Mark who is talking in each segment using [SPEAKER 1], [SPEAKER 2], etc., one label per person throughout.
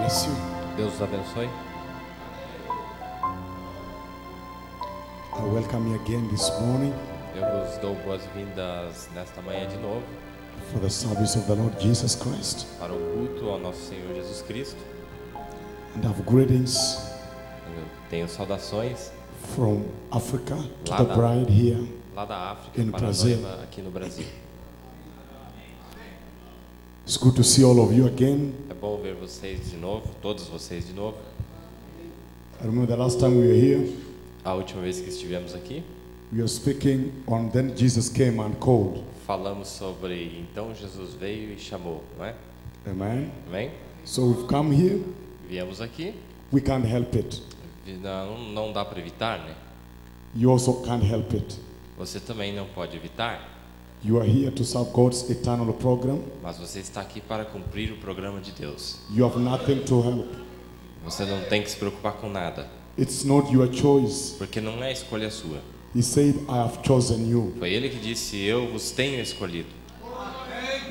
[SPEAKER 1] bless you.
[SPEAKER 2] Deus os abençoe.
[SPEAKER 1] I welcome you again this morning
[SPEAKER 2] Eu vos dou boas-vindas nesta manhã de novo
[SPEAKER 1] for the service of the Lord Jesus Christ.
[SPEAKER 2] para o culto ao nosso Senhor Jesus Cristo.
[SPEAKER 1] And have greetings
[SPEAKER 2] Eu tenho saudações
[SPEAKER 1] from Africa to
[SPEAKER 2] Lá
[SPEAKER 1] the
[SPEAKER 2] da-
[SPEAKER 1] bride here.
[SPEAKER 2] lá da África
[SPEAKER 1] In
[SPEAKER 2] para
[SPEAKER 1] Brazil.
[SPEAKER 2] a noiva aqui no Brasil.
[SPEAKER 1] It's good to see all of you again.
[SPEAKER 2] É bom ver vocês de novo, todos vocês de novo.
[SPEAKER 1] I remember the last time we were here,
[SPEAKER 2] A última vez que estivemos aqui,
[SPEAKER 1] we were speaking on then Jesus came and called.
[SPEAKER 2] falamos sobre então Jesus veio e chamou, não é?
[SPEAKER 1] Amen.
[SPEAKER 2] Amém?
[SPEAKER 1] So we've come here,
[SPEAKER 2] Viemos aqui,
[SPEAKER 1] we can't help it.
[SPEAKER 2] não dá para evitar, né?
[SPEAKER 1] You also can't help it.
[SPEAKER 2] Você também não pode evitar,
[SPEAKER 1] You are here to serve God's eternal program.
[SPEAKER 2] mas você está aqui para cumprir o programa de Deus.
[SPEAKER 1] You have nothing to help.
[SPEAKER 2] Você não tem que se preocupar com nada,
[SPEAKER 1] It's not your choice.
[SPEAKER 2] porque não é escolha sua.
[SPEAKER 1] He said, I have chosen you.
[SPEAKER 2] Foi Ele que disse, eu vos tenho escolhido.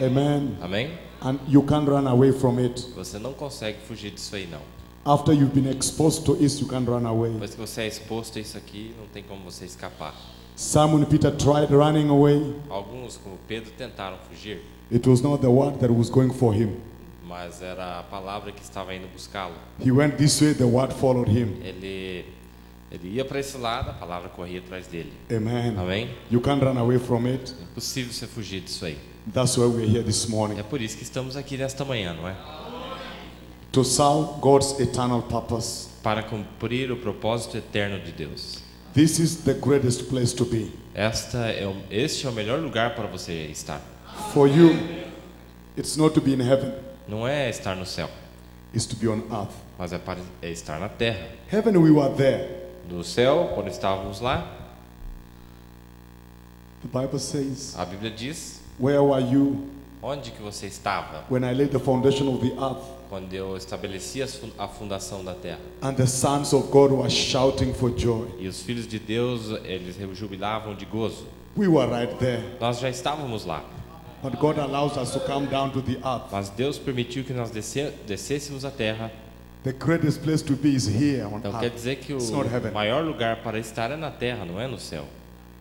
[SPEAKER 1] Amen.
[SPEAKER 2] Amém?
[SPEAKER 1] And you can't run away from it.
[SPEAKER 2] Você não consegue fugir disso aí, não.
[SPEAKER 1] After you've been exposed to it, you can't run away.
[SPEAKER 2] Depois que você é exposto a isso aqui, não tem como você escapar.
[SPEAKER 1] Simon Peter tried running away.
[SPEAKER 2] Alguns, como Pedro, tentaram fugir,
[SPEAKER 1] It was not the word that was going for him.
[SPEAKER 2] mas era a palavra que estava indo buscá-lo.
[SPEAKER 1] He went this way, the word followed him.
[SPEAKER 2] Ele ia para esse lado, a palavra corria atrás dele.
[SPEAKER 1] Amen.
[SPEAKER 2] Amém?
[SPEAKER 1] You can't run away from it.
[SPEAKER 2] É impossível você fugir disso aí.
[SPEAKER 1] That's why we're here this morning.
[SPEAKER 2] É por isso que estamos aqui nesta manhã, não é?
[SPEAKER 1] To serve God's eternal purpose.
[SPEAKER 2] Para cumprir o propósito eterno de Deus.
[SPEAKER 1] This is the greatest place to be.
[SPEAKER 2] Este é o melhor lugar para você estar.
[SPEAKER 1] For you, it's not to be in heaven,
[SPEAKER 2] Não é estar no céu,
[SPEAKER 1] it's to be on earth.
[SPEAKER 2] mas é estar na terra.
[SPEAKER 1] Heaven, we were there.
[SPEAKER 2] No céu, quando estávamos lá,
[SPEAKER 1] The Bible says,
[SPEAKER 2] a Bíblia diz,
[SPEAKER 1] where were you
[SPEAKER 2] onde que você estava
[SPEAKER 1] when I laid the foundation of the earth
[SPEAKER 2] quando eu estabeleci a fundação da terra?
[SPEAKER 1] and the sons of God were shouting for joy?
[SPEAKER 2] E os filhos de Deus, eles jubilavam de gozo.
[SPEAKER 1] We were right there.
[SPEAKER 2] Nós já estávamos lá,
[SPEAKER 1] But God allows us to come down to the earth.
[SPEAKER 2] mas Deus permitiu que nós descêssemos a terra.
[SPEAKER 1] The greatest place to be is here on
[SPEAKER 2] Então quer
[SPEAKER 1] earth.
[SPEAKER 2] dizer que
[SPEAKER 1] It's not
[SPEAKER 2] o
[SPEAKER 1] heaven.
[SPEAKER 2] maior lugar para estar é na terra, não é no céu.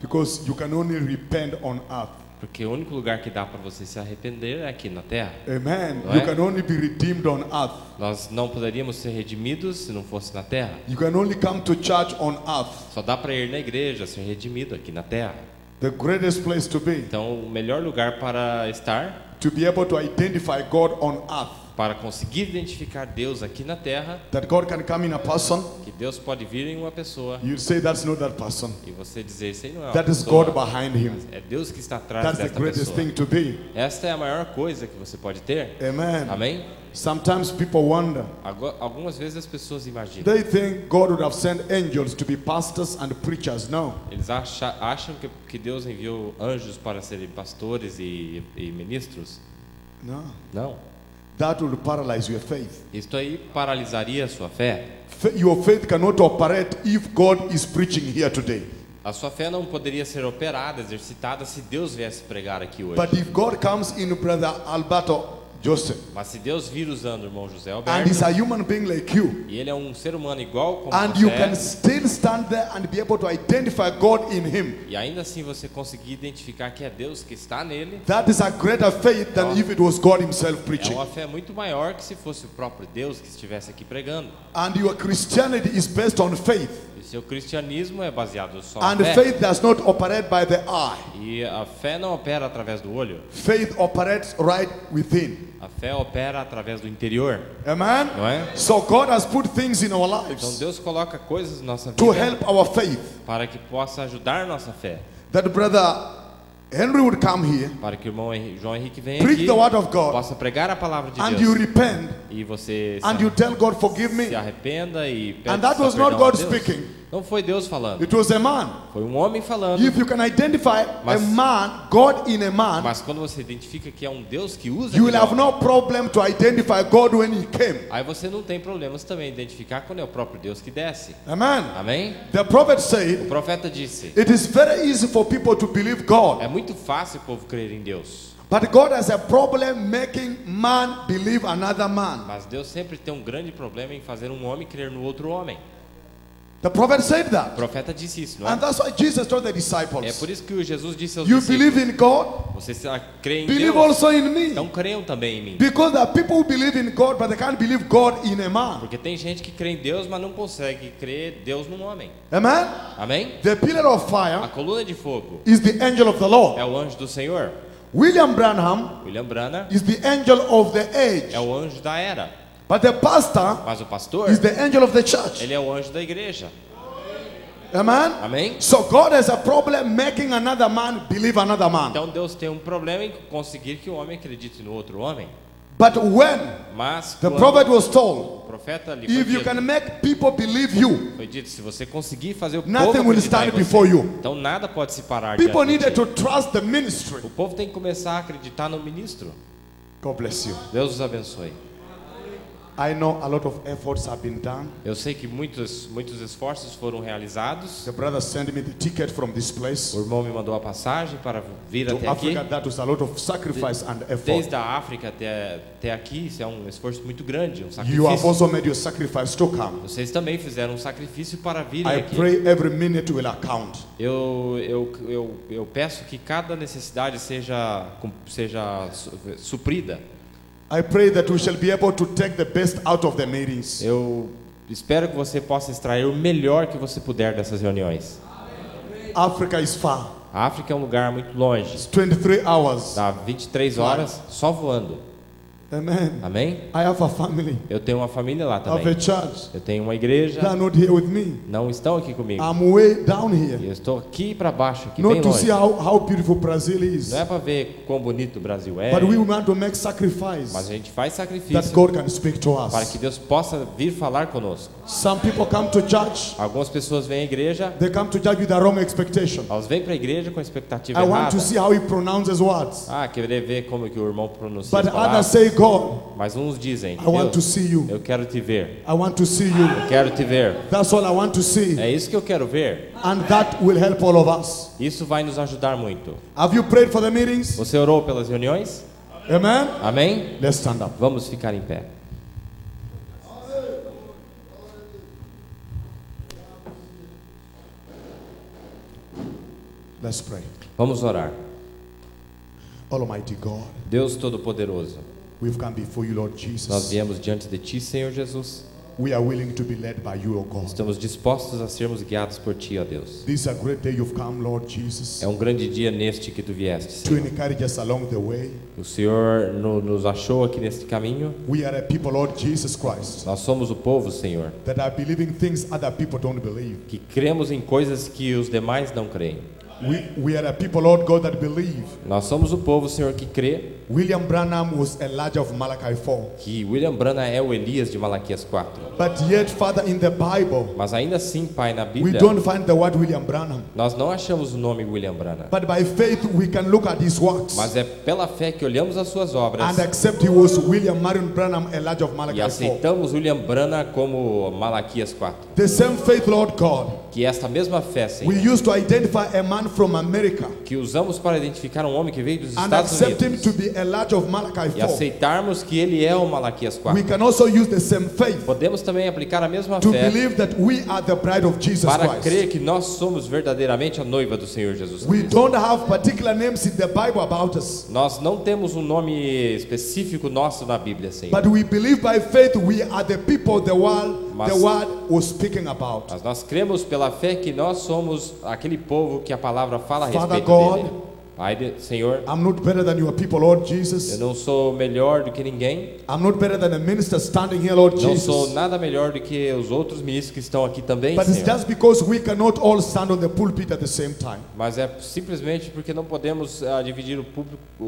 [SPEAKER 1] Because you can only repent on earth.
[SPEAKER 2] Porque o único lugar que dá para você se arrepender é aqui na terra.
[SPEAKER 1] Amen.
[SPEAKER 2] Não
[SPEAKER 1] You
[SPEAKER 2] é?
[SPEAKER 1] can only be redeemed on earth.
[SPEAKER 2] Nós não poderíamos ser redimidos se não fosse na terra.
[SPEAKER 1] You can only come to church on earth.
[SPEAKER 2] Só dá para ir na igreja, ser redimido aqui na terra.
[SPEAKER 1] The greatest place to be.
[SPEAKER 2] Então, o melhor lugar para estar,
[SPEAKER 1] To be able to identify God on earth.
[SPEAKER 2] para conseguir identificar Deus aqui na terra,
[SPEAKER 1] That God can come in a person.
[SPEAKER 2] que Deus pode vir em uma pessoa
[SPEAKER 1] You say that's not that person.
[SPEAKER 2] e você dizer, isso aí não é uma
[SPEAKER 1] That is
[SPEAKER 2] pessoa,
[SPEAKER 1] God behind him.
[SPEAKER 2] é Deus que está atrás
[SPEAKER 1] That's the
[SPEAKER 2] desta
[SPEAKER 1] greatest
[SPEAKER 2] pessoa.
[SPEAKER 1] thing to be.
[SPEAKER 2] Esta é a maior coisa que você pode ter.
[SPEAKER 1] Amen.
[SPEAKER 2] Amém?
[SPEAKER 1] Sometimes people wonder.
[SPEAKER 2] Algumas vezes as pessoas imaginam.
[SPEAKER 1] They think God would have sent angels to be pastors and preachers. No.
[SPEAKER 2] Eles acham que Deus enviou anjos para serem pastores e ministros?
[SPEAKER 1] No.
[SPEAKER 2] Não.
[SPEAKER 1] That will paralyze your faith.
[SPEAKER 2] Isto aí paralisaria a sua fé.
[SPEAKER 1] Your faith cannot operate if God is preaching here today.
[SPEAKER 2] A sua fé não poderia ser operada, exercitada, se Deus viesse pregar aqui hoje.
[SPEAKER 1] But if God comes in Brother Alberto Joseph,
[SPEAKER 2] Mas se Deus vir usando o irmão José
[SPEAKER 1] and
[SPEAKER 2] Alberto,
[SPEAKER 1] he's a human being like you,
[SPEAKER 2] e ele é um ser humano igual como
[SPEAKER 1] and you
[SPEAKER 2] você
[SPEAKER 1] can
[SPEAKER 2] é,
[SPEAKER 1] still stand there and be able to identify God in him,
[SPEAKER 2] e ainda assim você conseguir identificar que é Deus que está nele,
[SPEAKER 1] that is a greater faith than if it was God himself
[SPEAKER 2] é
[SPEAKER 1] preaching.
[SPEAKER 2] uma fé muito maior que se fosse o próprio Deus que estivesse aqui pregando.
[SPEAKER 1] And your Christianity is based on faith.
[SPEAKER 2] E seu cristianismo é baseado só
[SPEAKER 1] And
[SPEAKER 2] na fé.
[SPEAKER 1] faith does not operate by the eye.
[SPEAKER 2] E a fé não opera através do olho.
[SPEAKER 1] Faith operates right within.
[SPEAKER 2] A fé opera através do interior,
[SPEAKER 1] Amen?
[SPEAKER 2] não é?
[SPEAKER 1] So God has put things in our
[SPEAKER 2] Então
[SPEAKER 1] lives
[SPEAKER 2] Deus coloca coisas na nossa
[SPEAKER 1] to
[SPEAKER 2] vida
[SPEAKER 1] help our faith.
[SPEAKER 2] para que possa ajudar nossa fé.
[SPEAKER 1] That Brother Henry would come here,
[SPEAKER 2] Para que o irmão João Henrique venha
[SPEAKER 1] preach
[SPEAKER 2] aqui,
[SPEAKER 1] the word of God,
[SPEAKER 2] possa pregar a palavra de
[SPEAKER 1] and
[SPEAKER 2] Deus.
[SPEAKER 1] you repent,
[SPEAKER 2] E você
[SPEAKER 1] and you tell God, forgive
[SPEAKER 2] se
[SPEAKER 1] me.
[SPEAKER 2] arrependa e pede
[SPEAKER 1] And that was
[SPEAKER 2] perdão
[SPEAKER 1] not
[SPEAKER 2] a
[SPEAKER 1] God
[SPEAKER 2] Deus.
[SPEAKER 1] speaking.
[SPEAKER 2] Não foi Deus falando,
[SPEAKER 1] It was a man.
[SPEAKER 2] foi um homem falando.
[SPEAKER 1] If you can identify a
[SPEAKER 2] Mas-
[SPEAKER 1] man, God in a man,
[SPEAKER 2] Mas quando você identifica que é um Deus que usa
[SPEAKER 1] you will
[SPEAKER 2] aquele
[SPEAKER 1] have
[SPEAKER 2] homem,
[SPEAKER 1] no problem to identify God when he came.
[SPEAKER 2] aí você não tem problemas também em identificar quando é o próprio Deus que desce.
[SPEAKER 1] Amen.
[SPEAKER 2] Amém?
[SPEAKER 1] The prophet
[SPEAKER 2] O
[SPEAKER 1] said,
[SPEAKER 2] profeta disse,
[SPEAKER 1] it is very easy for people to believe God
[SPEAKER 2] é muito fácil o povo crer em Deus
[SPEAKER 1] But God has a problem making man believe another man.
[SPEAKER 2] Mas Deus sempre tem um grande problema em fazer um homem crer no outro homem.
[SPEAKER 1] The prophet said
[SPEAKER 2] O
[SPEAKER 1] that.
[SPEAKER 2] profeta disse isso, não é?
[SPEAKER 1] And that's why Jesus told the
[SPEAKER 2] É
[SPEAKER 1] disciples,
[SPEAKER 2] por isso que o Jesus disse aos
[SPEAKER 1] you
[SPEAKER 2] discípulos:
[SPEAKER 1] believe in God,
[SPEAKER 2] vocês creem em
[SPEAKER 1] believe
[SPEAKER 2] Deus,
[SPEAKER 1] also in me.
[SPEAKER 2] então creiam também em mim.
[SPEAKER 1] Because there are people who believe in God, but they can't believe God in a man.
[SPEAKER 2] Porque tem gente que crê em Deus, mas não consegue crer Deus num homem.
[SPEAKER 1] Amen?
[SPEAKER 2] Amém?
[SPEAKER 1] The pillar of
[SPEAKER 2] A
[SPEAKER 1] fire
[SPEAKER 2] coluna de fogo
[SPEAKER 1] is the angel of the Lord.
[SPEAKER 2] é o anjo do Senhor.
[SPEAKER 1] William Branham
[SPEAKER 2] William Branham
[SPEAKER 1] is the angel of the age.
[SPEAKER 2] é o anjo da era.
[SPEAKER 1] But the pastor
[SPEAKER 2] Mas o pastor,
[SPEAKER 1] is the angel of the church.
[SPEAKER 2] ele é o anjo da igreja.
[SPEAKER 1] Amen?
[SPEAKER 2] Amém?
[SPEAKER 1] So God has a problem making another man believe another man.
[SPEAKER 2] Então Deus tem um problema em conseguir que o homem acredite no outro homem.
[SPEAKER 1] But when
[SPEAKER 2] Mas
[SPEAKER 1] the
[SPEAKER 2] quando
[SPEAKER 1] prophet was told,
[SPEAKER 2] o profeta lhe foi
[SPEAKER 1] if you
[SPEAKER 2] dito,
[SPEAKER 1] can make people believe you,
[SPEAKER 2] foi dito, se você conseguir fazer o povo
[SPEAKER 1] nothing will
[SPEAKER 2] acreditar em
[SPEAKER 1] stand
[SPEAKER 2] você,
[SPEAKER 1] before you.
[SPEAKER 2] então nada pode se parar
[SPEAKER 1] People
[SPEAKER 2] diante de
[SPEAKER 1] needed
[SPEAKER 2] ti.
[SPEAKER 1] to trust the ministry.
[SPEAKER 2] O povo tem que começar a acreditar no ministro.
[SPEAKER 1] God bless you.
[SPEAKER 2] Deus os abençoe.
[SPEAKER 1] I know a lot of efforts have been done.
[SPEAKER 2] Eu sei que muitos esforços foram realizados.
[SPEAKER 1] The brother sent me the ticket from this place
[SPEAKER 2] O irmão me mandou a passagem para vir
[SPEAKER 1] to
[SPEAKER 2] até aqui.
[SPEAKER 1] Africa. That was a lot of sacrifice and effort.
[SPEAKER 2] Desde a África até aqui, isso é um esforço muito grande, um
[SPEAKER 1] You have
[SPEAKER 2] sacrifício.
[SPEAKER 1] also made your sacrifice to come.
[SPEAKER 2] Vocês também fizeram um sacrifício para virem
[SPEAKER 1] I
[SPEAKER 2] aqui.
[SPEAKER 1] pray every minute will account.
[SPEAKER 2] Eu peço que cada necessidade seja suprida.
[SPEAKER 1] I pray that we shall be able to take the best out of the meetings.
[SPEAKER 2] Eu espero que você possa extrair o melhor que você puder dessas reuniões.
[SPEAKER 1] Africa is far.
[SPEAKER 2] A África é um lugar muito longe.
[SPEAKER 1] It's 23 hours.
[SPEAKER 2] Dá 23 horas só voando.
[SPEAKER 1] Amen.
[SPEAKER 2] Amém?
[SPEAKER 1] I have a family.
[SPEAKER 2] Eu tenho uma família lá
[SPEAKER 1] I have
[SPEAKER 2] também.
[SPEAKER 1] a church.
[SPEAKER 2] Eu tenho uma
[SPEAKER 1] They are
[SPEAKER 2] igreja.
[SPEAKER 1] not here with me.
[SPEAKER 2] Não estão aqui comigo.
[SPEAKER 1] I'm way down here.
[SPEAKER 2] Eu estou aqui para baixo, aqui bem
[SPEAKER 1] Not to
[SPEAKER 2] longe.
[SPEAKER 1] see how beautiful Brazil is.
[SPEAKER 2] Não é para ver quão bonito o Brasil é,
[SPEAKER 1] But we want to make sacrifice
[SPEAKER 2] mas a gente faz
[SPEAKER 1] that
[SPEAKER 2] sacrifício
[SPEAKER 1] God can speak to
[SPEAKER 2] para
[SPEAKER 1] us.
[SPEAKER 2] que Deus possa vir falar conosco.
[SPEAKER 1] Some people come to church.
[SPEAKER 2] Algumas pessoas vêm à igreja,
[SPEAKER 1] They come to church with a wrong expectation.
[SPEAKER 2] elas vêm para a igreja com a expectativa
[SPEAKER 1] I want
[SPEAKER 2] errada.
[SPEAKER 1] to see how he pronounces words.
[SPEAKER 2] Querer ver como que o irmão pronuncia
[SPEAKER 1] But
[SPEAKER 2] as
[SPEAKER 1] others
[SPEAKER 2] palavras.
[SPEAKER 1] say, God,
[SPEAKER 2] Mas uns dizem,
[SPEAKER 1] I want to
[SPEAKER 2] Deus,
[SPEAKER 1] see you.
[SPEAKER 2] eu quero te ver.
[SPEAKER 1] I want to see you.
[SPEAKER 2] Eu quero te ver.
[SPEAKER 1] That's all I want to see.
[SPEAKER 2] É isso que eu quero ver.
[SPEAKER 1] And that will help all of us.
[SPEAKER 2] Isso vai nos ajudar muito.
[SPEAKER 1] Have you prayed for the meetings?
[SPEAKER 2] Você orou pelas reuniões?
[SPEAKER 1] Amen?
[SPEAKER 2] Amém?
[SPEAKER 1] Let's stand up.
[SPEAKER 2] Vamos ficar em pé.
[SPEAKER 1] Let's pray.
[SPEAKER 2] Vamos orar.
[SPEAKER 1] Almighty God,
[SPEAKER 2] Deus Todo-Poderoso,
[SPEAKER 1] we've come before you, Lord
[SPEAKER 2] nós
[SPEAKER 1] Jesus.
[SPEAKER 2] viemos diante de Ti, Senhor Jesus.
[SPEAKER 1] We are willing to be led by you, O God.
[SPEAKER 2] Estamos dispostos a sermos guiados por Ti, ó Deus.
[SPEAKER 1] This is a great day you've come, Lord Jesus,
[SPEAKER 2] É um grande dia neste que Tu vieste,
[SPEAKER 1] to
[SPEAKER 2] Senhor.
[SPEAKER 1] encourage us along the way.
[SPEAKER 2] O Senhor nos achou aqui neste caminho.
[SPEAKER 1] We are a people, Lord Jesus Christ,
[SPEAKER 2] Nós somos o povo, Senhor,
[SPEAKER 1] that are believing things other people don't believe.
[SPEAKER 2] que cremos em coisas que os demais não creem.
[SPEAKER 1] We are a people, Lord God, that believe
[SPEAKER 2] Nós somos o povo, Senhor, que crê
[SPEAKER 1] William Branham was Elijah of Malachi 4.
[SPEAKER 2] que William Branham é o Elias de Malaquias 4.
[SPEAKER 1] But yet, Father, in the Bible,
[SPEAKER 2] Mas ainda assim, Pai, na
[SPEAKER 1] we
[SPEAKER 2] Bíblia,
[SPEAKER 1] don't find the word William Branham.
[SPEAKER 2] nós não achamos o nome William Branham.
[SPEAKER 1] But by faith, we can look at his works
[SPEAKER 2] Mas é pela fé que olhamos as suas obras
[SPEAKER 1] and accept he was William Marion Branham, Elijah of
[SPEAKER 2] e
[SPEAKER 1] Malachi 4.
[SPEAKER 2] aceitamos William Branham como Malaquias 4.
[SPEAKER 1] The same faith, Lord God,
[SPEAKER 2] Que esta mesma fé, Senhor,
[SPEAKER 1] we used to identify a man from America
[SPEAKER 2] que usamos para identificar um homem que veio dos
[SPEAKER 1] and
[SPEAKER 2] Estados
[SPEAKER 1] accept him
[SPEAKER 2] Unidos
[SPEAKER 1] to be Elijah of Malachi
[SPEAKER 2] e
[SPEAKER 1] 4.
[SPEAKER 2] aceitarmos que ele é o Malaquias 4.
[SPEAKER 1] We can also use the same faith
[SPEAKER 2] Podemos também aplicar a mesma
[SPEAKER 1] to
[SPEAKER 2] fé
[SPEAKER 1] believe that we are the bride of Jesus
[SPEAKER 2] para
[SPEAKER 1] Christ.
[SPEAKER 2] crer que nós somos verdadeiramente a noiva do Senhor Jesus
[SPEAKER 1] We
[SPEAKER 2] Cristo.
[SPEAKER 1] don't have particular names in the Bible about us,
[SPEAKER 2] Nós não temos um nome específico nosso na Bíblia, Senhor.
[SPEAKER 1] but we believe by faith we are the people the word
[SPEAKER 2] Mas-
[SPEAKER 1] was speaking about.
[SPEAKER 2] Mas nós cremos pela fé que nós somos aquele povo que a palavra fala a
[SPEAKER 1] Father
[SPEAKER 2] respeito
[SPEAKER 1] God,
[SPEAKER 2] dele. Pai, Senhor,
[SPEAKER 1] I'm not better than your people, Lord
[SPEAKER 2] eu
[SPEAKER 1] Jesus.
[SPEAKER 2] não sou melhor do que ninguém.
[SPEAKER 1] I'm not better than a minister standing here, Lord
[SPEAKER 2] Não sou
[SPEAKER 1] Jesus.
[SPEAKER 2] nada melhor do que os outros ministros que estão aqui também,
[SPEAKER 1] But it's
[SPEAKER 2] Senhor.
[SPEAKER 1] just because we cannot all stand on the pulpit at the same time.
[SPEAKER 2] Mas é simplesmente porque não podemos dividir o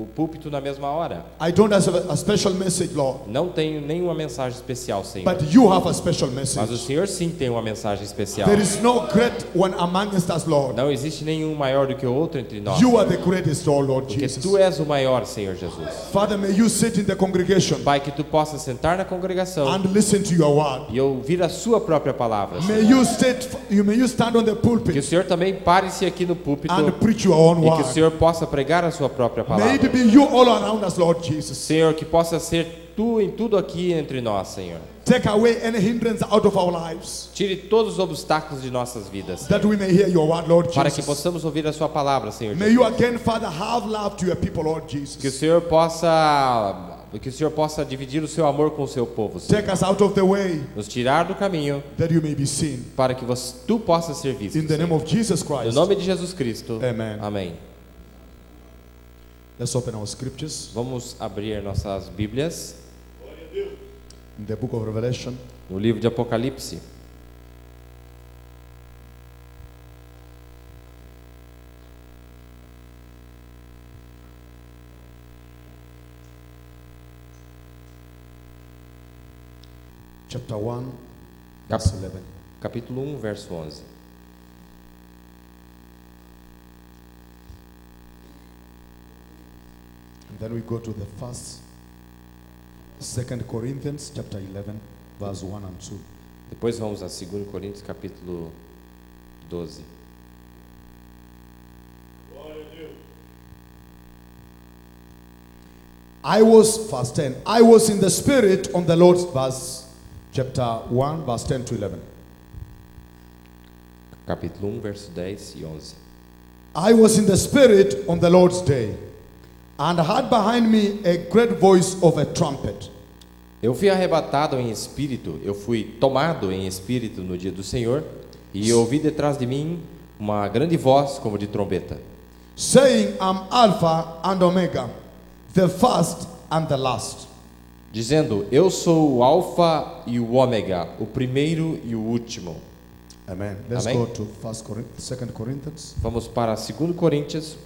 [SPEAKER 2] púlpito na mesma hora.
[SPEAKER 1] I don't have a special message, Lord,
[SPEAKER 2] Não tenho nenhuma mensagem especial, Senhor.
[SPEAKER 1] but you have a special
[SPEAKER 2] Mas o
[SPEAKER 1] message.
[SPEAKER 2] Senhor sim tem uma mensagem especial.
[SPEAKER 1] There is no great one amongst us, Lord.
[SPEAKER 2] Não existe nenhum maior do que o outro entre nós.
[SPEAKER 1] You are the greatest, oh Lord
[SPEAKER 2] Porque
[SPEAKER 1] Jesus.
[SPEAKER 2] Tu és o maior, Senhor Jesus.
[SPEAKER 1] Father, may you sit in the congregation
[SPEAKER 2] Pai, que Tu possa sentar na congregação
[SPEAKER 1] and listen to your word.
[SPEAKER 2] e ouvir a Sua própria palavra,
[SPEAKER 1] May
[SPEAKER 2] Senhor.
[SPEAKER 1] you stand on the
[SPEAKER 2] Que o
[SPEAKER 1] pulpit
[SPEAKER 2] Senhor também pare-se aqui no púlpito
[SPEAKER 1] and preach your own
[SPEAKER 2] e que o
[SPEAKER 1] word.
[SPEAKER 2] Senhor possa pregar a Sua própria
[SPEAKER 1] May
[SPEAKER 2] palavra.
[SPEAKER 1] it be you all around us, Lord Jesus.
[SPEAKER 2] Senhor, que possa ser Tu em tudo aqui entre nós, Senhor.
[SPEAKER 1] Take away any hindrance out of our lives,
[SPEAKER 2] Tire todos os obstáculos de nossas vidas,
[SPEAKER 1] that we may hear your word, Lord
[SPEAKER 2] para que
[SPEAKER 1] Jesus.
[SPEAKER 2] possamos ouvir a Sua palavra, Senhor
[SPEAKER 1] May you
[SPEAKER 2] Jesus.
[SPEAKER 1] again, Father, have love to your people, Lord
[SPEAKER 2] Que o
[SPEAKER 1] Jesus.
[SPEAKER 2] Senhor possa dividir o Seu amor com o Seu povo, Senhor.
[SPEAKER 1] Take us out of the way,
[SPEAKER 2] Nos tirar do caminho
[SPEAKER 1] that you may be seen.
[SPEAKER 2] para que Tu possa ser visto.
[SPEAKER 1] In the name
[SPEAKER 2] Senhor.
[SPEAKER 1] of Jesus
[SPEAKER 2] No
[SPEAKER 1] Christ.
[SPEAKER 2] nome de Jesus Cristo.
[SPEAKER 1] Amen.
[SPEAKER 2] Amém.
[SPEAKER 1] Let's open our scriptures
[SPEAKER 2] Vamos abrir nossas Bíblias
[SPEAKER 1] in the book of Revelation.
[SPEAKER 2] no livro de Apocalipse.
[SPEAKER 1] Chapter 1, verse 11.
[SPEAKER 2] Capítulo 1, verso 11.
[SPEAKER 1] And then we go to the Second Corinthians chapter 11, verse 1 and 2.
[SPEAKER 2] Depois vamos a 2 Coríntios, capítulo 12.
[SPEAKER 1] Verse 10. I was in the Spirit on the Lord's chapter 1, verse 10 to 11.
[SPEAKER 2] Capítulo 1, verso 10 e 11.
[SPEAKER 1] I was in the Spirit on the Lord's day, and heard behind me a great voice of a trumpet.
[SPEAKER 2] Eu fui arrebatado em espírito, eu fui tomado em espírito no dia do Senhor, e ouvi detrás de mim uma grande voz como de trombeta,
[SPEAKER 1] Saying, I'm Alpha and Omega, the first and the last.
[SPEAKER 2] dizendo: Eu sou o Alfa e o Ômega, o primeiro e o último.
[SPEAKER 1] Amen. Let's
[SPEAKER 2] Amém.
[SPEAKER 1] go to 2 Corinthians.
[SPEAKER 2] Vamos para 2 Coríntios,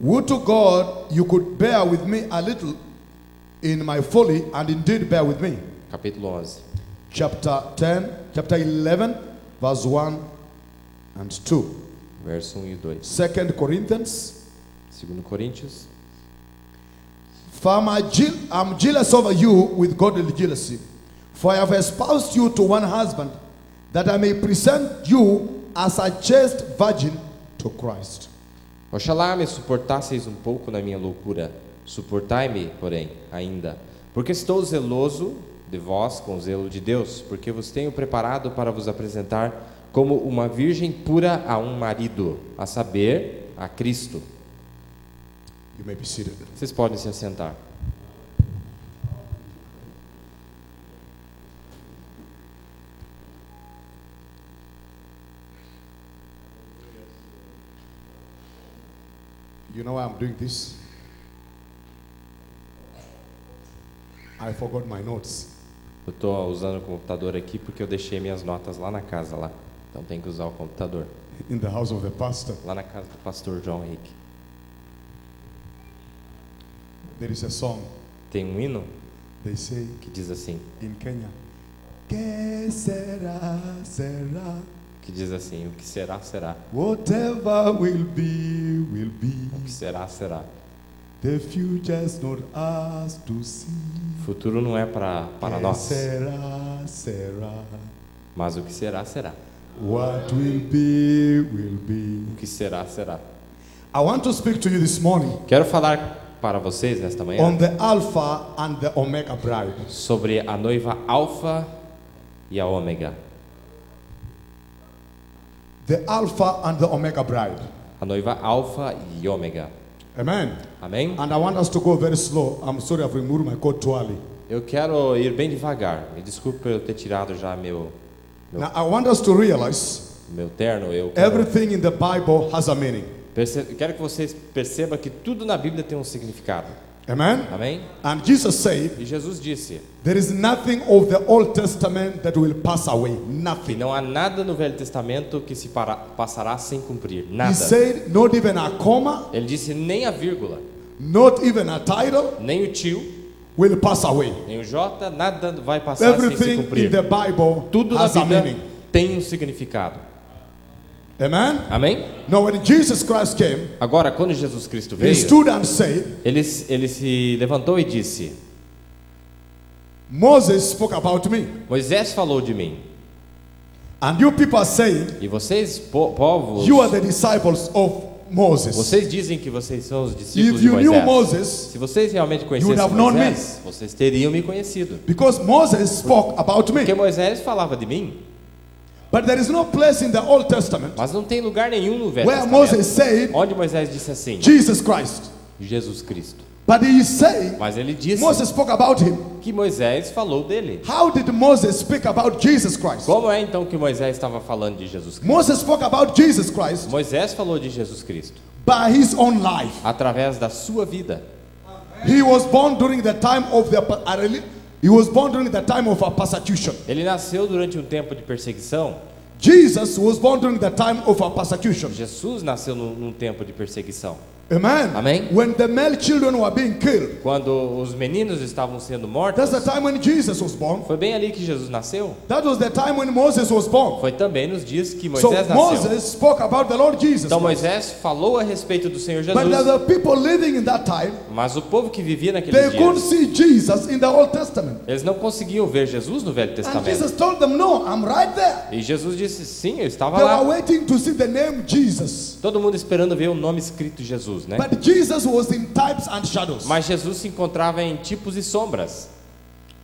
[SPEAKER 1] Would to God you could bear with me a little in my folly, and indeed bear with me.
[SPEAKER 2] capítulo 11.
[SPEAKER 1] Chapter 11, verse 1 and 2.
[SPEAKER 2] Verso 1 e 2.
[SPEAKER 1] 2 Corinthians.
[SPEAKER 2] 2 Coríntios.
[SPEAKER 1] For I'm jealous over you with godly jealousy, for I have espoused you to one husband, that I may present you as a chaste virgin to Christ.
[SPEAKER 2] Oxalá me suportasseis um pouco na minha loucura. Suportai-me, porém, ainda, porque estou zeloso de vós com o zelo de Deus, porque vos tenho preparado para vos apresentar como uma virgem pura a um marido, a saber, a Cristo.
[SPEAKER 1] You may be seated.
[SPEAKER 2] Vocês podem se assentar.
[SPEAKER 1] You know why I'm doing this? I forgot my notes.
[SPEAKER 2] Eu estou usando o computador aqui porque eu deixei minhas notas lá na casa, lá. Então tem que usar o computador.
[SPEAKER 1] In the house of the pastor.
[SPEAKER 2] Lá na casa do pastor João Henrique.
[SPEAKER 1] There is a song.
[SPEAKER 2] Tem um hino
[SPEAKER 1] They say
[SPEAKER 2] que diz assim,
[SPEAKER 1] in Kenya, Que será, será.
[SPEAKER 2] o que será, será.
[SPEAKER 1] Whatever will be, will be.
[SPEAKER 2] O que será, será.
[SPEAKER 1] The future's not us to see.
[SPEAKER 2] O futuro não é para
[SPEAKER 1] Que
[SPEAKER 2] nós,
[SPEAKER 1] será, será.
[SPEAKER 2] mas o que será, será.
[SPEAKER 1] What will be.
[SPEAKER 2] O que será, será.
[SPEAKER 1] I want to speak to you this morning
[SPEAKER 2] Quero falar para vocês nesta manhã
[SPEAKER 1] on the Alpha and the Omega bride.
[SPEAKER 2] sobre a noiva Alfa e a Ômega.
[SPEAKER 1] The Alpha and the Omega bride.
[SPEAKER 2] A noiva Alfa e Ômega.
[SPEAKER 1] Amen.
[SPEAKER 2] Amém?
[SPEAKER 1] And I want us to go very slow. I'm sorry I've removed my coat too early.
[SPEAKER 2] Eu quero ir bem devagar. Me desculpe por eu ter tirado já meu
[SPEAKER 1] Now I want us to realize
[SPEAKER 2] terno. Eu quero,
[SPEAKER 1] everything in the Bible has a meaning.
[SPEAKER 2] quero que vocês percebam que tudo na Bíblia tem um significado.
[SPEAKER 1] Amen.
[SPEAKER 2] Amém?
[SPEAKER 1] And Jesus said,
[SPEAKER 2] E Jesus disse
[SPEAKER 1] there is nothing of the Old Testament that will pass away.
[SPEAKER 2] que
[SPEAKER 1] Nothing.
[SPEAKER 2] não há nada no Velho Testamento que se passará sem cumprir.
[SPEAKER 1] He
[SPEAKER 2] Nada.
[SPEAKER 1] said, not even a comma,
[SPEAKER 2] Ele disse nem a vírgula,
[SPEAKER 1] not even a title,
[SPEAKER 2] nem o tio,
[SPEAKER 1] will pass away.
[SPEAKER 2] Nem o J, nada vai passar sem se
[SPEAKER 1] Everything in
[SPEAKER 2] cumprir.
[SPEAKER 1] the Bible
[SPEAKER 2] Tudo na
[SPEAKER 1] has a
[SPEAKER 2] Bíblia
[SPEAKER 1] meaning.
[SPEAKER 2] tem um significado.
[SPEAKER 1] Amen?
[SPEAKER 2] Amém?
[SPEAKER 1] Now when Jesus Christ came,
[SPEAKER 2] Agora, quando Jesus Cristo
[SPEAKER 1] he
[SPEAKER 2] veio,
[SPEAKER 1] stood and said,
[SPEAKER 2] ele se levantou e disse:
[SPEAKER 1] Moses spoke about me.
[SPEAKER 2] Moisés falou de mim.
[SPEAKER 1] And you people are saying,
[SPEAKER 2] E vocês, povos,
[SPEAKER 1] you are the disciples of Moses.
[SPEAKER 2] vocês dizem que vocês são os
[SPEAKER 1] If
[SPEAKER 2] discípulos de
[SPEAKER 1] you knew
[SPEAKER 2] Moisés.
[SPEAKER 1] Moses,
[SPEAKER 2] Se vocês realmente
[SPEAKER 1] would
[SPEAKER 2] conhecessem
[SPEAKER 1] have known
[SPEAKER 2] Moisés, vocês teriam me conhecido.
[SPEAKER 1] because Moses spoke about me.
[SPEAKER 2] Porque Moisés falava de mim.
[SPEAKER 1] But there is no place in the Old Testament
[SPEAKER 2] Mas não tem lugar nenhum no Velho
[SPEAKER 1] where
[SPEAKER 2] Testamento
[SPEAKER 1] Moses said,
[SPEAKER 2] onde Moisés disse assim:
[SPEAKER 1] Jesus Christ.
[SPEAKER 2] Jesus Cristo.
[SPEAKER 1] But he is saying,
[SPEAKER 2] Mas ele disse
[SPEAKER 1] Moses spoke about him.
[SPEAKER 2] que Moisés falou dele.
[SPEAKER 1] How did Moses speak about Jesus Christ?
[SPEAKER 2] Como é então que Moisés estava falando de Jesus Cristo?
[SPEAKER 1] Moses spoke about Jesus Christ
[SPEAKER 2] Moisés falou de Jesus Cristo
[SPEAKER 1] by his own life.
[SPEAKER 2] através da sua vida.
[SPEAKER 1] He was born during the time of a persecution.
[SPEAKER 2] Ele nasceu durante um tempo de perseguição.
[SPEAKER 1] Jesus was born during the time of a persecution.
[SPEAKER 2] Jesus nasceu num tempo de perseguição.
[SPEAKER 1] Amen.
[SPEAKER 2] Amém?
[SPEAKER 1] When the male children were being killed,
[SPEAKER 2] Quando os meninos estavam sendo mortos,
[SPEAKER 1] that's the time when Jesus was born.
[SPEAKER 2] foi bem ali que Jesus nasceu.
[SPEAKER 1] That was the time when Moses was born.
[SPEAKER 2] Foi também nos dias que
[SPEAKER 1] So
[SPEAKER 2] Moisés nasceu.
[SPEAKER 1] Moses spoke about the Lord Jesus
[SPEAKER 2] Então
[SPEAKER 1] Christ.
[SPEAKER 2] Moisés falou a respeito do Senhor
[SPEAKER 1] But there
[SPEAKER 2] Jesus,
[SPEAKER 1] were people living in that time,
[SPEAKER 2] mas o povo que vivia naqueles
[SPEAKER 1] they couldn't
[SPEAKER 2] dias,
[SPEAKER 1] see Jesus in the Old Testament.
[SPEAKER 2] eles não conseguiam ver Jesus no Velho
[SPEAKER 1] And
[SPEAKER 2] Testamento.
[SPEAKER 1] Jesus told them, no, I'm right there.
[SPEAKER 2] E Jesus disse: sim, eu estava
[SPEAKER 1] They were
[SPEAKER 2] lá.
[SPEAKER 1] waiting to see the name Jesus.
[SPEAKER 2] Todo mundo esperando ver o nome escrito Jesus, né?
[SPEAKER 1] But Jesus was in types and shadows.
[SPEAKER 2] Mas Jesus se encontrava em tipos e sombras.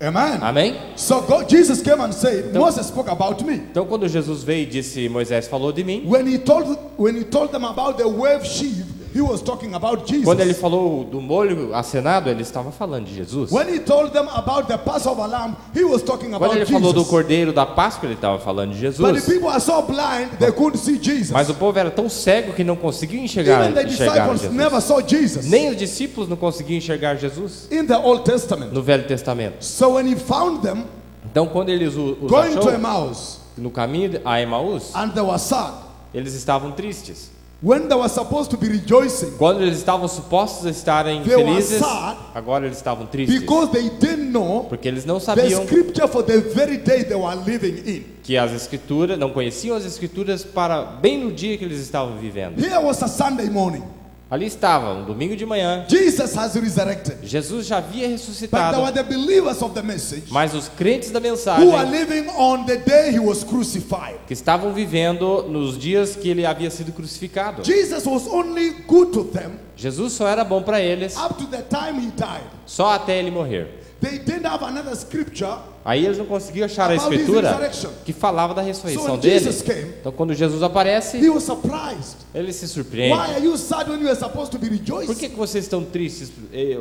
[SPEAKER 1] Amen.
[SPEAKER 2] Amém?
[SPEAKER 1] So Jesus came and said, Moses spoke about me.
[SPEAKER 2] Então quando Jesus veio e disse: Moisés falou de mim.
[SPEAKER 1] When he told them about the wave sheaf, he was talking about Jesus.
[SPEAKER 2] Quando ele falou do molho acenado, ele estava falando de Jesus.
[SPEAKER 1] When he told them about the Passover lamb, he was talking
[SPEAKER 2] Quando
[SPEAKER 1] about
[SPEAKER 2] ele falou do
[SPEAKER 1] Jesus.
[SPEAKER 2] cordeiro da Páscoa, ele estava falando de
[SPEAKER 1] But the
[SPEAKER 2] Jesus.
[SPEAKER 1] people are so blind, they couldn't see Jesus.
[SPEAKER 2] Mas o povo era tão cego que não conseguia enxergar
[SPEAKER 1] Even the disciples
[SPEAKER 2] Jesus.
[SPEAKER 1] never saw Jesus
[SPEAKER 2] Nem os discípulos não conseguiam enxergar Jesus
[SPEAKER 1] in the Old Testament.
[SPEAKER 2] no Velho Testamento.
[SPEAKER 1] So when he found them
[SPEAKER 2] Então quando ele os
[SPEAKER 1] going to
[SPEAKER 2] achou
[SPEAKER 1] Emmaus,
[SPEAKER 2] no caminho a Emaús,
[SPEAKER 1] and they were sad,
[SPEAKER 2] eles estavam tristes.
[SPEAKER 1] when they were supposed to be rejoicing,
[SPEAKER 2] Quando eles estavam supostos a estarem
[SPEAKER 1] They were
[SPEAKER 2] felizes,
[SPEAKER 1] sad
[SPEAKER 2] agora eles estavam tristes.
[SPEAKER 1] because they didn't know
[SPEAKER 2] Porque eles não
[SPEAKER 1] the
[SPEAKER 2] sabiam
[SPEAKER 1] scripture for the very day they were living in.
[SPEAKER 2] que as escrituras, não conheciam as escrituras para bem no dia que eles estavam vivendo.
[SPEAKER 1] Here was a Sunday morning.
[SPEAKER 2] Ali estava, um domingo de manhã,
[SPEAKER 1] Jesus has resurrected.
[SPEAKER 2] Jesus já havia
[SPEAKER 1] But
[SPEAKER 2] ressuscitado,
[SPEAKER 1] there were the believers of the message
[SPEAKER 2] mas os crentes da
[SPEAKER 1] who
[SPEAKER 2] mensagem
[SPEAKER 1] are living on the day he was crucified.
[SPEAKER 2] que estavam vivendo nos dias que ele havia sido crucificado.
[SPEAKER 1] Jesus was only good to them
[SPEAKER 2] Jesus só era bom para eles
[SPEAKER 1] up to the time he died.
[SPEAKER 2] só até ele morrer.
[SPEAKER 1] They didn't have another scripture.
[SPEAKER 2] Aí eles não conseguiam achar a
[SPEAKER 1] About his
[SPEAKER 2] escritura
[SPEAKER 1] resurrection.
[SPEAKER 2] que falava da
[SPEAKER 1] So
[SPEAKER 2] ressurreição
[SPEAKER 1] when
[SPEAKER 2] dele.
[SPEAKER 1] Jesus came,
[SPEAKER 2] Então quando Jesus aparece,
[SPEAKER 1] he was surprised.
[SPEAKER 2] ele se
[SPEAKER 1] Why
[SPEAKER 2] surpreende.
[SPEAKER 1] are you sad when you are supposed to be
[SPEAKER 2] Por
[SPEAKER 1] rejoicing?
[SPEAKER 2] que vocês estão tristes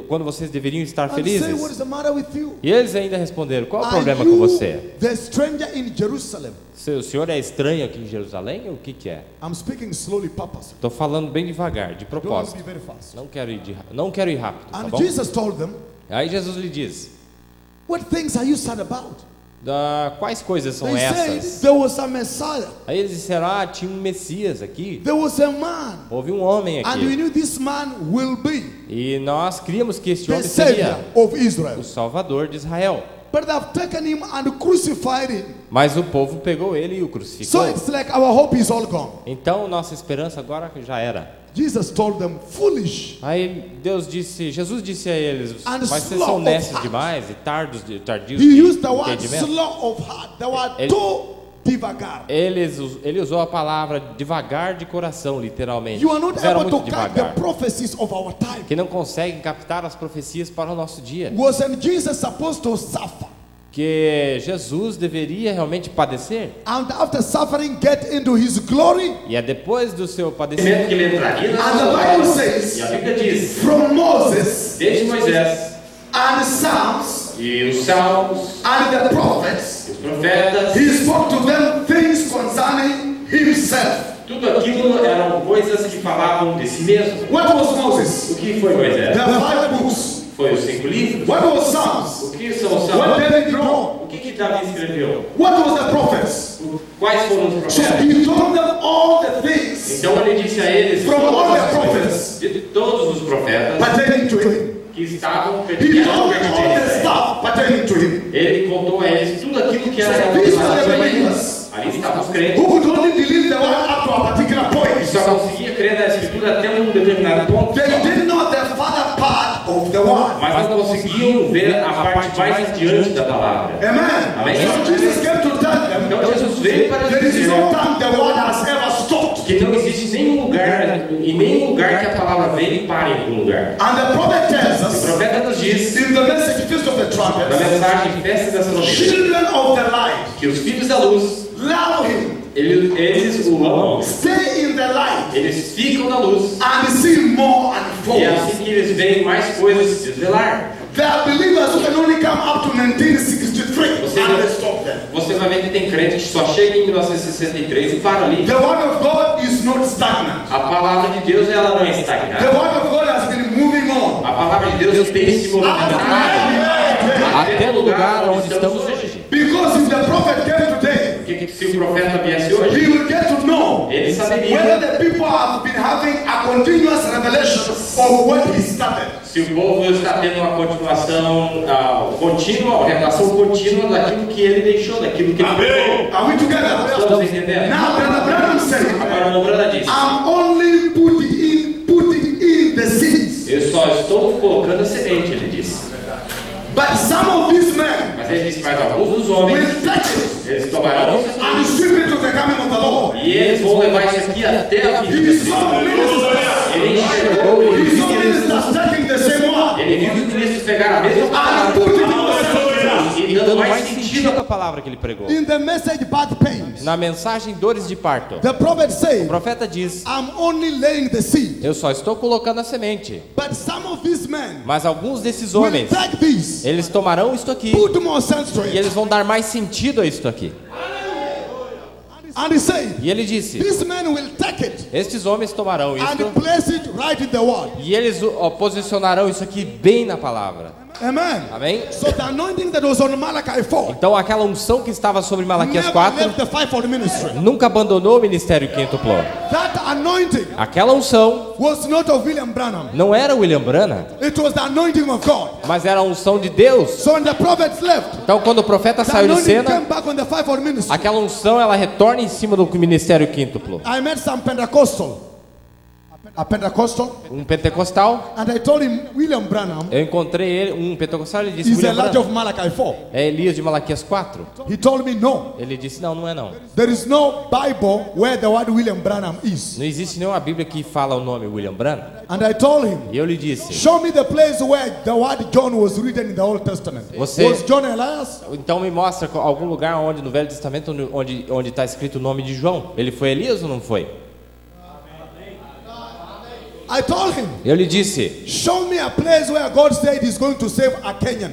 [SPEAKER 2] quando vocês deveriam estar
[SPEAKER 1] And say,
[SPEAKER 2] felizes?
[SPEAKER 1] what is the matter with you?
[SPEAKER 2] E eles ainda responderam: qual é o
[SPEAKER 1] Are
[SPEAKER 2] problema com
[SPEAKER 1] you
[SPEAKER 2] você?
[SPEAKER 1] the stranger in Jerusalem?
[SPEAKER 2] O senhor é estranho aqui em Jerusalém? Ou o que é?
[SPEAKER 1] I'm speaking slowly, purposely.
[SPEAKER 2] Estou falando bem devagar, de
[SPEAKER 1] Don't want to
[SPEAKER 2] propósito.
[SPEAKER 1] be very fast.
[SPEAKER 2] Não quero ir rápido, tá
[SPEAKER 1] And
[SPEAKER 2] bom?
[SPEAKER 1] Jesus told them,
[SPEAKER 2] Aí Jesus lhe diz:
[SPEAKER 1] what things are you sad about?
[SPEAKER 2] quais coisas são
[SPEAKER 1] They said
[SPEAKER 2] essas?
[SPEAKER 1] there was a Messiah.
[SPEAKER 2] Aí eles disseram: tinha um Messias aqui.
[SPEAKER 1] There was a man.
[SPEAKER 2] Houve um homem
[SPEAKER 1] And we
[SPEAKER 2] aqui.
[SPEAKER 1] knew this man will be
[SPEAKER 2] E nós críamos que este
[SPEAKER 1] the
[SPEAKER 2] homem
[SPEAKER 1] Savior
[SPEAKER 2] seria
[SPEAKER 1] of Israel.
[SPEAKER 2] o Salvador de Israel.
[SPEAKER 1] But they've taken him and crucified him.
[SPEAKER 2] Mas o povo pegou ele e o
[SPEAKER 1] So
[SPEAKER 2] crucificou.
[SPEAKER 1] it's like our hope is all gone.
[SPEAKER 2] Então nossa esperança agora já era.
[SPEAKER 1] Jesus told them, foolish.
[SPEAKER 2] Aí Jesus disse a eles:
[SPEAKER 1] And
[SPEAKER 2] mas vocês
[SPEAKER 1] slow
[SPEAKER 2] são
[SPEAKER 1] of
[SPEAKER 2] nesses
[SPEAKER 1] heart.
[SPEAKER 2] demais e tardios
[SPEAKER 1] He
[SPEAKER 2] de
[SPEAKER 1] used the word
[SPEAKER 2] entendimento.
[SPEAKER 1] slow of heart. The word
[SPEAKER 2] Ele-
[SPEAKER 1] too devagar.
[SPEAKER 2] Ele usou a palavra devagar de coração, literalmente.
[SPEAKER 1] You are not
[SPEAKER 2] Eles eram
[SPEAKER 1] able to
[SPEAKER 2] muito
[SPEAKER 1] catch the
[SPEAKER 2] devagar.
[SPEAKER 1] prophecies of our time.
[SPEAKER 2] Que não conseguem captar as profecias para o nosso dia.
[SPEAKER 1] Wasn't Jesus supposed to suffer?
[SPEAKER 2] Que Jesus deveria realmente padecer.
[SPEAKER 1] And after suffering, get into his glory?
[SPEAKER 2] E é depois do seu padecimento
[SPEAKER 3] que ele entraria na
[SPEAKER 1] And the
[SPEAKER 3] sua
[SPEAKER 1] Bible
[SPEAKER 3] glória.
[SPEAKER 1] says,
[SPEAKER 3] E a Bíblia diz,
[SPEAKER 1] from Moses
[SPEAKER 3] desde Moisés
[SPEAKER 1] and Psalms
[SPEAKER 3] e os salmos
[SPEAKER 1] and the prophets,
[SPEAKER 3] e os profetas,
[SPEAKER 1] he spoke to them things concerning himself.
[SPEAKER 3] tudo aquilo eram coisas que falavam de si mesmo.
[SPEAKER 1] What was Moses?
[SPEAKER 3] O que foi Moisés?
[SPEAKER 1] The 5 books.
[SPEAKER 3] Foi os 5 livros.
[SPEAKER 1] What was Psalms?
[SPEAKER 3] O que são os
[SPEAKER 1] What
[SPEAKER 3] salmos?
[SPEAKER 1] David wrote?
[SPEAKER 3] O que Davi escreveu?
[SPEAKER 1] What was the prophets?
[SPEAKER 3] Quais foram os
[SPEAKER 1] So
[SPEAKER 3] profetas?
[SPEAKER 1] he told them all the things
[SPEAKER 3] Então ele disse a eles
[SPEAKER 1] from all
[SPEAKER 3] todas
[SPEAKER 1] the
[SPEAKER 3] as
[SPEAKER 1] prophets
[SPEAKER 3] coisas de todos os profetas
[SPEAKER 1] pertaining to him.
[SPEAKER 3] que estavam
[SPEAKER 1] He
[SPEAKER 3] pertencendo
[SPEAKER 1] told them all the
[SPEAKER 3] a
[SPEAKER 1] stuff pertaining to him.
[SPEAKER 3] Ele contou a eles tudo aquilo que era
[SPEAKER 1] These
[SPEAKER 3] relacionado
[SPEAKER 1] were the
[SPEAKER 3] a ele.
[SPEAKER 1] believers
[SPEAKER 3] Ali estavam os crentes.
[SPEAKER 1] who could only believe the word up to a particular point.
[SPEAKER 3] Só conseguia crer na Escritura até um determinado ponto.
[SPEAKER 1] They didn't know the further part of the word.
[SPEAKER 3] Mas não conseguiam ver a parte mais adiante da palavra.
[SPEAKER 1] Amen.
[SPEAKER 3] Amém.
[SPEAKER 1] So Jesus came to tell them
[SPEAKER 3] Então Jesus veio para
[SPEAKER 1] there is
[SPEAKER 3] dizer
[SPEAKER 1] no time the word has ever stopped.
[SPEAKER 3] que não existe nenhum lugar, em nenhum lugar que a palavra venha e pare em algum lugar.
[SPEAKER 1] And the prophet tells
[SPEAKER 3] O
[SPEAKER 1] us
[SPEAKER 3] profeta nos diz,
[SPEAKER 1] in the message Feast of the
[SPEAKER 3] na
[SPEAKER 1] Trumpets,
[SPEAKER 3] mensagem Festa das Trombetas,
[SPEAKER 1] children of the light,
[SPEAKER 3] que os filhos da luz,
[SPEAKER 1] love him,
[SPEAKER 3] eles o amam,
[SPEAKER 1] stay in the light,
[SPEAKER 3] eles ficam na luz,
[SPEAKER 1] and see more
[SPEAKER 3] e é
[SPEAKER 1] unfold.
[SPEAKER 3] assim que eles veem mais coisas se desvelar.
[SPEAKER 1] There are believers who can only come up to 1963 and they stop there.
[SPEAKER 3] Você vai ver que tem crente que só chega em 1963 e para ali.
[SPEAKER 1] The word of God is not stagnant.
[SPEAKER 3] A palavra de Deus ela não é
[SPEAKER 1] The
[SPEAKER 3] estagnada.
[SPEAKER 1] word of God has been moving on.
[SPEAKER 3] A palavra de Deus tem se movimentado
[SPEAKER 2] Até no lugar onde estamos hoje.
[SPEAKER 1] Because if the prophet came today,
[SPEAKER 3] Porque se o profeta viesse hoje,
[SPEAKER 1] he will get to know
[SPEAKER 3] ele saberia
[SPEAKER 1] whether the people have been having a continuous revelation of what he started.
[SPEAKER 3] se o povo está tendo uma continuação contínua, uma revelação contínua daquilo que ele deixou, daquilo que ele pregou.
[SPEAKER 1] Are we together?
[SPEAKER 3] Estamos entendendo?
[SPEAKER 1] Now, Brother Branham said,
[SPEAKER 3] Agora o Branda disse,
[SPEAKER 1] I'm only putting in the seeds.
[SPEAKER 3] eu só estou colocando a semente, ele disse.
[SPEAKER 1] But some of these men
[SPEAKER 3] Mas ele disse, mas alguns dos
[SPEAKER 1] will
[SPEAKER 3] homens,
[SPEAKER 1] take it
[SPEAKER 3] eles tomarão
[SPEAKER 1] and strip it to the coming of the Lord.
[SPEAKER 3] e eles vão levar isso aqui até a vida de
[SPEAKER 1] He
[SPEAKER 3] Cristo.
[SPEAKER 1] saw ministers,
[SPEAKER 3] Ele enxergou,
[SPEAKER 1] he saw ministers taking the same word
[SPEAKER 3] ele viu os ministros pegaram a mesma
[SPEAKER 1] and
[SPEAKER 3] palavra
[SPEAKER 1] put it in the same
[SPEAKER 3] e dando mais sentido
[SPEAKER 2] a palavra que ele pregou.
[SPEAKER 1] In the message birth pains,
[SPEAKER 2] Na mensagem Dores de Parto,
[SPEAKER 1] the prophet
[SPEAKER 2] o
[SPEAKER 1] said,
[SPEAKER 2] profeta diz:
[SPEAKER 1] I'm only laying the seed.
[SPEAKER 2] eu só estou colocando a semente.
[SPEAKER 1] But some of these men
[SPEAKER 2] Mas alguns desses
[SPEAKER 1] will
[SPEAKER 2] homens,
[SPEAKER 1] take this,
[SPEAKER 2] eles tomarão isto aqui
[SPEAKER 1] put more sense to
[SPEAKER 2] e
[SPEAKER 1] it.
[SPEAKER 2] eles vão dar mais sentido a isto aqui.
[SPEAKER 1] And he said,
[SPEAKER 2] E ele disse:
[SPEAKER 1] these men will take it
[SPEAKER 2] estes homens tomarão isto
[SPEAKER 1] and place it right in the word.
[SPEAKER 2] e eles posicionarão isso aqui bem na palavra.
[SPEAKER 1] Amen.
[SPEAKER 2] Amém?
[SPEAKER 1] So the anointing that was on Malachi 4
[SPEAKER 2] Então aquela unção que estava sobre Malaquias
[SPEAKER 1] never
[SPEAKER 2] 4
[SPEAKER 1] left the fivefold ministry.
[SPEAKER 2] nunca abandonou o ministério quíntuplo.
[SPEAKER 1] That anointing
[SPEAKER 2] Aquela unção
[SPEAKER 1] was not of William Branham.
[SPEAKER 2] não era William Branham,
[SPEAKER 1] It was the anointing of God.
[SPEAKER 2] mas era a unção de Deus.
[SPEAKER 1] So when the prophets left,
[SPEAKER 2] Então quando o profeta
[SPEAKER 1] the
[SPEAKER 2] saiu de
[SPEAKER 1] anointing
[SPEAKER 2] cena,
[SPEAKER 1] came back on the fivefold ministry.
[SPEAKER 2] aquela unção ela retorna em cima do ministério quíntuplo.
[SPEAKER 1] I met some Pentecostal, a Pentecostal,
[SPEAKER 2] Pentecostal,
[SPEAKER 1] and I told him William Branham
[SPEAKER 2] eu encontrei ele, Pentecostal, ele disse:
[SPEAKER 1] is
[SPEAKER 2] William
[SPEAKER 1] Elijah
[SPEAKER 2] Branham
[SPEAKER 1] of Malachi 4.
[SPEAKER 2] é Elias de Malaquias 4.
[SPEAKER 1] He told me no.
[SPEAKER 2] Ele disse: não é não.
[SPEAKER 1] There is no Bible where the word William Branham is.
[SPEAKER 2] Não existe nenhuma Bíblia que fala o nome William Branham.
[SPEAKER 1] And I told him,
[SPEAKER 2] E eu lhe disse:
[SPEAKER 1] show me the place where the word John was written in the Old Testament.
[SPEAKER 2] Você-
[SPEAKER 1] Was John Elias?
[SPEAKER 2] então me mostra algum lugar onde no Velho Testamento onde está escrito o nome de João. Ele foi Elias ou não foi?
[SPEAKER 1] I told him,
[SPEAKER 2] Eu lhe disse:
[SPEAKER 1] show me a place where God said he's going to save a Kenyan.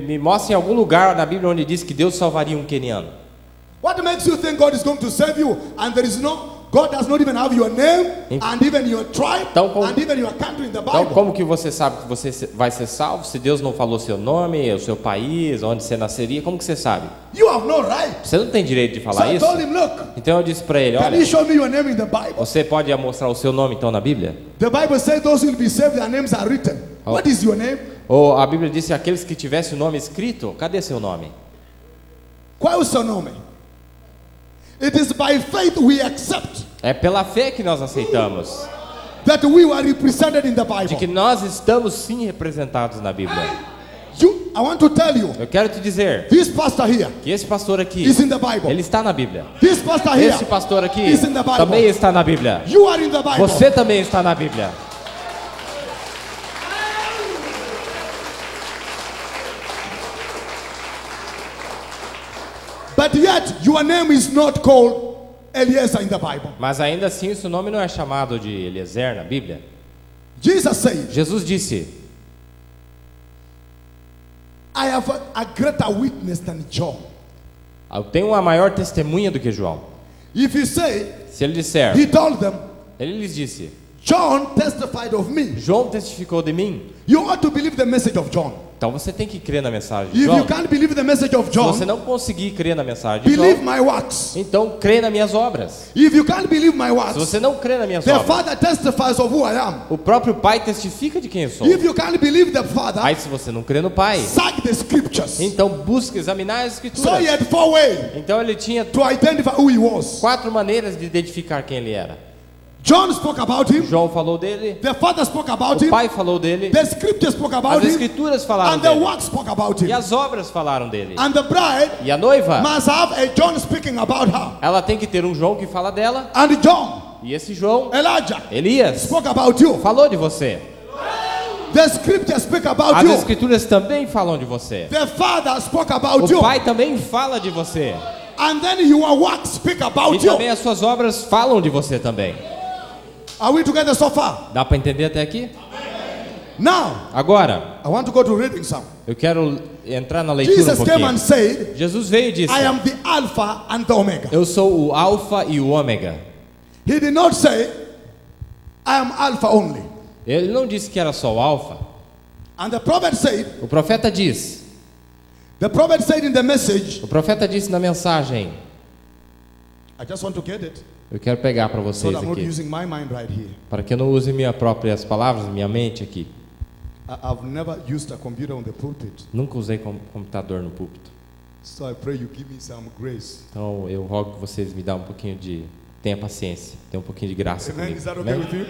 [SPEAKER 2] me mostre em algum lugar na Bíblia onde diz que Deus salvaria um queniano.
[SPEAKER 1] What makes you think God is going to save you and there is no, God does not even have your name and even your tribe
[SPEAKER 2] Então, como-
[SPEAKER 1] and even your country in the
[SPEAKER 2] Então,
[SPEAKER 1] Bible?
[SPEAKER 2] como que você sabe que você vai ser salvo se Deus não falou seu nome, o seu país, onde você nasceria? Como que você sabe?
[SPEAKER 1] You have no right.
[SPEAKER 2] Você não tem direito de
[SPEAKER 1] So
[SPEAKER 2] falar
[SPEAKER 1] I
[SPEAKER 2] isso?
[SPEAKER 1] told him, look,
[SPEAKER 2] Então eu disse para ele:
[SPEAKER 1] can
[SPEAKER 2] olha,
[SPEAKER 1] you show me your name in the Bible?
[SPEAKER 2] você pode mostrar o seu nome então na Bíblia?
[SPEAKER 1] The Bible says those who will be saved, their names are written.
[SPEAKER 2] Oh.
[SPEAKER 1] What is your name?
[SPEAKER 2] Ou a Bíblia disse: aqueles que tivessem o nome escrito, cadê seu nome?
[SPEAKER 1] Qual é o seu nome? It is by faith we accept
[SPEAKER 2] É pela fé que nós aceitamos
[SPEAKER 1] that we were represented in the
[SPEAKER 2] de que
[SPEAKER 1] Bible.
[SPEAKER 2] nós estamos sim representados na Bíblia.
[SPEAKER 1] I want to tell you,
[SPEAKER 2] Eu quero te dizer
[SPEAKER 1] this pastor here
[SPEAKER 2] que esse pastor aqui,
[SPEAKER 1] is in the Bible.
[SPEAKER 2] ele está na Bíblia.
[SPEAKER 1] This pastor here
[SPEAKER 2] Esse pastor aqui
[SPEAKER 1] is in the Bible.
[SPEAKER 2] também está na Bíblia.
[SPEAKER 1] You are in the Bible.
[SPEAKER 2] Você também está na Bíblia.
[SPEAKER 1] But yet your name is not called Eliezer in the Bible.
[SPEAKER 2] Mas ainda assim, o seu nome não é chamado de Eliezer na Bíblia.
[SPEAKER 1] Jesus said,
[SPEAKER 2] Jesus disse:
[SPEAKER 1] I have a greater witness than John.
[SPEAKER 2] eu tenho uma maior testemunha do que João.
[SPEAKER 1] If you say,
[SPEAKER 2] Se ele disser,
[SPEAKER 1] he told them,
[SPEAKER 2] ele lhes disse:
[SPEAKER 1] John testified of me.
[SPEAKER 2] João testificou de mim.
[SPEAKER 1] You ought to believe the message of John.
[SPEAKER 2] Então você tem que crer na mensagem de
[SPEAKER 1] If
[SPEAKER 2] João.
[SPEAKER 1] you can't believe the message of
[SPEAKER 2] Se
[SPEAKER 1] John,
[SPEAKER 2] você não conseguir crer na mensagem de
[SPEAKER 1] believe
[SPEAKER 2] João,
[SPEAKER 1] my works.
[SPEAKER 2] então crê nas minhas obras.
[SPEAKER 1] If you can't believe my
[SPEAKER 2] Se
[SPEAKER 1] works,
[SPEAKER 2] você não crê nas minhas
[SPEAKER 1] the
[SPEAKER 2] obras,
[SPEAKER 1] Father testifies of who I am.
[SPEAKER 2] o próprio Pai testifica de quem eu sou.
[SPEAKER 1] If you can't believe the Father,
[SPEAKER 2] Aí se você não crê no Pai,
[SPEAKER 1] search the scriptures.
[SPEAKER 2] então busca examinar as
[SPEAKER 1] So he
[SPEAKER 2] escrituras.
[SPEAKER 1] had 4 ways
[SPEAKER 2] Então ele tinha
[SPEAKER 1] to identify who he was.
[SPEAKER 2] 4 maneiras de identificar quem ele era.
[SPEAKER 1] John spoke about him.
[SPEAKER 2] João falou dele,
[SPEAKER 1] The Father spoke about
[SPEAKER 2] o
[SPEAKER 1] him.
[SPEAKER 2] Pai falou dele,
[SPEAKER 1] The scriptures spoke about
[SPEAKER 2] as
[SPEAKER 1] him.
[SPEAKER 2] escrituras falaram
[SPEAKER 1] And the
[SPEAKER 2] dele,
[SPEAKER 1] works spoke about
[SPEAKER 2] e
[SPEAKER 1] him.
[SPEAKER 2] as obras falaram dele.
[SPEAKER 1] And the bride
[SPEAKER 2] E a noiva,
[SPEAKER 1] must have a John speaking about her.
[SPEAKER 2] ela tem que ter um João que fala dela,
[SPEAKER 1] And John,
[SPEAKER 2] e esse João,
[SPEAKER 1] Elijah,
[SPEAKER 2] Elias,
[SPEAKER 1] spoke about you.
[SPEAKER 2] falou de você.
[SPEAKER 1] The scriptures speak about
[SPEAKER 2] As
[SPEAKER 1] you.
[SPEAKER 2] escrituras também falam de você.
[SPEAKER 1] The Father spoke about
[SPEAKER 2] O
[SPEAKER 1] you.
[SPEAKER 2] Pai também fala de você.
[SPEAKER 1] And then your works speak
[SPEAKER 2] E
[SPEAKER 1] about
[SPEAKER 2] também
[SPEAKER 1] you.
[SPEAKER 2] as suas obras falam de você também.
[SPEAKER 1] Are we together so far?
[SPEAKER 2] Dá para entender até aqui?
[SPEAKER 1] Now,
[SPEAKER 2] Agora,
[SPEAKER 1] I want to go to reading some.
[SPEAKER 2] eu quero entrar na leitura um
[SPEAKER 1] Jesus came and
[SPEAKER 2] pouquinho.
[SPEAKER 1] said,
[SPEAKER 2] Jesus veio e disse:
[SPEAKER 1] I am the Alpha and the Omega.
[SPEAKER 2] eu sou o Alfa e o Ômega.
[SPEAKER 1] He did not say, I am Alpha only.
[SPEAKER 2] Ele não disse que era só o Alfa.
[SPEAKER 1] And the prophet said,
[SPEAKER 2] O profeta diz
[SPEAKER 1] in the message,
[SPEAKER 2] O profeta disse na mensagem.
[SPEAKER 1] I just want to get it,
[SPEAKER 2] Eu quero pegar para
[SPEAKER 1] so
[SPEAKER 2] vocês
[SPEAKER 1] that I'm not
[SPEAKER 2] aqui,
[SPEAKER 1] using my mind right here.
[SPEAKER 2] para que eu não use minhas próprias palavras, minha mente aqui.
[SPEAKER 1] I've never used a computer on the pulpit,
[SPEAKER 2] Nunca usei computador no púlpito.
[SPEAKER 1] so I pray you give me some grace.
[SPEAKER 2] Então eu rogo que vocês me dão um pouquinho de... Tenha paciência, tenha um pouquinho de graça
[SPEAKER 1] Amen.
[SPEAKER 2] comigo.
[SPEAKER 1] Is that okay
[SPEAKER 2] Amém?
[SPEAKER 1] with you?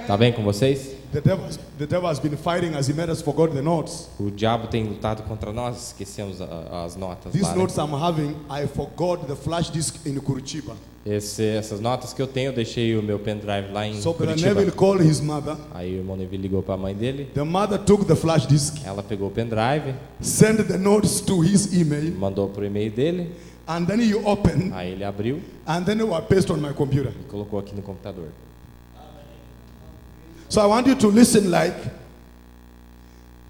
[SPEAKER 2] Tá bem com vocês?
[SPEAKER 1] The devil has been fighting as he made us forget the notes.
[SPEAKER 2] O diabo tem lutado contra nós, esquecemos as notas
[SPEAKER 1] These
[SPEAKER 2] lá, né?
[SPEAKER 1] notes I'm having, I forgot the flash disk in Curitiba.
[SPEAKER 2] Essas notas que eu tenho, eu deixei o meu pendrive lá em
[SPEAKER 1] So Brother
[SPEAKER 2] Curitiba.
[SPEAKER 1] Neville called his mother.
[SPEAKER 2] Aí o irmão Neville ligou para a mãe dele,
[SPEAKER 1] The mother took the flash disk,
[SPEAKER 2] ela pegou o pendrive,
[SPEAKER 1] sent the notes to his email,
[SPEAKER 2] mandou pro e-mail dele,
[SPEAKER 1] and then he opened,
[SPEAKER 2] aí ele abriu
[SPEAKER 1] and then they were pasted on my computer.
[SPEAKER 2] e colocou aqui no computador.
[SPEAKER 1] So I want you to listen like,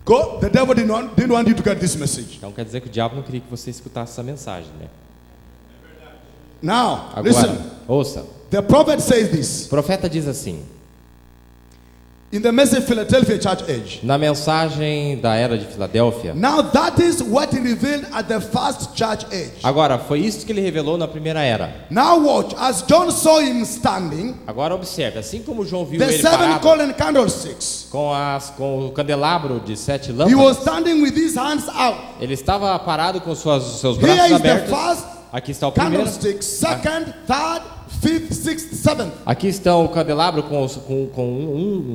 [SPEAKER 1] God, the devil didn't want you to get this message.
[SPEAKER 2] Então quer dizer que o diabo não queria que você escutasse essa mensagem, né?
[SPEAKER 1] Now,
[SPEAKER 2] Agora,
[SPEAKER 1] listen.
[SPEAKER 2] ouça.
[SPEAKER 1] The prophet says this
[SPEAKER 2] O profeta diz assim,
[SPEAKER 1] in the message Philadelphia Church Age.
[SPEAKER 2] na mensagem da era de Filadélfia.
[SPEAKER 1] Now that is what he revealed at the first church age.
[SPEAKER 2] Agora, foi isso que ele revelou na primeira era.
[SPEAKER 1] Now watch, as John saw him standing,
[SPEAKER 2] Agora observe, assim como João viu
[SPEAKER 1] the
[SPEAKER 2] ele
[SPEAKER 1] 7
[SPEAKER 2] parado
[SPEAKER 1] golden candlesticks,
[SPEAKER 2] com o candelabro de 7
[SPEAKER 1] he
[SPEAKER 2] lâmpadas,
[SPEAKER 1] was standing with his hands out.
[SPEAKER 2] ele estava parado com seus
[SPEAKER 1] Here
[SPEAKER 2] braços
[SPEAKER 1] is the
[SPEAKER 2] abertos.
[SPEAKER 1] first
[SPEAKER 2] Aqui está o primeiro.
[SPEAKER 1] candlestick, second, third, fifth, sixth, seventh.
[SPEAKER 2] Aqui está o candelabro com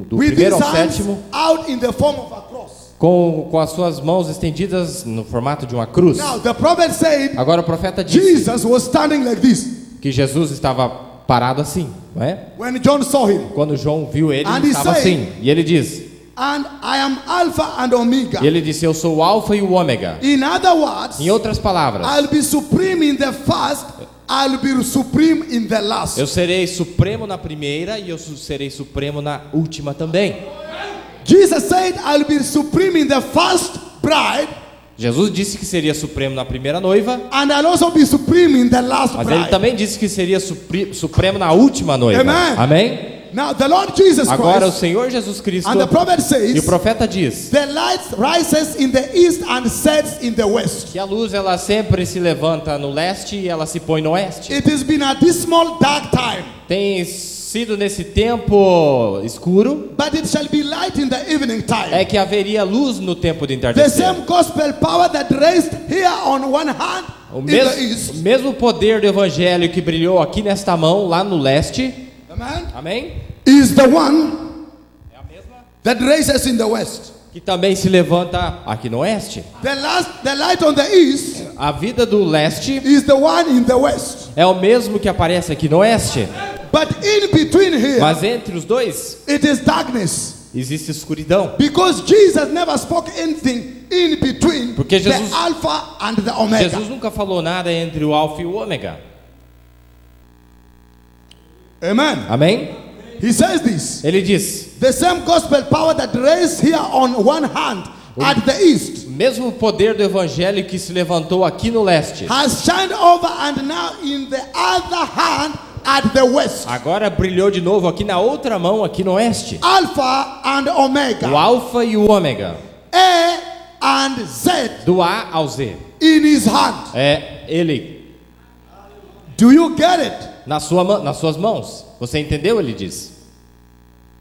[SPEAKER 2] do
[SPEAKER 1] With
[SPEAKER 2] primeiro
[SPEAKER 1] his
[SPEAKER 2] ao
[SPEAKER 1] hands
[SPEAKER 2] sétimo,
[SPEAKER 1] out in the form of a cross.
[SPEAKER 2] com as suas mãos estendidas no formato de uma cruz.
[SPEAKER 1] Now the prophet said
[SPEAKER 2] Agora o profeta disse
[SPEAKER 1] Jesus was standing like this
[SPEAKER 2] que Jesus estava parado assim, não é?
[SPEAKER 1] when John saw him.
[SPEAKER 2] Quando João viu ele,
[SPEAKER 1] And
[SPEAKER 2] ele
[SPEAKER 1] he
[SPEAKER 2] estava
[SPEAKER 1] said,
[SPEAKER 2] assim. E ele diz,
[SPEAKER 1] And I am Alpha and Omega.
[SPEAKER 2] e ele disse, eu sou o Alfa e o Ômega.
[SPEAKER 1] In other words,
[SPEAKER 2] Em outras palavras,
[SPEAKER 1] I'll be supreme in the first, I'll be supreme in the last.
[SPEAKER 2] eu serei supremo na primeira e eu serei supremo na última também.
[SPEAKER 1] Jesus said, I'll be supreme in the first bride,
[SPEAKER 2] Jesus disse que seria supremo na primeira noiva,
[SPEAKER 1] and I'll also be supreme in the last
[SPEAKER 2] mas ele
[SPEAKER 1] bride.
[SPEAKER 2] também disse que seria supremo na última noiva.
[SPEAKER 1] Amen.
[SPEAKER 2] Amém?
[SPEAKER 1] Now the Lord Jesus
[SPEAKER 2] Agora o
[SPEAKER 1] Christ,
[SPEAKER 2] Senhor Jesus Cristo,
[SPEAKER 1] and the prophet
[SPEAKER 2] e o
[SPEAKER 1] says,
[SPEAKER 2] profeta diz
[SPEAKER 1] the light rises in the east and sets in the west.
[SPEAKER 2] que a luz ela sempre se levanta no leste e ela se põe no oeste.
[SPEAKER 1] It has been a dismal dark time,
[SPEAKER 2] Tem sido nesse tempo escuro,
[SPEAKER 1] but it shall be light in the evening time.
[SPEAKER 2] é que haveria luz no tempo de
[SPEAKER 1] The
[SPEAKER 2] entardecer.
[SPEAKER 1] same gospel power that raised here on one hand
[SPEAKER 2] O
[SPEAKER 1] in the
[SPEAKER 2] mesmo,
[SPEAKER 1] east.
[SPEAKER 2] o mesmo poder do evangelho que brilhou aqui nesta mão, lá no leste,
[SPEAKER 1] Amen.
[SPEAKER 2] amém?
[SPEAKER 1] Is the one
[SPEAKER 2] É a mesma
[SPEAKER 1] that raises in the west.
[SPEAKER 2] que também se levanta aqui no oeste.
[SPEAKER 1] The light on the east
[SPEAKER 2] A vida do leste
[SPEAKER 1] is the one in the west.
[SPEAKER 2] é o mesmo que aparece aqui no oeste,
[SPEAKER 1] But in between here,
[SPEAKER 2] mas entre os dois
[SPEAKER 1] it is darkness.
[SPEAKER 2] existe escuridão.
[SPEAKER 1] Because Jesus never spoke anything in between
[SPEAKER 2] Porque Jesus-
[SPEAKER 1] the Alpha and the Omega.
[SPEAKER 2] Jesus nunca falou nada entre o Alfa e o Ômega.
[SPEAKER 1] Amen.
[SPEAKER 2] Amém?
[SPEAKER 1] He says this.
[SPEAKER 2] Ele diz,
[SPEAKER 1] The same gospel power that raised here on one hand at the east
[SPEAKER 2] o mesmo poder do evangelho que se levantou aqui no leste,
[SPEAKER 1] has shined over and now in the other hand at the west.
[SPEAKER 2] Agora brilhou de novo aqui na outra mão, aqui no oeste.
[SPEAKER 1] Alpha and Omega.
[SPEAKER 2] O alfa e o ômega.
[SPEAKER 1] A and Z
[SPEAKER 2] Do A ao Z.
[SPEAKER 1] in his hand.
[SPEAKER 2] É ele
[SPEAKER 1] Do you get it?
[SPEAKER 2] nas suas mãos. Você entendeu? Ele diz.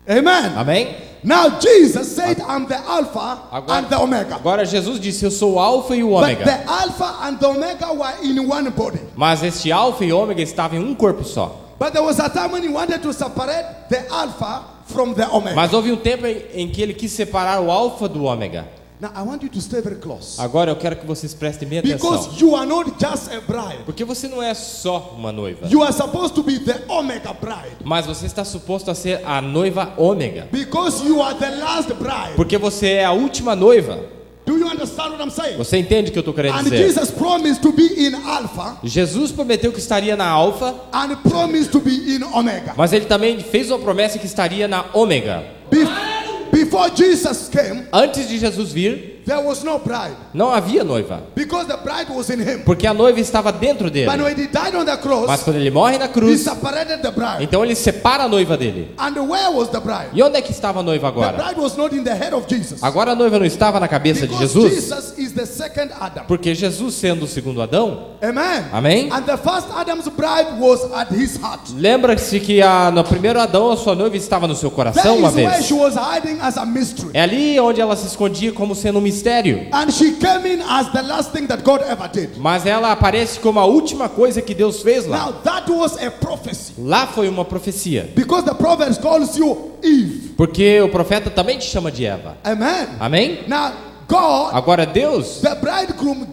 [SPEAKER 1] Amen.
[SPEAKER 2] Amém?
[SPEAKER 1] Now Jesus said, I'm the Alpha and the Omega.
[SPEAKER 2] Agora Jesus disse, eu sou o alfa e o
[SPEAKER 1] But
[SPEAKER 2] ômega.
[SPEAKER 1] the Alpha and the Omega were in one body.
[SPEAKER 2] Mas este alfa e ômega estavam em um corpo só.
[SPEAKER 1] But there was a time when he wanted to separate the Alpha from the Omega.
[SPEAKER 2] Mas houve um tempo em que ele quis separar o alfa do ômega.
[SPEAKER 1] Now I want you to stay very close.
[SPEAKER 2] Agora eu quero que vocês prestem bem atenção.
[SPEAKER 1] Because you are not just a bride.
[SPEAKER 2] Porque você não é só uma noiva.
[SPEAKER 1] You are supposed to be the Omega bride.
[SPEAKER 2] Mas você está suposto a ser a noiva ômega.
[SPEAKER 1] Because you are the last bride.
[SPEAKER 2] Porque você é a última noiva.
[SPEAKER 1] Do you understand what I'm saying?
[SPEAKER 2] Você entende o que eu estou querendo
[SPEAKER 1] And
[SPEAKER 2] dizer?
[SPEAKER 1] Jesus promised to be in Alpha
[SPEAKER 2] Jesus prometeu que estaria na alfa,
[SPEAKER 1] and promised to be in Omega.
[SPEAKER 2] mas ele também fez uma promessa que estaria na ômega.
[SPEAKER 1] Before Jesus came,
[SPEAKER 2] Antes de Jesus vir,
[SPEAKER 1] there was no bride.
[SPEAKER 2] não havia noiva.
[SPEAKER 1] Because the bride was in him.
[SPEAKER 2] Porque a noiva estava dentro dele.
[SPEAKER 1] But when he died on the cross,
[SPEAKER 2] Mas quando ele morre na
[SPEAKER 1] he
[SPEAKER 2] cruz,
[SPEAKER 1] separated the bride.
[SPEAKER 2] então ele separa a noiva dele.
[SPEAKER 1] And where was the bride?
[SPEAKER 2] E onde é que estava a noiva
[SPEAKER 1] The
[SPEAKER 2] agora?
[SPEAKER 1] bride was not in the head of Jesus.
[SPEAKER 2] Agora a noiva não estava na cabeça de
[SPEAKER 1] Because
[SPEAKER 2] Jesus?
[SPEAKER 1] Jesus is the second Adam.
[SPEAKER 2] Porque Jesus, sendo o segundo Adão,
[SPEAKER 1] Amen.
[SPEAKER 2] Amém?
[SPEAKER 1] And the first Adam's bride was at his heart.
[SPEAKER 2] lembra-se que no primeiro Adão a sua noiva estava no seu coração
[SPEAKER 1] That
[SPEAKER 2] uma
[SPEAKER 1] is where
[SPEAKER 2] vez.
[SPEAKER 1] she was hiding as a mystery.
[SPEAKER 2] É ali onde ela se escondia como sendo um mistério.
[SPEAKER 1] And she came in as the last thing that God ever did.
[SPEAKER 2] Mas ela aparece como a última coisa que Deus fez lá.
[SPEAKER 1] Now that was a prophecy.
[SPEAKER 2] Lá foi uma profecia.
[SPEAKER 1] Because the prophet calls you Eve.
[SPEAKER 2] Porque o profeta também te chama de Eva.
[SPEAKER 1] Amen.
[SPEAKER 2] Amém?
[SPEAKER 1] Now God,
[SPEAKER 2] Agora Deus,
[SPEAKER 1] the bridegroom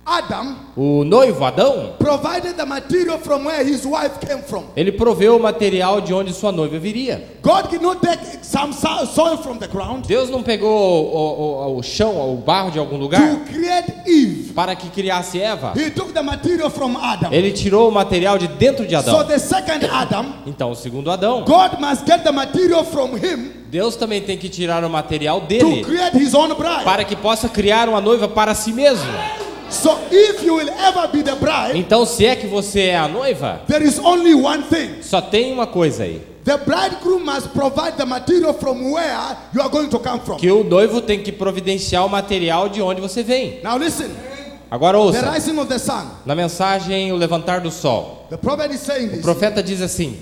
[SPEAKER 1] Adam,
[SPEAKER 2] o noivo Adão,
[SPEAKER 1] provided the material from where his wife came from.
[SPEAKER 2] ele proveu o material de onde sua noiva viria.
[SPEAKER 1] God did not take some soil from the ground
[SPEAKER 2] Deus não pegou o chão, o barro de algum lugar
[SPEAKER 1] to create Eve.
[SPEAKER 2] para que criasse Eva.
[SPEAKER 1] He took the material from Adam.
[SPEAKER 2] Ele tirou o material de dentro de
[SPEAKER 1] So
[SPEAKER 2] Adão.
[SPEAKER 1] the second Adam,
[SPEAKER 2] Então, o segundo Adão,
[SPEAKER 1] God must get the material from him
[SPEAKER 2] Deus também tem que tirar o material
[SPEAKER 1] to
[SPEAKER 2] dele
[SPEAKER 1] create his own bride.
[SPEAKER 2] para que possa criar uma noiva para si mesmo.
[SPEAKER 1] So if you will ever be the bride,
[SPEAKER 2] Então, se é que você é a noiva,
[SPEAKER 1] there is only one thing.
[SPEAKER 2] só tem uma coisa aí.
[SPEAKER 1] The bridegroom must provide the material from where you are going to come from.
[SPEAKER 2] Que o noivo tem que providenciar o material de onde você vem.
[SPEAKER 1] Now listen,
[SPEAKER 2] Agora
[SPEAKER 1] the
[SPEAKER 2] ouça,
[SPEAKER 1] rising of the sun.
[SPEAKER 2] na mensagem O Levantar do Sol,
[SPEAKER 1] The prophet is saying
[SPEAKER 2] o
[SPEAKER 1] this.
[SPEAKER 2] profeta diz assim,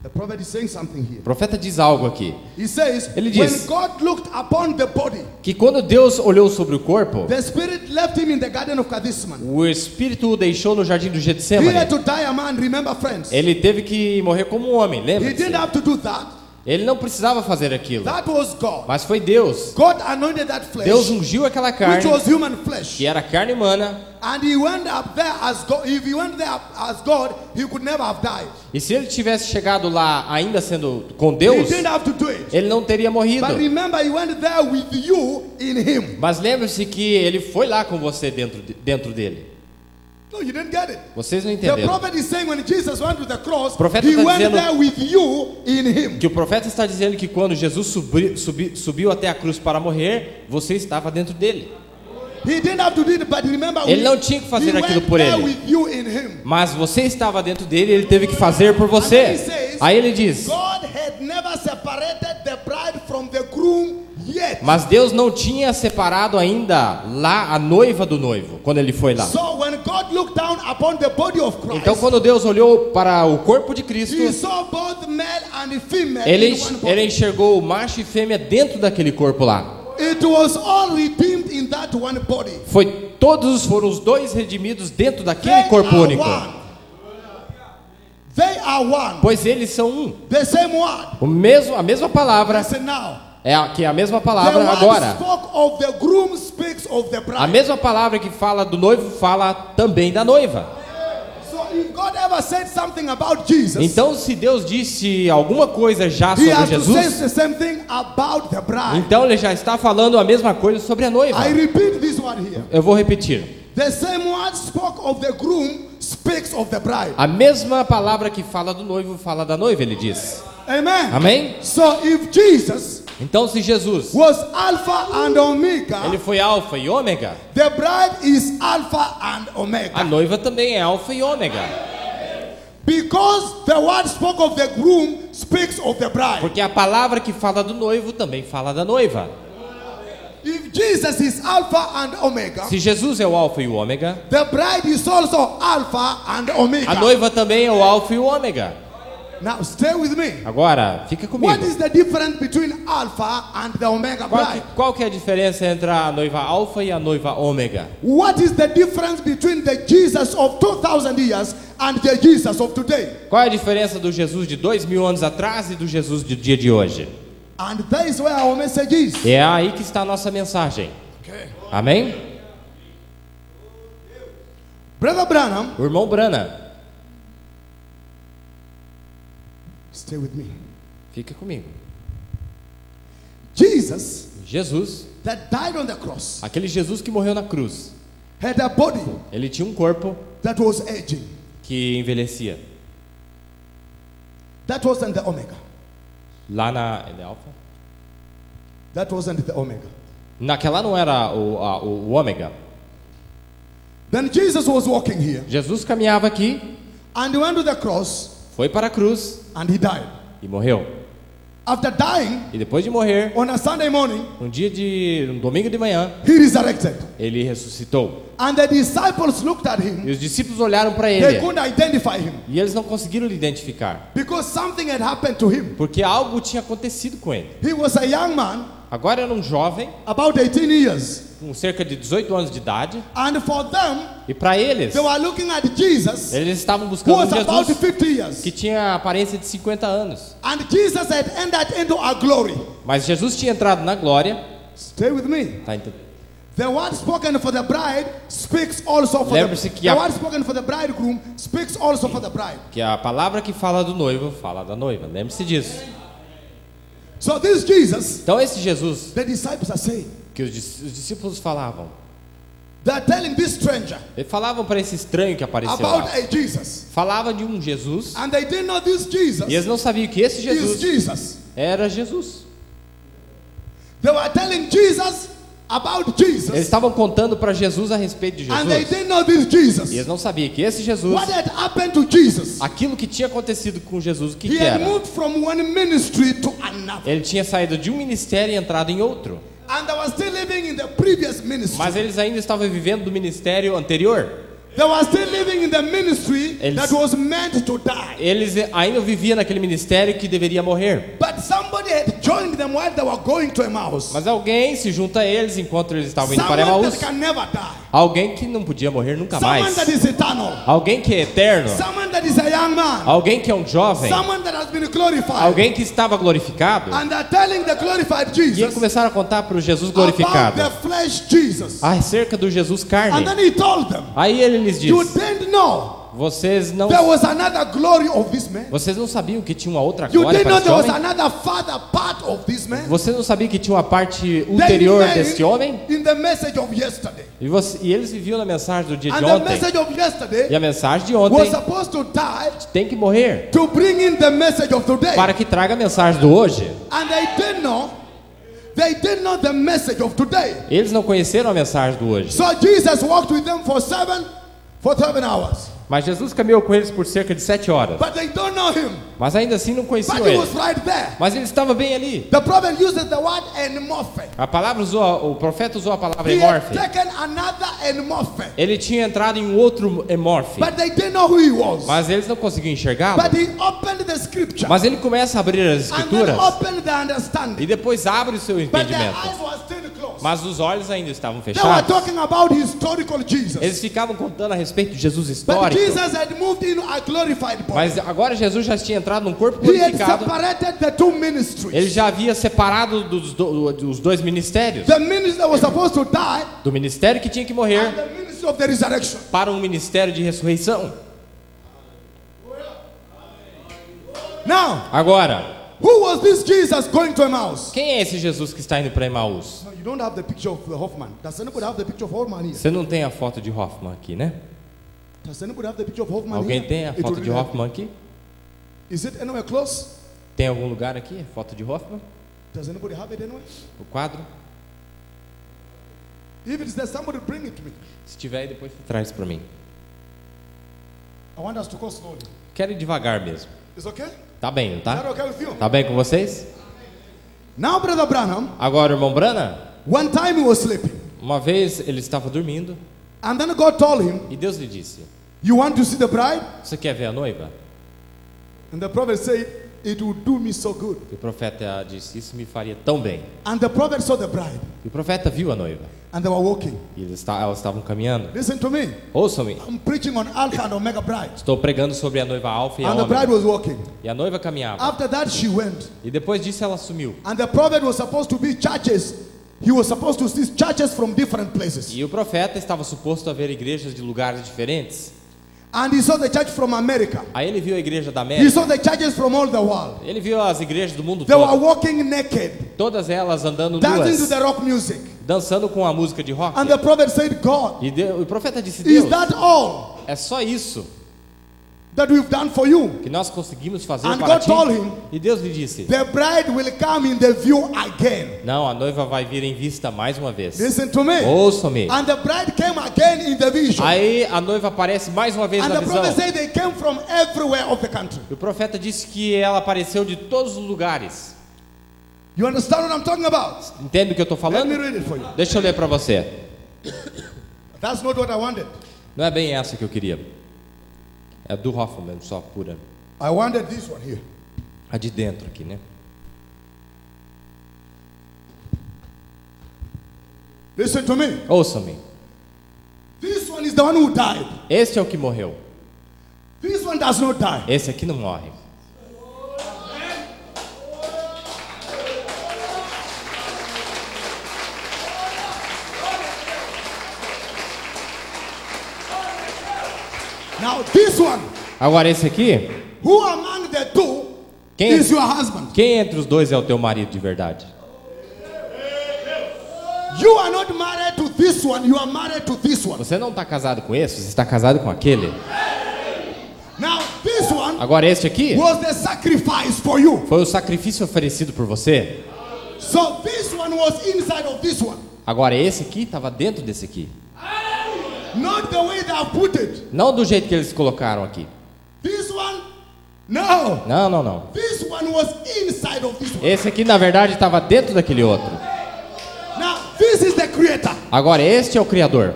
[SPEAKER 1] The prophet is saying something here.
[SPEAKER 2] o profeta diz algo aqui,
[SPEAKER 1] He says,
[SPEAKER 2] Ele
[SPEAKER 1] when
[SPEAKER 2] diz-
[SPEAKER 1] God looked upon the body,
[SPEAKER 2] que quando Deus olhou sobre o corpo,
[SPEAKER 1] the spirit left him in the garden of Kadisman.
[SPEAKER 2] o Espírito o deixou no jardim do
[SPEAKER 1] He
[SPEAKER 2] Getsemane.
[SPEAKER 1] had to die a man, remember friends.
[SPEAKER 2] Ele teve que morrer como um homem,
[SPEAKER 1] He
[SPEAKER 2] lembra?
[SPEAKER 1] didn't have to do that.
[SPEAKER 2] Ele não precisava fazer aquilo,
[SPEAKER 1] That was God.
[SPEAKER 2] mas foi Deus.
[SPEAKER 1] God anointed that flesh,
[SPEAKER 2] Deus ungiu aquela
[SPEAKER 1] which
[SPEAKER 2] carne,
[SPEAKER 1] was human flesh.
[SPEAKER 2] que era carne humana,
[SPEAKER 1] And he went up there as God. If he went there as God, he could never have died.
[SPEAKER 2] e se ele tivesse chegado lá ainda sendo com
[SPEAKER 1] He
[SPEAKER 2] Deus,
[SPEAKER 1] didn't have to do it.
[SPEAKER 2] ele não teria morrido.
[SPEAKER 1] But remember, he went there with you in him.
[SPEAKER 2] Mas lembre-se que ele foi lá com você dentro dele.
[SPEAKER 1] No, you didn't get it.
[SPEAKER 2] Vocês não
[SPEAKER 1] The
[SPEAKER 2] entenderam.
[SPEAKER 1] prophet is saying when Jesus went to the cross,
[SPEAKER 2] Profeta
[SPEAKER 1] he
[SPEAKER 2] está
[SPEAKER 1] went
[SPEAKER 2] dizendo-
[SPEAKER 1] there with you in him.
[SPEAKER 2] Que o profeta está dizendo que quando Jesus subiu até a cruz para morrer, você estava dentro dele.
[SPEAKER 1] He didn't have to do it, but remember,
[SPEAKER 2] Ele não tinha que fazer
[SPEAKER 1] he
[SPEAKER 2] aquilo
[SPEAKER 1] went
[SPEAKER 2] por
[SPEAKER 1] there
[SPEAKER 2] ele.
[SPEAKER 1] with you in him.
[SPEAKER 2] Mas você estava dentro dele, ele teve que fazer por você. Aí ele diz:
[SPEAKER 1] God had never separated the bride from the groom yet.
[SPEAKER 2] mas Deus não tinha separado ainda lá a noiva do noivo, quando ele foi lá.
[SPEAKER 1] So when God looked down upon the body of Christ,
[SPEAKER 2] Então quando Deus olhou para o corpo de Cristo,
[SPEAKER 1] he saw both male and female
[SPEAKER 2] ele
[SPEAKER 1] in one body.
[SPEAKER 2] ele enxergou o macho e fêmea dentro daquele corpo lá.
[SPEAKER 1] It was all redeemed in that one body.
[SPEAKER 2] Foram os dois redimidos dentro daquele
[SPEAKER 1] They
[SPEAKER 2] corpo
[SPEAKER 1] are
[SPEAKER 2] único.
[SPEAKER 1] one. They are one.
[SPEAKER 2] Pois eles são um.
[SPEAKER 1] The same word.
[SPEAKER 2] A mesma palavra
[SPEAKER 1] Listen now.
[SPEAKER 2] que é a mesma
[SPEAKER 1] The
[SPEAKER 2] palavra
[SPEAKER 1] word
[SPEAKER 2] agora.
[SPEAKER 1] spoke of the groom speaks of the
[SPEAKER 2] A
[SPEAKER 1] bride.
[SPEAKER 2] mesma palavra que fala do noivo fala também da noiva.
[SPEAKER 1] So if God ever said something about Jesus,
[SPEAKER 2] Então, se Deus disse alguma coisa já
[SPEAKER 1] he
[SPEAKER 2] sobre
[SPEAKER 1] has to say
[SPEAKER 2] Jesus,
[SPEAKER 1] the same thing about the bride.
[SPEAKER 2] então ele já está falando a mesma coisa sobre a noiva.
[SPEAKER 1] I repeat this word here.
[SPEAKER 2] Eu vou repetir.
[SPEAKER 1] The same word spoke of the groom speaks of the bride.
[SPEAKER 2] A mesma palavra que fala do noivo fala da noiva, ele diz.
[SPEAKER 1] Amen.
[SPEAKER 2] Amém?
[SPEAKER 1] So if Jesus
[SPEAKER 2] Então, se Jesus,
[SPEAKER 1] was Alpha and Omega,
[SPEAKER 2] ele foi alfa e ômega,
[SPEAKER 1] the bride is Alpha and
[SPEAKER 2] a
[SPEAKER 1] Omega.
[SPEAKER 2] noiva também é alfa e ômega.
[SPEAKER 1] Because the word spoke of the groom speaks of the bride.
[SPEAKER 2] Porque a palavra que fala do noivo também fala da noiva.
[SPEAKER 1] If Jesus is Alpha and Omega,
[SPEAKER 2] Se Jesus é o alfa e o ômega,
[SPEAKER 1] the bride is also Alpha and Omega.
[SPEAKER 2] a noiva também é o alfa e o ômega.
[SPEAKER 1] Now stay with me.
[SPEAKER 2] Agora, fica comigo.
[SPEAKER 1] What is the difference between Alpha and the Omega bride?
[SPEAKER 2] Qual que é a diferença entre a noiva alfa e a noiva ômega?
[SPEAKER 1] What is the difference between the Jesus of 2000 years and the Jesus of today?
[SPEAKER 2] Qual é a diferença do Jesus de 2000 anos atrás e do Jesus do dia de hoje?
[SPEAKER 1] And that is where our message is.
[SPEAKER 2] É aí que está a nossa mensagem.
[SPEAKER 1] Okay.
[SPEAKER 2] Amém?
[SPEAKER 1] Brother Branham,
[SPEAKER 2] O irmão Brana,
[SPEAKER 1] stay with me.
[SPEAKER 2] fica comigo.
[SPEAKER 1] Jesus
[SPEAKER 2] Jesus,
[SPEAKER 1] that died on the cross
[SPEAKER 2] aquele Jesus que morreu na cruz,
[SPEAKER 1] had a body
[SPEAKER 2] ele tinha um corpo
[SPEAKER 1] that was aging.
[SPEAKER 2] que envelhecia.
[SPEAKER 1] That wasn't the Omega.
[SPEAKER 2] Lá na... Ele é alfa?
[SPEAKER 1] That wasn't the Omega.
[SPEAKER 2] Naquela não era o ômega.
[SPEAKER 1] Then Jesus was walking here
[SPEAKER 2] Jesus caminhava aqui,
[SPEAKER 1] and he went to the cross
[SPEAKER 2] foi para a cruz
[SPEAKER 1] and he died.
[SPEAKER 2] e morreu.
[SPEAKER 1] After dying,
[SPEAKER 2] E depois de morrer,
[SPEAKER 1] on a Sunday morning,
[SPEAKER 2] um domingo de manhã,
[SPEAKER 1] he resurrected.
[SPEAKER 2] ele ressuscitou.
[SPEAKER 1] And the disciples looked at
[SPEAKER 2] E
[SPEAKER 1] him.
[SPEAKER 2] os discípulos olharam para
[SPEAKER 1] They
[SPEAKER 2] ele
[SPEAKER 1] couldn't identify him
[SPEAKER 2] e eles não conseguiram lhe identificar,
[SPEAKER 1] because something had happened to him.
[SPEAKER 2] porque algo tinha acontecido com ele.
[SPEAKER 1] He was a young man,
[SPEAKER 2] Agora era um jovem
[SPEAKER 1] about 18 years.
[SPEAKER 2] com cerca de 18 anos de idade,
[SPEAKER 1] And for them,
[SPEAKER 2] e para eles,
[SPEAKER 1] they were looking at Jesus,
[SPEAKER 2] eles estavam
[SPEAKER 1] who
[SPEAKER 2] buscando um
[SPEAKER 1] was about
[SPEAKER 2] Jesus
[SPEAKER 1] 50 years.
[SPEAKER 2] que tinha a aparência de 50 anos.
[SPEAKER 1] And Jesus had entered into our glory.
[SPEAKER 2] Mas Jesus tinha entrado na glória.
[SPEAKER 1] Stay with me.
[SPEAKER 2] Tá, então,
[SPEAKER 1] The word spoken for the bride speaks also for the,
[SPEAKER 2] Lembre-se que
[SPEAKER 1] the
[SPEAKER 2] a-
[SPEAKER 1] word spoken for the bridegroom speaks also for the bride.
[SPEAKER 2] que a palavra que fala do noivo fala da noiva. Lembre-se disso.
[SPEAKER 1] So this Jesus,
[SPEAKER 2] Então esse Jesus
[SPEAKER 1] the disciples are saying,
[SPEAKER 2] que os discípulos falavam,
[SPEAKER 1] they are telling this stranger
[SPEAKER 2] eles falavam para esse estranho que apareceu
[SPEAKER 1] about
[SPEAKER 2] lá.
[SPEAKER 1] a Jesus.
[SPEAKER 2] Falava de um Jesus
[SPEAKER 1] And they didn't know this Jesus
[SPEAKER 2] e eles não sabiam que esse
[SPEAKER 1] is
[SPEAKER 2] Jesus
[SPEAKER 1] Jesus.
[SPEAKER 2] era Jesus.
[SPEAKER 1] They were telling Jesus about
[SPEAKER 2] Eles
[SPEAKER 1] Jesus.
[SPEAKER 2] estavam contando para Jesus a respeito de
[SPEAKER 1] And they
[SPEAKER 2] Jesus.
[SPEAKER 1] didn't know this
[SPEAKER 2] E
[SPEAKER 1] Jesus.
[SPEAKER 2] eles não sabiam que esse Jesus,
[SPEAKER 1] What had happened to Jesus?
[SPEAKER 2] aquilo que tinha acontecido com Jesus, o que
[SPEAKER 1] He
[SPEAKER 2] que
[SPEAKER 1] had
[SPEAKER 2] era?
[SPEAKER 1] moved from one ministry to another.
[SPEAKER 2] Ele tinha saído de um ministério e entrado em outro.
[SPEAKER 1] And they were still living in the previous ministry.
[SPEAKER 2] Mas eles ainda estavam vivendo do ministério anterior.
[SPEAKER 1] They were still living in the ministry
[SPEAKER 2] Eles-
[SPEAKER 1] that was meant to die.
[SPEAKER 2] Eles ainda viviam naquele ministério que deveria morrer.
[SPEAKER 1] But somebody had joined them while they were going to Emmaus.
[SPEAKER 2] Mas alguém se junta a eles enquanto eles estavam indo para
[SPEAKER 1] Someone
[SPEAKER 2] Emaús.
[SPEAKER 1] that can never die.
[SPEAKER 2] Alguém que não podia morrer nunca
[SPEAKER 1] Someone
[SPEAKER 2] mais.
[SPEAKER 1] that is eternal.
[SPEAKER 2] Alguém que é eterno.
[SPEAKER 1] Someone that is a young man.
[SPEAKER 2] Alguém que é um jovem.
[SPEAKER 1] Someone that has been glorified.
[SPEAKER 2] Alguém que estava glorificado.
[SPEAKER 1] And they're telling the glorified
[SPEAKER 2] E eles
[SPEAKER 1] Jesus
[SPEAKER 2] começaram a contar para o Jesus
[SPEAKER 1] about
[SPEAKER 2] glorificado
[SPEAKER 1] the flesh Jesus.
[SPEAKER 2] acerca do Jesus
[SPEAKER 1] And
[SPEAKER 2] carne.
[SPEAKER 1] then he told them,
[SPEAKER 2] Aí ele lhes
[SPEAKER 1] you
[SPEAKER 2] diz:
[SPEAKER 1] didn't know
[SPEAKER 2] vocês não
[SPEAKER 1] this man.
[SPEAKER 2] Vocês não sabiam que tinha uma outra
[SPEAKER 1] You
[SPEAKER 2] glória
[SPEAKER 1] didn't know
[SPEAKER 2] para esse
[SPEAKER 1] there was
[SPEAKER 2] homem?
[SPEAKER 1] another father part of this man.
[SPEAKER 2] Você não sabia que tinha uma parte
[SPEAKER 1] They
[SPEAKER 2] ulterior
[SPEAKER 1] remained
[SPEAKER 2] desse homem?
[SPEAKER 1] in the message of yesterday.
[SPEAKER 2] E eles viviam na mensagem do dia de
[SPEAKER 1] And the
[SPEAKER 2] ontem.
[SPEAKER 1] message of yesterday
[SPEAKER 2] E a mensagem de
[SPEAKER 1] was
[SPEAKER 2] ontem
[SPEAKER 1] supposed to die
[SPEAKER 2] tem que morrer
[SPEAKER 1] to bring in the message of today.
[SPEAKER 2] para que traga a mensagem do hoje.
[SPEAKER 1] And they didn't know the message of today.
[SPEAKER 2] Eles não conheceram a mensagem do hoje.
[SPEAKER 1] So Jesus walked with them for 7 hours.
[SPEAKER 2] Mas Jesus caminhou com eles por cerca de 7 horas.
[SPEAKER 1] But they don't know him.
[SPEAKER 2] Mas ainda assim não conheciam
[SPEAKER 1] But he
[SPEAKER 2] ele.
[SPEAKER 1] was right there.
[SPEAKER 2] Mas ele estava bem ali.
[SPEAKER 1] The prophet uses the word enmorphe.
[SPEAKER 2] O profeta usou a palavra
[SPEAKER 1] He had
[SPEAKER 2] emorfe.
[SPEAKER 1] taken another enmorphe.
[SPEAKER 2] Ele tinha entrado em outro emorfe.
[SPEAKER 1] But they didn't know who he was.
[SPEAKER 2] Mas eles não conseguiam enxergá-lo.
[SPEAKER 1] But he opened the scripture.
[SPEAKER 2] Mas ele começa a abrir as
[SPEAKER 1] And then
[SPEAKER 2] escrituras.
[SPEAKER 1] opened the
[SPEAKER 2] E
[SPEAKER 1] understanding.
[SPEAKER 2] depois abre o seu
[SPEAKER 1] But their
[SPEAKER 2] entendimento.
[SPEAKER 1] eyes were still closed.
[SPEAKER 2] Mas os olhos ainda estavam
[SPEAKER 1] They were
[SPEAKER 2] fechados.
[SPEAKER 1] talking about historical Jesus.
[SPEAKER 2] Eles ficavam contando a respeito de Jesus
[SPEAKER 1] But
[SPEAKER 2] histórico.
[SPEAKER 1] Jesus had moved into a glorified body.
[SPEAKER 2] Mas agora Jesus já tinha entrado num corpo
[SPEAKER 1] He had
[SPEAKER 2] glorificado.
[SPEAKER 1] separated the two ministries.
[SPEAKER 2] Ele já havia separado dos dois ministérios.
[SPEAKER 1] The ministry that was supposed to die
[SPEAKER 2] Do ministério que tinha que
[SPEAKER 1] and
[SPEAKER 2] morrer
[SPEAKER 1] the ministry of the resurrection.
[SPEAKER 2] para um ministério de ressurreição.
[SPEAKER 1] Now,
[SPEAKER 2] Agora,
[SPEAKER 1] who was this Jesus going to Emmaus?
[SPEAKER 2] quem é esse Jesus que está indo para Emaús?
[SPEAKER 1] No, you don't have the picture of the Hoffman. Does anybody have the picture of Hoffman here?
[SPEAKER 2] Você não tem a foto de Hoffman aqui, né?
[SPEAKER 1] Does anybody have the picture of Hoffman
[SPEAKER 2] Alguém
[SPEAKER 1] here?
[SPEAKER 2] tem a
[SPEAKER 1] It
[SPEAKER 2] foto
[SPEAKER 1] will
[SPEAKER 2] de
[SPEAKER 1] really
[SPEAKER 2] Hoffman aqui?
[SPEAKER 1] help. Is it anywhere close?
[SPEAKER 2] Tem algum lugar aqui? A foto de Hoffman?
[SPEAKER 1] Does anybody have it anywhere?
[SPEAKER 2] O quadro?
[SPEAKER 1] If it's there, somebody bring it to me.
[SPEAKER 2] Se tiver aí, depois você traz para mim.
[SPEAKER 1] I want us to go slowly.
[SPEAKER 2] quero ir devagar mesmo.
[SPEAKER 1] It's okay?
[SPEAKER 2] Tá bem, não
[SPEAKER 1] Is that
[SPEAKER 2] tá?
[SPEAKER 1] okay with you?
[SPEAKER 2] Tá bem com vocês?
[SPEAKER 1] Now, Brother Branham,
[SPEAKER 2] Agora, irmão Branham,
[SPEAKER 1] one time he was sleeping.
[SPEAKER 2] uma vez ele estava dormindo
[SPEAKER 1] And then God told him,
[SPEAKER 2] e Deus lhe disse:
[SPEAKER 1] you want to see the bride?
[SPEAKER 2] você quer ver a noiva?
[SPEAKER 1] And the prophet said, it will do me so good.
[SPEAKER 2] E o profeta disse: isso me faria tão bem.
[SPEAKER 1] And the prophet saw the bride.
[SPEAKER 2] E o profeta viu a noiva.
[SPEAKER 1] And they were walking.
[SPEAKER 2] E elas estavam caminhando.
[SPEAKER 1] Listen to me.
[SPEAKER 2] Ouçam-me.
[SPEAKER 1] I'm preaching on Alpha and Omega bride.
[SPEAKER 2] Estou pregando sobre a noiva Alfa e a
[SPEAKER 1] And the bride
[SPEAKER 2] Ômega.
[SPEAKER 1] was walking.
[SPEAKER 2] E a noiva caminhava.
[SPEAKER 1] After that, she went.
[SPEAKER 2] E depois disso ela sumiu.
[SPEAKER 1] And the prophet was supposed to be churches. He was supposed to see churches from different places.
[SPEAKER 2] E o profeta estava suposto a ver igrejas de lugares diferentes.
[SPEAKER 1] And he saw the church from America.
[SPEAKER 2] Aí ele viu a igreja da
[SPEAKER 1] He
[SPEAKER 2] América.
[SPEAKER 1] saw the churches from all the world.
[SPEAKER 2] Ele viu as igrejas do mundo
[SPEAKER 1] They were
[SPEAKER 2] todo.
[SPEAKER 1] walking naked,
[SPEAKER 2] Todas elas andando
[SPEAKER 1] dancing to
[SPEAKER 2] nuas,
[SPEAKER 1] the rock music.
[SPEAKER 2] dançando com a música de rock.
[SPEAKER 1] And the prophet said, God,
[SPEAKER 2] E o profeta disse:
[SPEAKER 1] is
[SPEAKER 2] Deus,
[SPEAKER 1] that all
[SPEAKER 2] é só isso
[SPEAKER 1] that we've done for you?
[SPEAKER 2] que nós conseguimos fazer
[SPEAKER 1] And
[SPEAKER 2] para
[SPEAKER 1] God
[SPEAKER 2] ti.
[SPEAKER 1] told him,
[SPEAKER 2] E Deus lhe disse:
[SPEAKER 1] the bride will come in the view again.
[SPEAKER 2] não, a noiva vai vir em vista mais uma vez.
[SPEAKER 1] Listen to me.
[SPEAKER 2] Ouçam-me.
[SPEAKER 1] And the bride came again in the vision.
[SPEAKER 2] Aí a noiva aparece mais uma vez
[SPEAKER 1] And
[SPEAKER 2] na
[SPEAKER 1] the
[SPEAKER 2] visão.
[SPEAKER 1] prophet said they came from everywhere of the country.
[SPEAKER 2] E o profeta disse que ela apareceu de todos os lugares.
[SPEAKER 1] You understand what I'm talking about?
[SPEAKER 2] Entende o que eu estou
[SPEAKER 1] Let
[SPEAKER 2] falando?
[SPEAKER 1] me read it for you.
[SPEAKER 2] Deixa eu ler para você.
[SPEAKER 1] That's not what I wanted.
[SPEAKER 2] Não é bem essa que eu queria. É do Hoffman mesmo, só pura.
[SPEAKER 1] I wanted this one here.
[SPEAKER 2] A de dentro aqui, né?
[SPEAKER 1] Listen to me.
[SPEAKER 2] Ouçam-me.
[SPEAKER 1] This one is the one who died.
[SPEAKER 2] Este é o que morreu.
[SPEAKER 1] This one does not die.
[SPEAKER 2] Esse aqui não morre.
[SPEAKER 1] Now this one,
[SPEAKER 2] Agora esse aqui,
[SPEAKER 1] who among the two
[SPEAKER 2] Quem-
[SPEAKER 1] is your husband?
[SPEAKER 2] quem entre os dois é o teu marido de verdade?
[SPEAKER 1] You are not married to this one, you are married to this one.
[SPEAKER 2] Você não está casado com esse, você está casado com aquele.
[SPEAKER 1] Now this one
[SPEAKER 2] Agora este aqui
[SPEAKER 1] was the sacrifice for you.
[SPEAKER 2] foi o sacrifício oferecido por você.
[SPEAKER 1] So this one was inside of this one.
[SPEAKER 2] Agora esse aqui estava dentro desse aqui.
[SPEAKER 1] Not the way they have put it.
[SPEAKER 2] Não do jeito que eles colocaram aqui.
[SPEAKER 1] This one, no.
[SPEAKER 2] Não, não, não.
[SPEAKER 1] This one was inside of this one.
[SPEAKER 2] Esse aqui na verdade estava dentro daquele outro.
[SPEAKER 1] Now this is the creator.
[SPEAKER 2] Agora este é o Criador.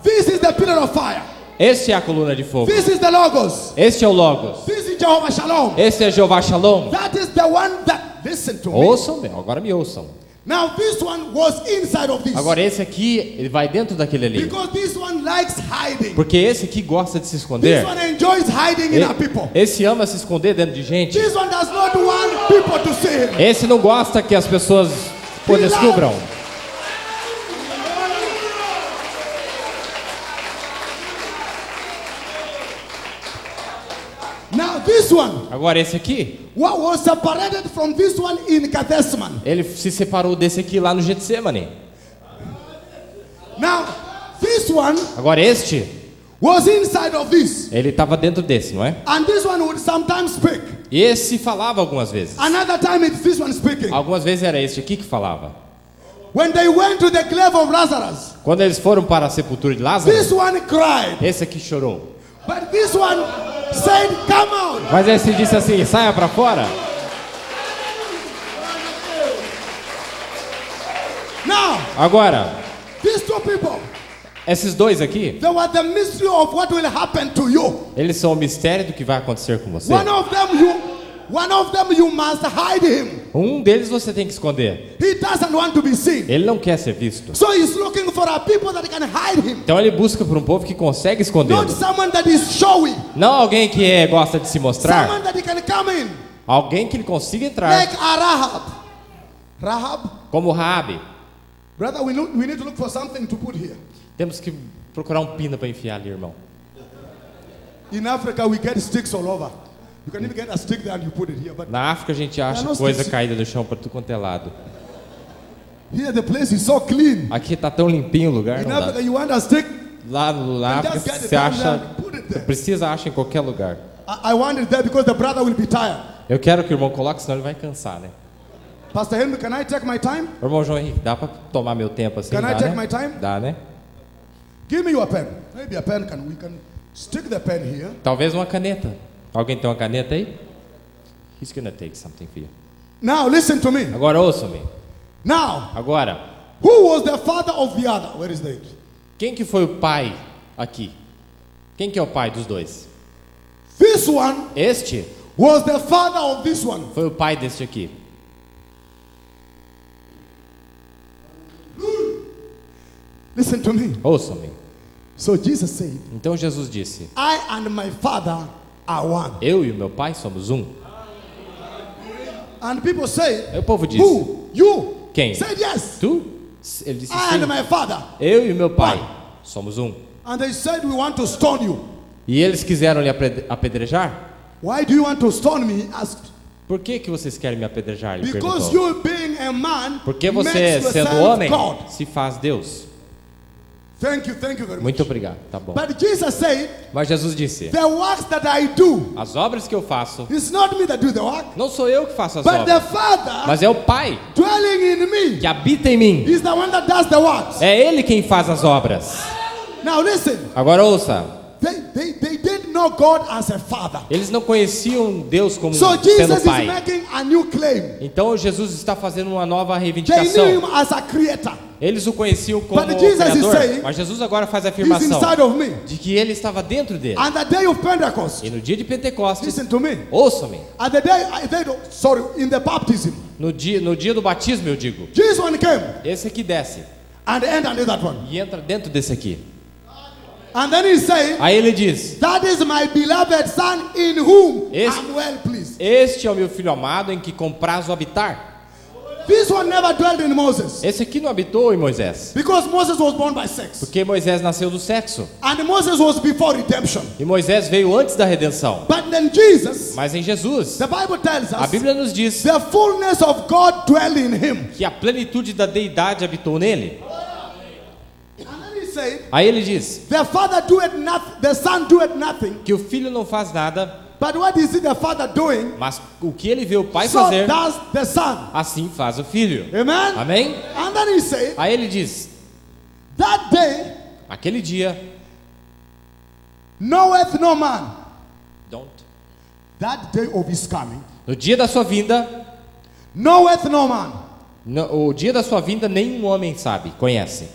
[SPEAKER 1] This is the pillar of fire.
[SPEAKER 2] Este é a coluna de fogo.
[SPEAKER 1] This is the Logos.
[SPEAKER 2] Este é o Logos.
[SPEAKER 1] This is Jehovah Shalom.
[SPEAKER 2] Este é Jeová Shalom.
[SPEAKER 1] That is the one that, listen to me.
[SPEAKER 2] Ouçam, bem, agora me ouçam.
[SPEAKER 1] Now this one was inside of this.
[SPEAKER 2] Agora esse aqui, ele vai dentro daquele ali.
[SPEAKER 1] Because this one likes hiding.
[SPEAKER 2] Porque esse aqui gosta de se
[SPEAKER 1] This
[SPEAKER 2] esconder.
[SPEAKER 1] one enjoys hiding in our people.
[SPEAKER 2] Esse ama se esconder dentro de gente.
[SPEAKER 1] This one does not want people to see him.
[SPEAKER 2] Esse não gosta que as pessoas o descubram.
[SPEAKER 1] Now this one,
[SPEAKER 2] Agora esse aqui,
[SPEAKER 1] what was separated from this one in Kathesman.
[SPEAKER 2] ele se separou desse aqui lá no Getsemane.
[SPEAKER 1] Now this one
[SPEAKER 2] Agora este,
[SPEAKER 1] was inside of this.
[SPEAKER 2] ele estava dentro desse, não é?
[SPEAKER 1] And this one would sometimes speak.
[SPEAKER 2] E esse falava algumas vezes.
[SPEAKER 1] Another time it's this one speaking.
[SPEAKER 2] Algumas vezes era este aqui que falava.
[SPEAKER 1] When they went to the grave of Lazarus,
[SPEAKER 2] Quando eles foram para a sepultura de Lázaro,
[SPEAKER 1] this one cried.
[SPEAKER 2] esse aqui chorou.
[SPEAKER 1] But this one said, come out.
[SPEAKER 2] Mas esse disse assim, saia para fora.
[SPEAKER 1] Now,
[SPEAKER 2] Agora,
[SPEAKER 1] these two people,
[SPEAKER 2] esses dois aqui,
[SPEAKER 1] they were the mystery of what will happen to you.
[SPEAKER 2] eles são o mistério do que vai acontecer com você.
[SPEAKER 1] One of them you must hide him.
[SPEAKER 2] Um deles você tem que esconder.
[SPEAKER 1] He doesn't want to be seen.
[SPEAKER 2] Ele não quer ser visto.
[SPEAKER 1] So he's looking for a people that can hide him.
[SPEAKER 2] Então ele busca por um povo que consegue escondê-lo.
[SPEAKER 1] Not someone that is showy.
[SPEAKER 2] Não alguém que gosta de se mostrar.
[SPEAKER 1] Someone that he can come in.
[SPEAKER 2] Alguém que ele consiga entrar.
[SPEAKER 1] Like a Rahab. Rahab?
[SPEAKER 2] Como Raabe.
[SPEAKER 1] Brother, we need to look for something to put here.
[SPEAKER 2] Temos que procurar um pino para enfiar ali, irmão.
[SPEAKER 1] In Africa, we get sticks all over. You can even get a stick there and you put it here. But
[SPEAKER 2] Na África a gente acha
[SPEAKER 1] não
[SPEAKER 2] coisa
[SPEAKER 1] sei se-
[SPEAKER 2] caída do chão para tudo quanto é lado.
[SPEAKER 1] here the place is so clean.
[SPEAKER 2] Aqui tá tão limpinho o lugar,
[SPEAKER 1] In
[SPEAKER 2] não dá.
[SPEAKER 1] Africa, you want a stick?
[SPEAKER 2] Lá na
[SPEAKER 1] Just
[SPEAKER 2] África
[SPEAKER 1] get it
[SPEAKER 2] você
[SPEAKER 1] down
[SPEAKER 2] acha,
[SPEAKER 1] there and put it there.
[SPEAKER 2] precisa achar em qualquer lugar.
[SPEAKER 1] I want it there because the brother will be tired.
[SPEAKER 2] Eu quero que o irmão coloque, senão ele vai cansar, né?
[SPEAKER 1] Pastor Henry, can I take my time?
[SPEAKER 2] Ô, irmão João Henrique, dá para tomar meu tempo assim?
[SPEAKER 1] Can I
[SPEAKER 2] Dá,
[SPEAKER 1] take
[SPEAKER 2] né?
[SPEAKER 1] my time?
[SPEAKER 2] Dá, né?
[SPEAKER 1] Give me your pen. Maybe a pen we can stick the pen here.
[SPEAKER 2] Talvez uma caneta. Alguém tem uma caneta aí? He's gonna take something for you.
[SPEAKER 1] Now listen to me.
[SPEAKER 2] Agora ouça-me.
[SPEAKER 1] Now,
[SPEAKER 2] Agora,
[SPEAKER 1] who was the father of the other? Where is that?
[SPEAKER 2] quem que foi o pai aqui? Quem que é o pai dos dois?
[SPEAKER 1] This one
[SPEAKER 2] Este
[SPEAKER 1] was the father of this one.
[SPEAKER 2] foi o pai deste aqui.
[SPEAKER 1] Listen to me.
[SPEAKER 2] Ouça-me.
[SPEAKER 1] So Jesus said,
[SPEAKER 2] Então Jesus disse:
[SPEAKER 1] I and my father are one.
[SPEAKER 2] eu e o meu pai somos um.
[SPEAKER 1] And people say,
[SPEAKER 2] Aí o povo disse:
[SPEAKER 1] who? You?
[SPEAKER 2] Quem?
[SPEAKER 1] Said yes.
[SPEAKER 2] Tu? Ele disse
[SPEAKER 1] I and
[SPEAKER 2] sim.
[SPEAKER 1] my father.
[SPEAKER 2] Eu e o meu pai somos um.
[SPEAKER 1] And they said, we want to stone you.
[SPEAKER 2] E eles quiseram lhe apedrejar?
[SPEAKER 1] Why do you want to stone me? He asked.
[SPEAKER 2] Por que que vocês querem me apedrejar? Ele
[SPEAKER 1] Because
[SPEAKER 2] perguntou.
[SPEAKER 1] you being a man
[SPEAKER 2] Porque você,
[SPEAKER 1] makes
[SPEAKER 2] sendo
[SPEAKER 1] yourself
[SPEAKER 2] homem,
[SPEAKER 1] God.
[SPEAKER 2] se faz Deus.
[SPEAKER 1] Thank you very much.
[SPEAKER 2] Muito obrigado, tá bom.
[SPEAKER 1] But Jesus said,
[SPEAKER 2] Mas Jesus disse:
[SPEAKER 1] the works that I do,
[SPEAKER 2] as obras que eu faço,
[SPEAKER 1] it's not me that do the work,
[SPEAKER 2] não sou eu que faço as
[SPEAKER 1] but the
[SPEAKER 2] obras,
[SPEAKER 1] Father
[SPEAKER 2] mas é o Pai
[SPEAKER 1] dwelling in me
[SPEAKER 2] que habita em mim.
[SPEAKER 1] is the one that does the works.
[SPEAKER 2] É Ele quem faz as obras.
[SPEAKER 1] Now listen,
[SPEAKER 2] Agora ouça,
[SPEAKER 1] they didn't know God as a father.
[SPEAKER 2] eles não conheciam Deus como
[SPEAKER 1] So
[SPEAKER 2] sendo
[SPEAKER 1] Jesus is
[SPEAKER 2] Pai.
[SPEAKER 1] making a new claim.
[SPEAKER 2] Então Jesus está fazendo uma nova
[SPEAKER 1] They
[SPEAKER 2] reivindicação.
[SPEAKER 1] knew him as a creator.
[SPEAKER 2] Eles o conheciam como
[SPEAKER 1] But Jesus is
[SPEAKER 2] Criador,
[SPEAKER 1] saying,
[SPEAKER 2] mas Jesus agora faz a
[SPEAKER 1] He's
[SPEAKER 2] afirmação
[SPEAKER 1] inside of me.
[SPEAKER 2] de que Ele estava dentro dele.
[SPEAKER 1] And the day of Pentecost,
[SPEAKER 2] E no dia de Pentecostes,
[SPEAKER 1] listen to me.
[SPEAKER 2] ouça-me,
[SPEAKER 1] At the day, in the baptism,
[SPEAKER 2] no dia do batismo eu digo,
[SPEAKER 1] Jesus one came
[SPEAKER 2] esse aqui desce
[SPEAKER 1] and entered into that one.
[SPEAKER 2] e entra dentro desse aqui.
[SPEAKER 1] And then he said,
[SPEAKER 2] Aí ele diz:
[SPEAKER 1] that is my beloved son in whom
[SPEAKER 2] Esse-
[SPEAKER 1] I'm well pleased.
[SPEAKER 2] este é o meu filho amado em que comprazo habitar.
[SPEAKER 1] This one never dwelled in Moses.
[SPEAKER 2] Esse aqui não habitou em Moisés,
[SPEAKER 1] Because Moses was born by sex.
[SPEAKER 2] porque Moisés nasceu do sexo.
[SPEAKER 1] And Moses was before redemption.
[SPEAKER 2] E Moisés veio antes da redenção.
[SPEAKER 1] But then Jesus,
[SPEAKER 2] Mas em Jesus,
[SPEAKER 1] the Bible tells
[SPEAKER 2] a
[SPEAKER 1] us,
[SPEAKER 2] Bíblia nos diz
[SPEAKER 1] the fullness of God dwell in him.
[SPEAKER 2] que a plenitude da deidade habitou nele.
[SPEAKER 1] And then he said,
[SPEAKER 2] Aí ele diz
[SPEAKER 1] the father doeth nothing, the son doeth nothing.
[SPEAKER 2] que o filho não faz nada,
[SPEAKER 1] But what is it the father doing?
[SPEAKER 2] mas o que ele vê o pai
[SPEAKER 1] So
[SPEAKER 2] fazer,
[SPEAKER 1] does the son.
[SPEAKER 2] assim faz o filho.
[SPEAKER 1] Amen?
[SPEAKER 2] Amém?
[SPEAKER 1] And then he said,
[SPEAKER 2] Aí ele diz:
[SPEAKER 1] that day
[SPEAKER 2] aquele dia,
[SPEAKER 1] knoweth no man.
[SPEAKER 2] don't.
[SPEAKER 1] That day of his coming,
[SPEAKER 2] No dia da sua vinda,
[SPEAKER 1] knoweth no man.
[SPEAKER 2] o dia da sua vinda nenhum homem sabe, conhece,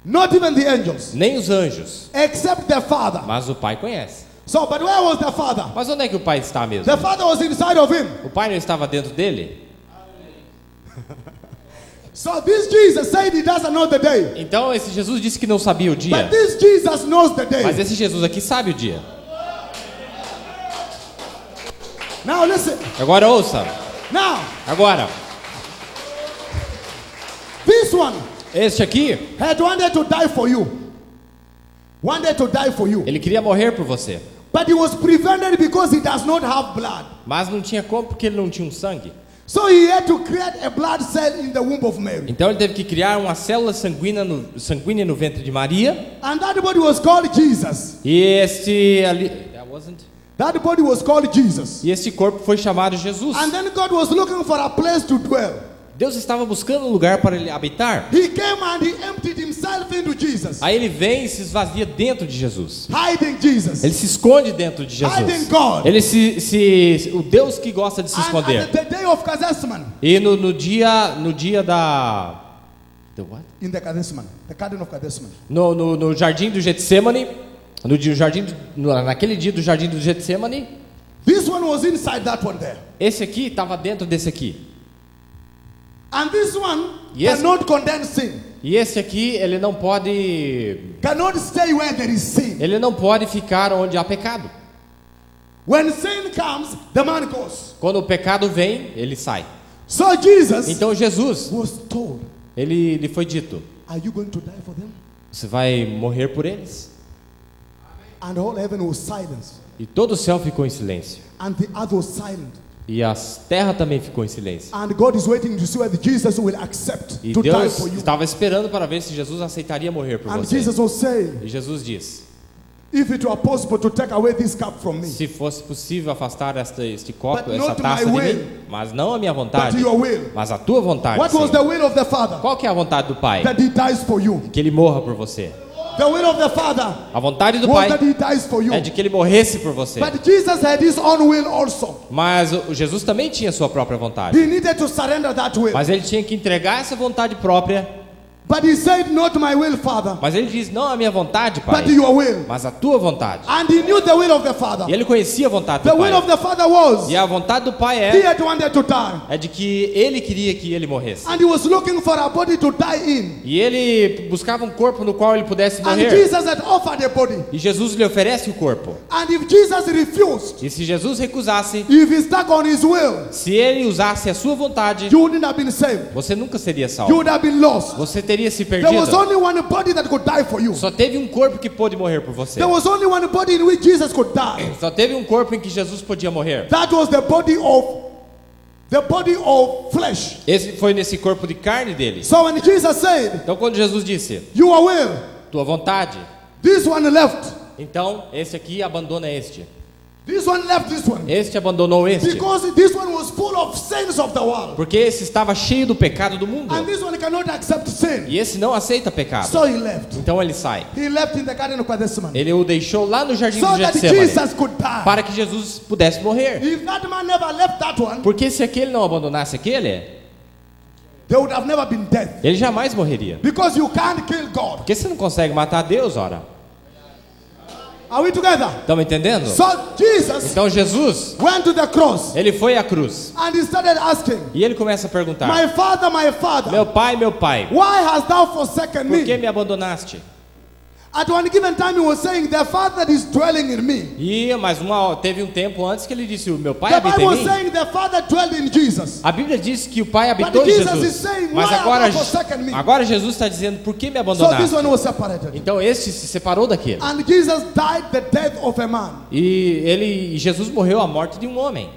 [SPEAKER 1] Not even the angels.
[SPEAKER 2] nem os anjos,
[SPEAKER 1] Except the father.
[SPEAKER 2] mas o pai conhece.
[SPEAKER 1] So, but where was the father?
[SPEAKER 2] Mas onde é que o pai está mesmo?
[SPEAKER 1] The father was inside of him.
[SPEAKER 2] O pai não estava dentro dele?
[SPEAKER 1] So this Jesus said he doesn't know the day.
[SPEAKER 2] Então esse Jesus disse que não sabia o
[SPEAKER 1] But
[SPEAKER 2] dia,
[SPEAKER 1] this Jesus knows the
[SPEAKER 2] mas
[SPEAKER 1] day.
[SPEAKER 2] esse Jesus aqui sabe o dia.
[SPEAKER 1] Now listen.
[SPEAKER 2] Agora ouça,
[SPEAKER 1] Now,
[SPEAKER 2] agora,
[SPEAKER 1] this one
[SPEAKER 2] este aqui,
[SPEAKER 1] had wanted to die for you. Wanted to die for you.
[SPEAKER 2] ele queria morrer por você,
[SPEAKER 1] But he was prevented because he does not have blood.
[SPEAKER 2] mas não tinha como porque ele não tinha um sangue.
[SPEAKER 1] So he had to create a blood cell in the womb of Mary.
[SPEAKER 2] Então ele teve que criar uma célula sanguínea no ventre de Maria.
[SPEAKER 1] And that body was called Jesus.
[SPEAKER 2] E este ali,
[SPEAKER 1] That body was called Jesus.
[SPEAKER 2] e este corpo foi chamado Jesus.
[SPEAKER 1] And then God was looking for a place to dwell.
[SPEAKER 2] Deus estava buscando um lugar para ele habitar.
[SPEAKER 1] He came and he emptied himself into Jesus.
[SPEAKER 2] Aí ele vem e se esvazia dentro de Jesus.
[SPEAKER 1] Hiding Jesus.
[SPEAKER 2] Ele se esconde dentro de
[SPEAKER 1] Hiding
[SPEAKER 2] Jesus.
[SPEAKER 1] God.
[SPEAKER 2] Ele o Deus que gosta de se
[SPEAKER 1] And
[SPEAKER 2] esconder.
[SPEAKER 1] at the day of Kazathman,
[SPEAKER 2] E no dia da the what?
[SPEAKER 1] in the Kazathman, the garden of Kazathman,
[SPEAKER 2] No jardim do Getsemane, naquele dia do jardim do Getsemane,
[SPEAKER 1] this one was inside that one there.
[SPEAKER 2] esse aqui estava dentro desse aqui.
[SPEAKER 1] And this one
[SPEAKER 2] Yes.
[SPEAKER 1] cannot condemn sin.
[SPEAKER 2] E esse aqui, ele não pode
[SPEAKER 1] Stay where there is sin.
[SPEAKER 2] ficar onde há pecado.
[SPEAKER 1] When sin comes, the man goes.
[SPEAKER 2] Quando o pecado vem, ele sai.
[SPEAKER 1] So Jesus
[SPEAKER 2] Então Jesus,
[SPEAKER 1] was told,
[SPEAKER 2] ele foi dito:
[SPEAKER 1] are you going to die for them?
[SPEAKER 2] você vai morrer por eles.
[SPEAKER 1] And all heaven was silent.
[SPEAKER 2] E todo o céu ficou em silêncio.
[SPEAKER 1] And the earth was silent.
[SPEAKER 2] E a terra também ficou em silêncio.
[SPEAKER 1] And God is waiting to see whether Jesus will accept
[SPEAKER 2] E
[SPEAKER 1] to die
[SPEAKER 2] Deus
[SPEAKER 1] for you.
[SPEAKER 2] estava esperando para ver se Jesus aceitaria morrer por
[SPEAKER 1] And
[SPEAKER 2] você.
[SPEAKER 1] Jesus was saying,
[SPEAKER 2] E Jesus diz:
[SPEAKER 1] if it were possible to take away this cup from me,
[SPEAKER 2] se fosse possível afastar este copo,
[SPEAKER 1] But
[SPEAKER 2] essa
[SPEAKER 1] not
[SPEAKER 2] taça
[SPEAKER 1] my
[SPEAKER 2] de
[SPEAKER 1] will,
[SPEAKER 2] mim, mas não a minha
[SPEAKER 1] but
[SPEAKER 2] vontade,
[SPEAKER 1] your will.
[SPEAKER 2] mas a tua vontade.
[SPEAKER 1] What was
[SPEAKER 2] Senhor.
[SPEAKER 1] the will of the Father?
[SPEAKER 2] Qual que é a vontade do Pai?
[SPEAKER 1] That he dies for you.
[SPEAKER 2] Que ele morra por você.
[SPEAKER 1] The will of the Father
[SPEAKER 2] A vontade do
[SPEAKER 1] was
[SPEAKER 2] Pai
[SPEAKER 1] that He dies for you.
[SPEAKER 2] é de que Ele morresse por você.
[SPEAKER 1] But Jesus had His own will also.
[SPEAKER 2] Mas Jesus também tinha sua própria vontade.
[SPEAKER 1] He needed to surrender that will.
[SPEAKER 2] Mas Ele tinha que entregar essa vontade própria.
[SPEAKER 1] But He said, not my will, Father,
[SPEAKER 2] Mas Ele diz, não a minha vontade, Pai,
[SPEAKER 1] but your will.
[SPEAKER 2] mas a tua vontade.
[SPEAKER 1] And He knew the will of the Father.
[SPEAKER 2] E Ele conhecia a vontade
[SPEAKER 1] The
[SPEAKER 2] do
[SPEAKER 1] will
[SPEAKER 2] Pai.
[SPEAKER 1] of the Father was,
[SPEAKER 2] E a vontade do Pai
[SPEAKER 1] He
[SPEAKER 2] é
[SPEAKER 1] had wanted to die.
[SPEAKER 2] de que Ele queria que Ele morresse.
[SPEAKER 1] And He was looking for a body to die in.
[SPEAKER 2] E Ele buscava um corpo no qual Ele pudesse
[SPEAKER 1] And
[SPEAKER 2] morrer.
[SPEAKER 1] Jesus had offered a body.
[SPEAKER 2] E Jesus lhe oferece o corpo.
[SPEAKER 1] And if Jesus refused,
[SPEAKER 2] E se Jesus recusasse,
[SPEAKER 1] if He stuck on His will,
[SPEAKER 2] se Ele usasse a sua vontade,
[SPEAKER 1] you wouldn't have been saved.
[SPEAKER 2] você nunca seria
[SPEAKER 1] You
[SPEAKER 2] salvo.
[SPEAKER 1] would have been lost.
[SPEAKER 2] Você teria se
[SPEAKER 1] There was
[SPEAKER 2] perdido.
[SPEAKER 1] only one body that could die for you.
[SPEAKER 2] Só teve um corpo que pôde morrer por você.
[SPEAKER 1] There was only one body in which Jesus could die.
[SPEAKER 2] Só teve um corpo em que Jesus podia morrer.
[SPEAKER 1] That was the body of flesh.
[SPEAKER 2] Esse foi nesse corpo de carne dele.
[SPEAKER 1] So when Jesus said,
[SPEAKER 2] Então quando Jesus disse,
[SPEAKER 1] your will,
[SPEAKER 2] tua vontade,
[SPEAKER 1] this one left.
[SPEAKER 2] então esse aqui abandona este.
[SPEAKER 1] This one left this one.
[SPEAKER 2] Este abandonou este.
[SPEAKER 1] Because this one was full of sins of the world.
[SPEAKER 2] Porque esse estava cheio do pecado do mundo.
[SPEAKER 1] And this one cannot accept sin.
[SPEAKER 2] E esse não aceita pecado.
[SPEAKER 1] So he left.
[SPEAKER 2] Então ele sai.
[SPEAKER 1] He left in the garden of Gethsemane.
[SPEAKER 2] Ele o deixou lá no jardim
[SPEAKER 1] So
[SPEAKER 2] de
[SPEAKER 1] that
[SPEAKER 2] Getsemane.
[SPEAKER 1] Jesus could die.
[SPEAKER 2] Para que Jesus pudesse morrer.
[SPEAKER 1] If that man never left that one,
[SPEAKER 2] Porque se aquele não abandonasse aquele,
[SPEAKER 1] there would have never been death.
[SPEAKER 2] ele jamais morreria.
[SPEAKER 1] Because you can't kill God.
[SPEAKER 2] Porque você não consegue matar Deus, ora.
[SPEAKER 1] Are we together?
[SPEAKER 2] Estão entendendo?
[SPEAKER 1] So Jesus
[SPEAKER 2] Então Jesus,
[SPEAKER 1] went to the cross
[SPEAKER 2] ele foi à cruz.
[SPEAKER 1] and he started asking,
[SPEAKER 2] E ele começa a perguntar:
[SPEAKER 1] my Father,
[SPEAKER 2] meu pai,
[SPEAKER 1] why hast thou forsaken
[SPEAKER 2] por que
[SPEAKER 1] me?
[SPEAKER 2] me abandonaste?
[SPEAKER 1] At one given time he was saying, the Father is dwelling in me.
[SPEAKER 2] E teve um tempo antes que ele disse: o meu pai
[SPEAKER 1] The
[SPEAKER 2] habita
[SPEAKER 1] Bible
[SPEAKER 2] em
[SPEAKER 1] was
[SPEAKER 2] mim.
[SPEAKER 1] saying the Father dwelled in Jesus.
[SPEAKER 2] A Bíblia diz que o pai habitou
[SPEAKER 1] But
[SPEAKER 2] em
[SPEAKER 1] Jesus
[SPEAKER 2] Jesus.
[SPEAKER 1] is saying,
[SPEAKER 2] Mas
[SPEAKER 1] why have
[SPEAKER 2] agora,
[SPEAKER 1] thou forsaken me?
[SPEAKER 2] agora Jesus está dizendo: por que me
[SPEAKER 1] So this
[SPEAKER 2] abandonaste?
[SPEAKER 1] one was separated.
[SPEAKER 2] Então este se separou daquele.
[SPEAKER 1] And Jesus died the death of a man.
[SPEAKER 2] E Jesus morreu a morte de um homem.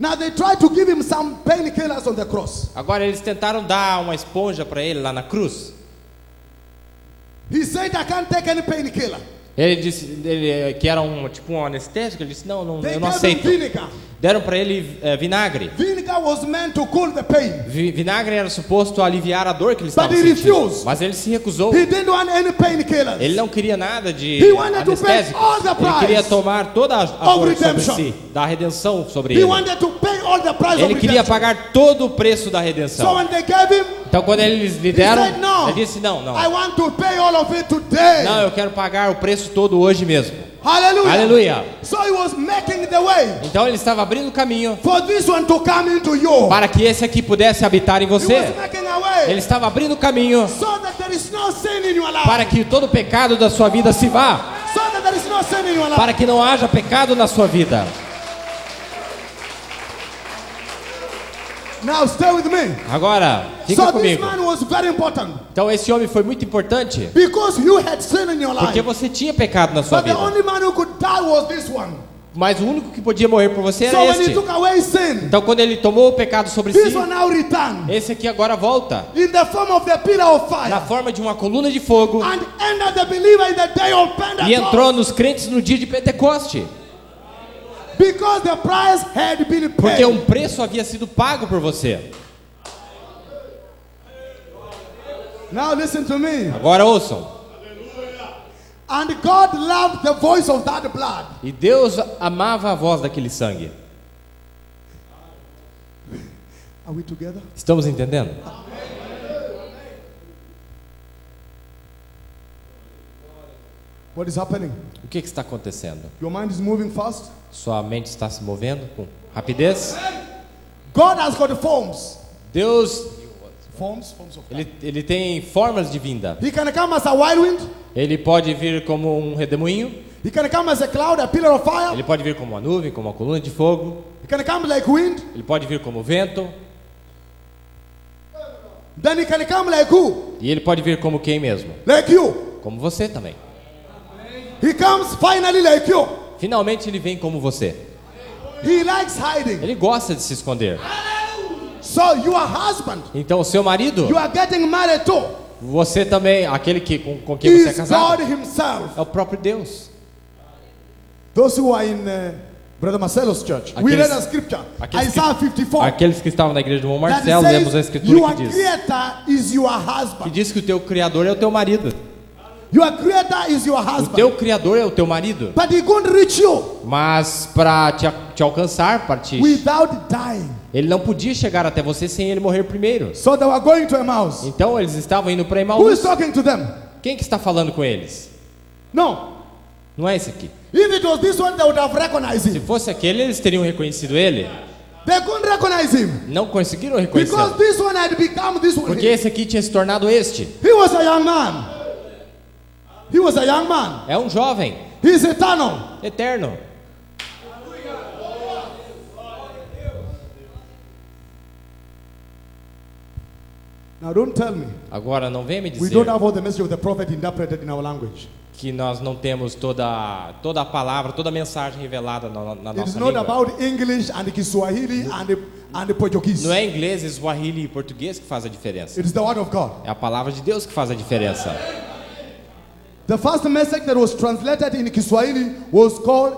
[SPEAKER 1] Now they tried to give him some painkillers on the cross.
[SPEAKER 2] Agora eles tentaram dar uma esponja para ele lá na cruz.
[SPEAKER 1] He said, I can't take any painkiller.
[SPEAKER 2] Ele disse que era tipo um anestésico. Ele disse: não,
[SPEAKER 1] They
[SPEAKER 2] eu não
[SPEAKER 1] gave him
[SPEAKER 2] aceito.
[SPEAKER 1] vinegar.
[SPEAKER 2] Deram para ele vinagre.
[SPEAKER 1] Vinegar was meant to cool the pain.
[SPEAKER 2] Vinagre era suposto aliviar a dor que ele estava
[SPEAKER 1] But he
[SPEAKER 2] sentindo.
[SPEAKER 1] refused.
[SPEAKER 2] Mas ele se recusou.
[SPEAKER 1] He didn't want any painkillers.
[SPEAKER 2] Ele não queria nada de
[SPEAKER 1] He wanted to pay
[SPEAKER 2] anestésico.
[SPEAKER 1] all the
[SPEAKER 2] Ele
[SPEAKER 1] price
[SPEAKER 2] queria tomar toda a
[SPEAKER 1] of
[SPEAKER 2] dor sobre
[SPEAKER 1] redemption.
[SPEAKER 2] si, da redenção sobre
[SPEAKER 1] He
[SPEAKER 2] ele.
[SPEAKER 1] wanted to pay all the price
[SPEAKER 2] Ele
[SPEAKER 1] of
[SPEAKER 2] queria
[SPEAKER 1] redemption.
[SPEAKER 2] pagar todo o preço da
[SPEAKER 1] So
[SPEAKER 2] redenção.
[SPEAKER 1] when they gave him,
[SPEAKER 2] Então quando eles lhe
[SPEAKER 1] he
[SPEAKER 2] deram,
[SPEAKER 1] said, no,
[SPEAKER 2] ele disse: não.
[SPEAKER 1] I want to pay all of it today.
[SPEAKER 2] Não, eu quero pagar o preço todo hoje mesmo.
[SPEAKER 1] Hallelujah.
[SPEAKER 2] Aleluia.
[SPEAKER 1] So he was making the way
[SPEAKER 2] Então ele estava abrindo o caminho
[SPEAKER 1] for this one to come into you.
[SPEAKER 2] para que esse aqui pudesse habitar em
[SPEAKER 1] He was
[SPEAKER 2] você.
[SPEAKER 1] making a way
[SPEAKER 2] Ele estava abrindo o caminho
[SPEAKER 1] so that there is no sin in your life.
[SPEAKER 2] para que todo o pecado da sua vida se vá.
[SPEAKER 1] So that there is no sin in your life.
[SPEAKER 2] Para que não haja pecado na sua vida.
[SPEAKER 1] Now stay with me.
[SPEAKER 2] Agora, fica
[SPEAKER 1] So this
[SPEAKER 2] comigo.
[SPEAKER 1] man was very important
[SPEAKER 2] Então esse homem foi muito importante
[SPEAKER 1] because you had sin in your
[SPEAKER 2] porque
[SPEAKER 1] life.
[SPEAKER 2] você tinha pecado na sua
[SPEAKER 1] But the
[SPEAKER 2] vida.
[SPEAKER 1] only man who could die was this one.
[SPEAKER 2] Mas o único que podia morrer por você
[SPEAKER 1] So
[SPEAKER 2] era
[SPEAKER 1] when he
[SPEAKER 2] este.
[SPEAKER 1] took away sin,
[SPEAKER 2] Então quando ele tomou o pecado sobre
[SPEAKER 1] this
[SPEAKER 2] si,
[SPEAKER 1] one now returned
[SPEAKER 2] esse aqui agora volta
[SPEAKER 1] in the form of the pillar of
[SPEAKER 2] na
[SPEAKER 1] fire
[SPEAKER 2] forma de uma coluna de fogo
[SPEAKER 1] and entered the believer in the day of
[SPEAKER 2] e entrou
[SPEAKER 1] Pentecost
[SPEAKER 2] nos crentes no dia de Pentecoste.
[SPEAKER 1] because the price had been
[SPEAKER 2] Porque
[SPEAKER 1] paid.
[SPEAKER 2] preço havia sido pago por você.
[SPEAKER 1] Now listen to me.
[SPEAKER 2] Agora ouçam.
[SPEAKER 1] And God loved the voice of that blood.
[SPEAKER 2] E Deus amava a voz daquele sangue.
[SPEAKER 1] Are we together?
[SPEAKER 2] Estamos entendendo?
[SPEAKER 1] What is happening?
[SPEAKER 2] O que está acontecendo?
[SPEAKER 1] Your mind is moving fast.
[SPEAKER 2] Sua mente está se movendo com rapidez?
[SPEAKER 1] God has got forms.
[SPEAKER 2] Deus,
[SPEAKER 1] Forms of God.
[SPEAKER 2] ele tem formas de vinda.
[SPEAKER 1] He can come as a whirlwind.
[SPEAKER 2] Ele pode vir como um redemoinho.
[SPEAKER 1] He can come as a cloud, a pillar of fire.
[SPEAKER 2] Ele pode vir como uma nuvem, como uma coluna de fogo.
[SPEAKER 1] He can come like wind.
[SPEAKER 2] Ele pode vir como vento.
[SPEAKER 1] Then he can come like who?
[SPEAKER 2] E ele pode vir como quem mesmo?
[SPEAKER 1] Like you.
[SPEAKER 2] Como você também.
[SPEAKER 1] He comes finally like you.
[SPEAKER 2] Finalmente ele vem como você.
[SPEAKER 1] He likes hiding.
[SPEAKER 2] Ele gosta de se esconder.
[SPEAKER 1] So your husband,
[SPEAKER 2] Então o seu marido,
[SPEAKER 1] you are getting married to,
[SPEAKER 2] você também, aquele com quem você é
[SPEAKER 1] is
[SPEAKER 2] casado,
[SPEAKER 1] God himself.
[SPEAKER 2] é o próprio Deus.
[SPEAKER 1] Those who are in Brother Marcelo's church, we read a scripture, Isaiah 54.
[SPEAKER 2] Aqueles que estavam na igreja do Bom
[SPEAKER 1] That
[SPEAKER 2] Marcelo, lemos a
[SPEAKER 1] says,
[SPEAKER 2] escritura
[SPEAKER 1] your
[SPEAKER 2] que diz
[SPEAKER 1] creator is your
[SPEAKER 2] que
[SPEAKER 1] husband.
[SPEAKER 2] diz que o teu criador é o teu marido.
[SPEAKER 1] Your creator is your
[SPEAKER 2] O
[SPEAKER 1] husband.
[SPEAKER 2] teu criador é o teu marido.
[SPEAKER 1] But he couldn't reach you
[SPEAKER 2] Mas para te alcançar, para te...
[SPEAKER 1] without dying.
[SPEAKER 2] ele não podia chegar até você sem ele morrer primeiro.
[SPEAKER 1] So they were going to Emmaus.
[SPEAKER 2] Então eles estavam indo para
[SPEAKER 1] Who is
[SPEAKER 2] Emaús.
[SPEAKER 1] talking to them?
[SPEAKER 2] Quem que está falando com eles?
[SPEAKER 1] No.
[SPEAKER 2] Não é esse aqui.
[SPEAKER 1] If it was this one, they would have recognized
[SPEAKER 2] Se
[SPEAKER 1] him.
[SPEAKER 2] fosse aquele, eles teriam reconhecido ele.
[SPEAKER 1] They couldn't recognize him
[SPEAKER 2] Não conseguiram reconhecer.
[SPEAKER 1] because this one had become this one.
[SPEAKER 2] Porque esse aqui tinha se tornado este.
[SPEAKER 1] He was a young man. He was a young man.
[SPEAKER 2] É um jovem,
[SPEAKER 1] He's eternal.
[SPEAKER 2] eterno.
[SPEAKER 1] Now don't tell me
[SPEAKER 2] Agora não venha me
[SPEAKER 1] we
[SPEAKER 2] dizer
[SPEAKER 1] don't have all the message of the prophet interpreted in our language.
[SPEAKER 2] que nós não temos toda a palavra, toda a mensagem revelada na
[SPEAKER 1] It is
[SPEAKER 2] nossa
[SPEAKER 1] not
[SPEAKER 2] língua.
[SPEAKER 1] about English and Kiswahili and the Portuguese.
[SPEAKER 2] Não é inglês, Swahili e português que faz a diferença.
[SPEAKER 1] It is the word of God.
[SPEAKER 2] É a palavra de Deus que faz a diferença.
[SPEAKER 1] The first message that was translated in Kiswahili was called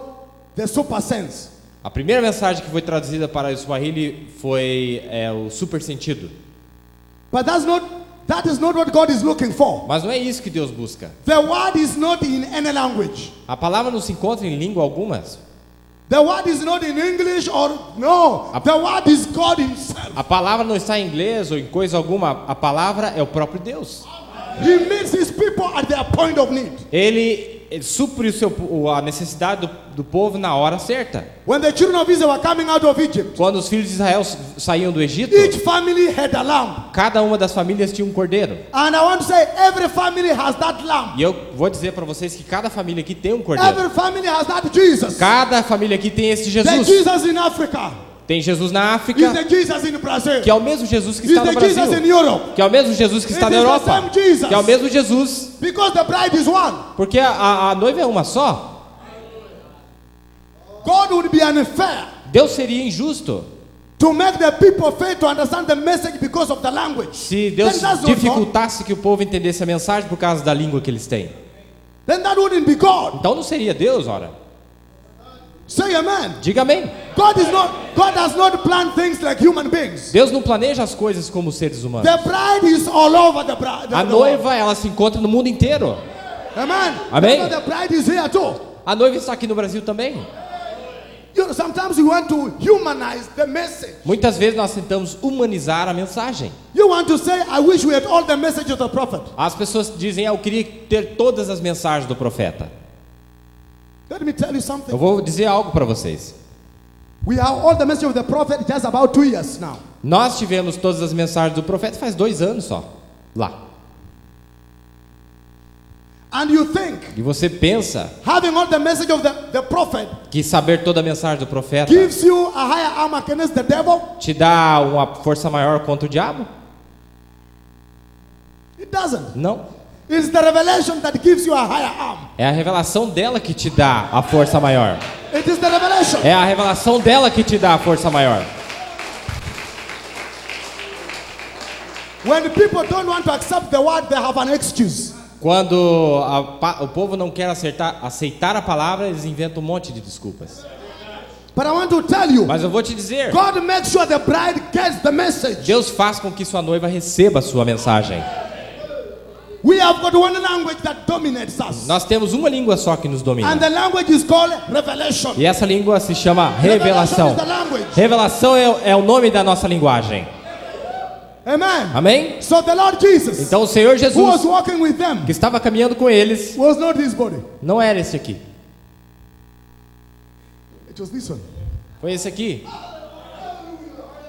[SPEAKER 1] the super sense.
[SPEAKER 2] A primeira mensagem que foi traduzida para o Swahili foi o super sentido.
[SPEAKER 1] But that is not what God is looking for.
[SPEAKER 2] Mas não é isso que Deus busca.
[SPEAKER 1] The word is not in any language.
[SPEAKER 2] A palavra não se encontra em língua algumas.
[SPEAKER 1] The word is not in English or no. The word is God himself.
[SPEAKER 2] A palavra não está em inglês ou em coisa alguma. A palavra é o próprio Deus.
[SPEAKER 1] He meets his people at their point of need.
[SPEAKER 2] Ele supre a necessidade do povo na hora certa.
[SPEAKER 1] When the children of Israel were coming out of Egypt,
[SPEAKER 2] Quando os filhos de Israel saíam do Egito,
[SPEAKER 1] each family had a lamb.
[SPEAKER 2] cada uma das famílias tinha um cordeiro.
[SPEAKER 1] And I want to say every family has that lamb.
[SPEAKER 2] E eu vou dizer para vocês que cada família aqui tem um cordeiro.
[SPEAKER 1] Every family has that Jesus.
[SPEAKER 2] Cada família aqui tem esse
[SPEAKER 1] The
[SPEAKER 2] Jesus.
[SPEAKER 1] Jesus in Africa.
[SPEAKER 2] Tem Jesus na
[SPEAKER 1] Is
[SPEAKER 2] África,
[SPEAKER 1] the Jesus in Brazil.
[SPEAKER 2] que é o mesmo Jesus que
[SPEAKER 1] Is
[SPEAKER 2] está no
[SPEAKER 1] the Jesus in
[SPEAKER 2] Brasil,
[SPEAKER 1] Europe.
[SPEAKER 2] que é o mesmo Jesus que está
[SPEAKER 1] It
[SPEAKER 2] na
[SPEAKER 1] is the
[SPEAKER 2] Europa,
[SPEAKER 1] same Jesus.
[SPEAKER 2] que é o mesmo Jesus,
[SPEAKER 1] Because the bride is one.
[SPEAKER 2] porque a noiva é uma só.
[SPEAKER 1] God would be unfair
[SPEAKER 2] Deus seria injusto
[SPEAKER 1] to make the people fail to understand the message because of the language.
[SPEAKER 2] se Deus
[SPEAKER 1] Then that's not God.
[SPEAKER 2] dificultasse que o povo entendesse a mensagem por causa da língua que eles têm.
[SPEAKER 1] Then that wouldn't be God.
[SPEAKER 2] Então não seria Deus, ora.
[SPEAKER 1] Say amen.
[SPEAKER 2] Diga amém.
[SPEAKER 1] God does not plan things like human beings.
[SPEAKER 2] Deus não planeja as coisas como os seres humanos.
[SPEAKER 1] The bride is all over the bride.
[SPEAKER 2] A noiva, ela se encontra no mundo inteiro.
[SPEAKER 1] Amen.
[SPEAKER 2] Amém.
[SPEAKER 1] Remember, the bride is here too.
[SPEAKER 2] A noiva está aqui no Brasil também.
[SPEAKER 1] You know, sometimes we want to humanize the message.
[SPEAKER 2] Muitas vezes nós tentamos humanizar a mensagem.
[SPEAKER 1] You want to say, I wish we had all the message of the prophet.
[SPEAKER 2] As pessoas dizem, eu queria ter todas as mensagens do profeta.
[SPEAKER 1] Let me tell you something.
[SPEAKER 2] Eu vou dizer algo para vocês.
[SPEAKER 1] We have all the message of the prophet just about 2 years now.
[SPEAKER 2] Nós tivemos todas as mensagens do profeta faz 2 anos só. Lá.
[SPEAKER 1] And you think
[SPEAKER 2] E você pensa
[SPEAKER 1] having all the message of the prophet
[SPEAKER 2] que saber toda a mensagem do profeta
[SPEAKER 1] gives you a higher arm against the devil?
[SPEAKER 2] te dá uma força maior contra o diabo?
[SPEAKER 1] It doesn't.
[SPEAKER 2] Não.
[SPEAKER 1] It's the revelation that gives you a higher arm.
[SPEAKER 2] É a revelação dela que te dá a força maior.
[SPEAKER 1] It is the revelation.
[SPEAKER 2] É a revelação dela que te dá a força maior.
[SPEAKER 1] When people don't want to accept the word, they have an excuse.
[SPEAKER 2] Quando o povo não quer aceitar a palavra, eles inventam um monte de desculpas.
[SPEAKER 1] But I want to tell you,
[SPEAKER 2] Mas eu vou te dizer,
[SPEAKER 1] God makes sure the bride gets the message.
[SPEAKER 2] Deus faz com que sua noiva receba a sua mensagem.
[SPEAKER 1] We have got one language that dominates us.
[SPEAKER 2] Nós temos uma língua só que nos
[SPEAKER 1] And
[SPEAKER 2] domina.
[SPEAKER 1] the language is called revelation.
[SPEAKER 2] E essa língua se chama
[SPEAKER 1] Revelation
[SPEAKER 2] revelação.
[SPEAKER 1] is the language.
[SPEAKER 2] Revelação é o nome da nossa linguagem.
[SPEAKER 1] Amen.
[SPEAKER 2] Amém?
[SPEAKER 1] So the Lord Jesus,
[SPEAKER 2] Então o Senhor
[SPEAKER 1] who was
[SPEAKER 2] Jesus,
[SPEAKER 1] walking with them,
[SPEAKER 2] que estava caminhando com eles,
[SPEAKER 1] was not his body.
[SPEAKER 2] não era esse aqui.
[SPEAKER 1] It was this one.
[SPEAKER 2] Foi esse aqui.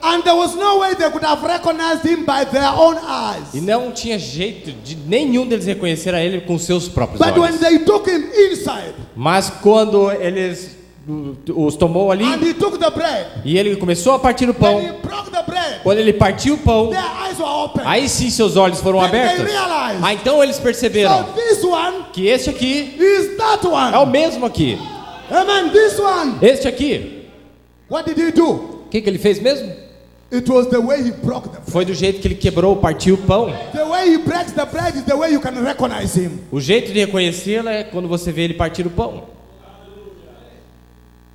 [SPEAKER 1] And there was no way they could have recognized him by their own eyes.
[SPEAKER 2] E não tinha jeito de nenhum deles reconhecer a ele com seus próprios
[SPEAKER 1] But when
[SPEAKER 2] olhos.
[SPEAKER 1] they took him inside,
[SPEAKER 2] Mas quando eles os tomou ali
[SPEAKER 1] and he took the bread,
[SPEAKER 2] e ele começou a partir o
[SPEAKER 1] when
[SPEAKER 2] pão,
[SPEAKER 1] he broke the bread,
[SPEAKER 2] quando ele partiu o pão,
[SPEAKER 1] their eyes were open.
[SPEAKER 2] aí sim seus olhos foram
[SPEAKER 1] Then they
[SPEAKER 2] abertos.
[SPEAKER 1] realized.
[SPEAKER 2] Ah, então eles perceberam
[SPEAKER 1] So this one
[SPEAKER 2] que este aqui
[SPEAKER 1] is that
[SPEAKER 2] é o
[SPEAKER 1] one.
[SPEAKER 2] mesmo aqui.
[SPEAKER 1] Amen. This one.
[SPEAKER 2] Este aqui,
[SPEAKER 1] What did he do?
[SPEAKER 2] o que ele fez mesmo?
[SPEAKER 1] It was the way he broke the bread.
[SPEAKER 2] Foi do jeito que ele quebrou, partiu o pão.
[SPEAKER 1] The way he breaks the bread is the way you can recognize him.
[SPEAKER 2] O jeito de reconhecê-lo é quando você vê ele partir o pão.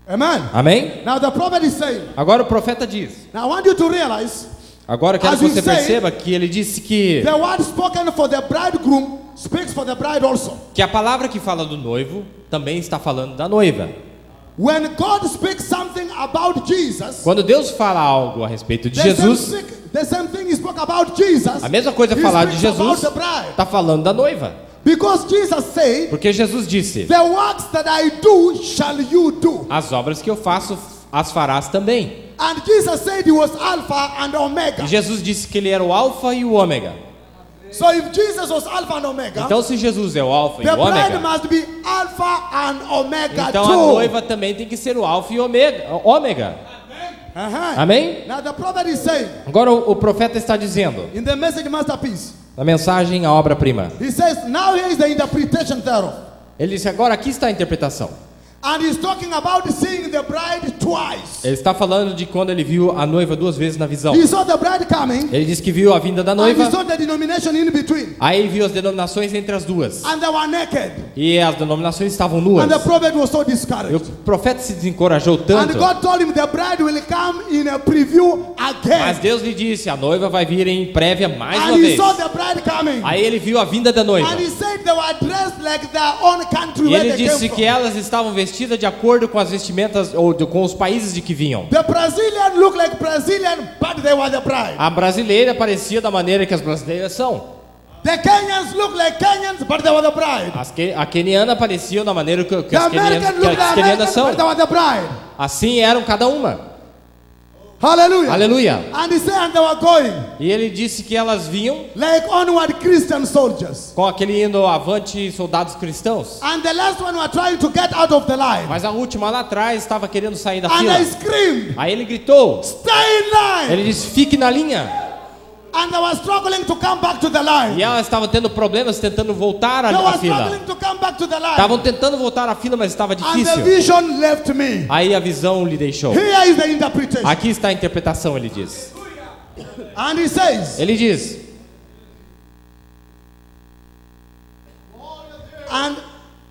[SPEAKER 1] Amen.
[SPEAKER 2] Amém?
[SPEAKER 1] Now the prophet is saying,
[SPEAKER 2] Agora o profeta diz:
[SPEAKER 1] now I want you to realize
[SPEAKER 2] Agora eu quero
[SPEAKER 1] As
[SPEAKER 2] que
[SPEAKER 1] we
[SPEAKER 2] você
[SPEAKER 1] say,
[SPEAKER 2] perceba que ele disse que
[SPEAKER 1] The word spoken for the bridegroom speaks for the bride also.
[SPEAKER 2] a palavra que fala do noivo também está falando da noiva.
[SPEAKER 1] When God speaks something about Jesus,
[SPEAKER 2] Quando Deus fala algo a respeito de
[SPEAKER 1] the
[SPEAKER 2] Jesus,
[SPEAKER 1] same thing he spoke about Jesus,
[SPEAKER 2] a mesma coisa
[SPEAKER 1] he
[SPEAKER 2] falar de
[SPEAKER 1] speaks about
[SPEAKER 2] Jesus
[SPEAKER 1] the bride.
[SPEAKER 2] está falando da noiva.
[SPEAKER 1] Because Jesus said,
[SPEAKER 2] Porque Jesus disse:
[SPEAKER 1] the works that I do shall you do.
[SPEAKER 2] as obras que eu faço, as farás também.
[SPEAKER 1] And Jesus said he was Alpha and Omega.
[SPEAKER 2] E Jesus disse que ele era o alfa e o ômega.
[SPEAKER 1] So if Jesus was Alpha and Omega,
[SPEAKER 2] Então se Jesus é o alfa e
[SPEAKER 1] the
[SPEAKER 2] o
[SPEAKER 1] bride
[SPEAKER 2] ômega,
[SPEAKER 1] must be Alpha and Omega
[SPEAKER 2] então a
[SPEAKER 1] too.
[SPEAKER 2] noiva também tem que ser o alfa e o ômega.
[SPEAKER 1] Uh-huh.
[SPEAKER 2] Amém?
[SPEAKER 1] Now the prophet is saying,
[SPEAKER 2] Agora o profeta está dizendo,
[SPEAKER 1] in the message masterpiece,
[SPEAKER 2] na mensagem A Obra-Prima,
[SPEAKER 1] he says, now here is the interpretation thereof.
[SPEAKER 2] ele disse: agora aqui está a interpretação.
[SPEAKER 1] And he's talking about seeing the bride twice.
[SPEAKER 2] Ele está falando de quando ele viu a noiva duas vezes na visão.
[SPEAKER 1] He saw the bride coming,
[SPEAKER 2] Ele disse que viu a vinda da
[SPEAKER 1] and
[SPEAKER 2] noiva,
[SPEAKER 1] he saw the denomination in between.
[SPEAKER 2] aí viu as denominações entre as duas.
[SPEAKER 1] And they were naked.
[SPEAKER 2] E as denominações estavam nuas.
[SPEAKER 1] And the prophet was so
[SPEAKER 2] E o
[SPEAKER 1] discouraged.
[SPEAKER 2] profeta se desencorajou
[SPEAKER 1] And
[SPEAKER 2] tanto.
[SPEAKER 1] God told him the bride will come in a preview
[SPEAKER 2] Mas
[SPEAKER 1] again.
[SPEAKER 2] Deus lhe disse: a noiva vai vir em prévia mais uma
[SPEAKER 1] And he
[SPEAKER 2] vez.
[SPEAKER 1] saw the bride coming.
[SPEAKER 2] Aí ele viu a vinda da noiva.
[SPEAKER 1] And he said they were dressed like their own country
[SPEAKER 2] E
[SPEAKER 1] where
[SPEAKER 2] ele
[SPEAKER 1] they
[SPEAKER 2] disse
[SPEAKER 1] came
[SPEAKER 2] que
[SPEAKER 1] from.
[SPEAKER 2] elas estavam vestidas de acordo com as vestimentas ou com os países de que vinham.
[SPEAKER 1] The Brazilian looked like Brazilian, but they were the bride.
[SPEAKER 2] A brasileira parecia da maneira que as brasileiras são.
[SPEAKER 1] The Kenyans looked like Kenyans, but they were the bride.
[SPEAKER 2] A queniana parecia da maneira que
[SPEAKER 1] The
[SPEAKER 2] as
[SPEAKER 1] American looked like
[SPEAKER 2] quenianas
[SPEAKER 1] Americans,
[SPEAKER 2] são.
[SPEAKER 1] but they were the bride.
[SPEAKER 2] Assim eram cada uma.
[SPEAKER 1] Hallelujah.
[SPEAKER 2] Aleluia.
[SPEAKER 1] And he said, and they were going
[SPEAKER 2] E ele disse que elas vinham
[SPEAKER 1] like onward Christian soldiers.
[SPEAKER 2] com aquele hino avante, soldados cristãos.
[SPEAKER 1] And the last one were trying to get out of the line.
[SPEAKER 2] Mas a última lá atrás estava querendo sair da
[SPEAKER 1] And
[SPEAKER 2] fila.
[SPEAKER 1] they screamed,
[SPEAKER 2] Aí ele gritou.
[SPEAKER 1] stay in line.
[SPEAKER 2] Ele disse: fique na linha.
[SPEAKER 1] And they were struggling to come back to the line.
[SPEAKER 2] E elas estavam tendo problemas tentando voltar
[SPEAKER 1] They
[SPEAKER 2] à
[SPEAKER 1] were
[SPEAKER 2] fila.
[SPEAKER 1] struggling to come back to the line.
[SPEAKER 2] Estavam tentando voltar à fila, mas estava
[SPEAKER 1] And the
[SPEAKER 2] difícil.
[SPEAKER 1] vision left me.
[SPEAKER 2] Aí a visão lhe deixou.
[SPEAKER 1] Here is the interpretation.
[SPEAKER 2] Aqui está a interpretação, ele diz.
[SPEAKER 1] And he says,
[SPEAKER 2] Ele diz:
[SPEAKER 1] and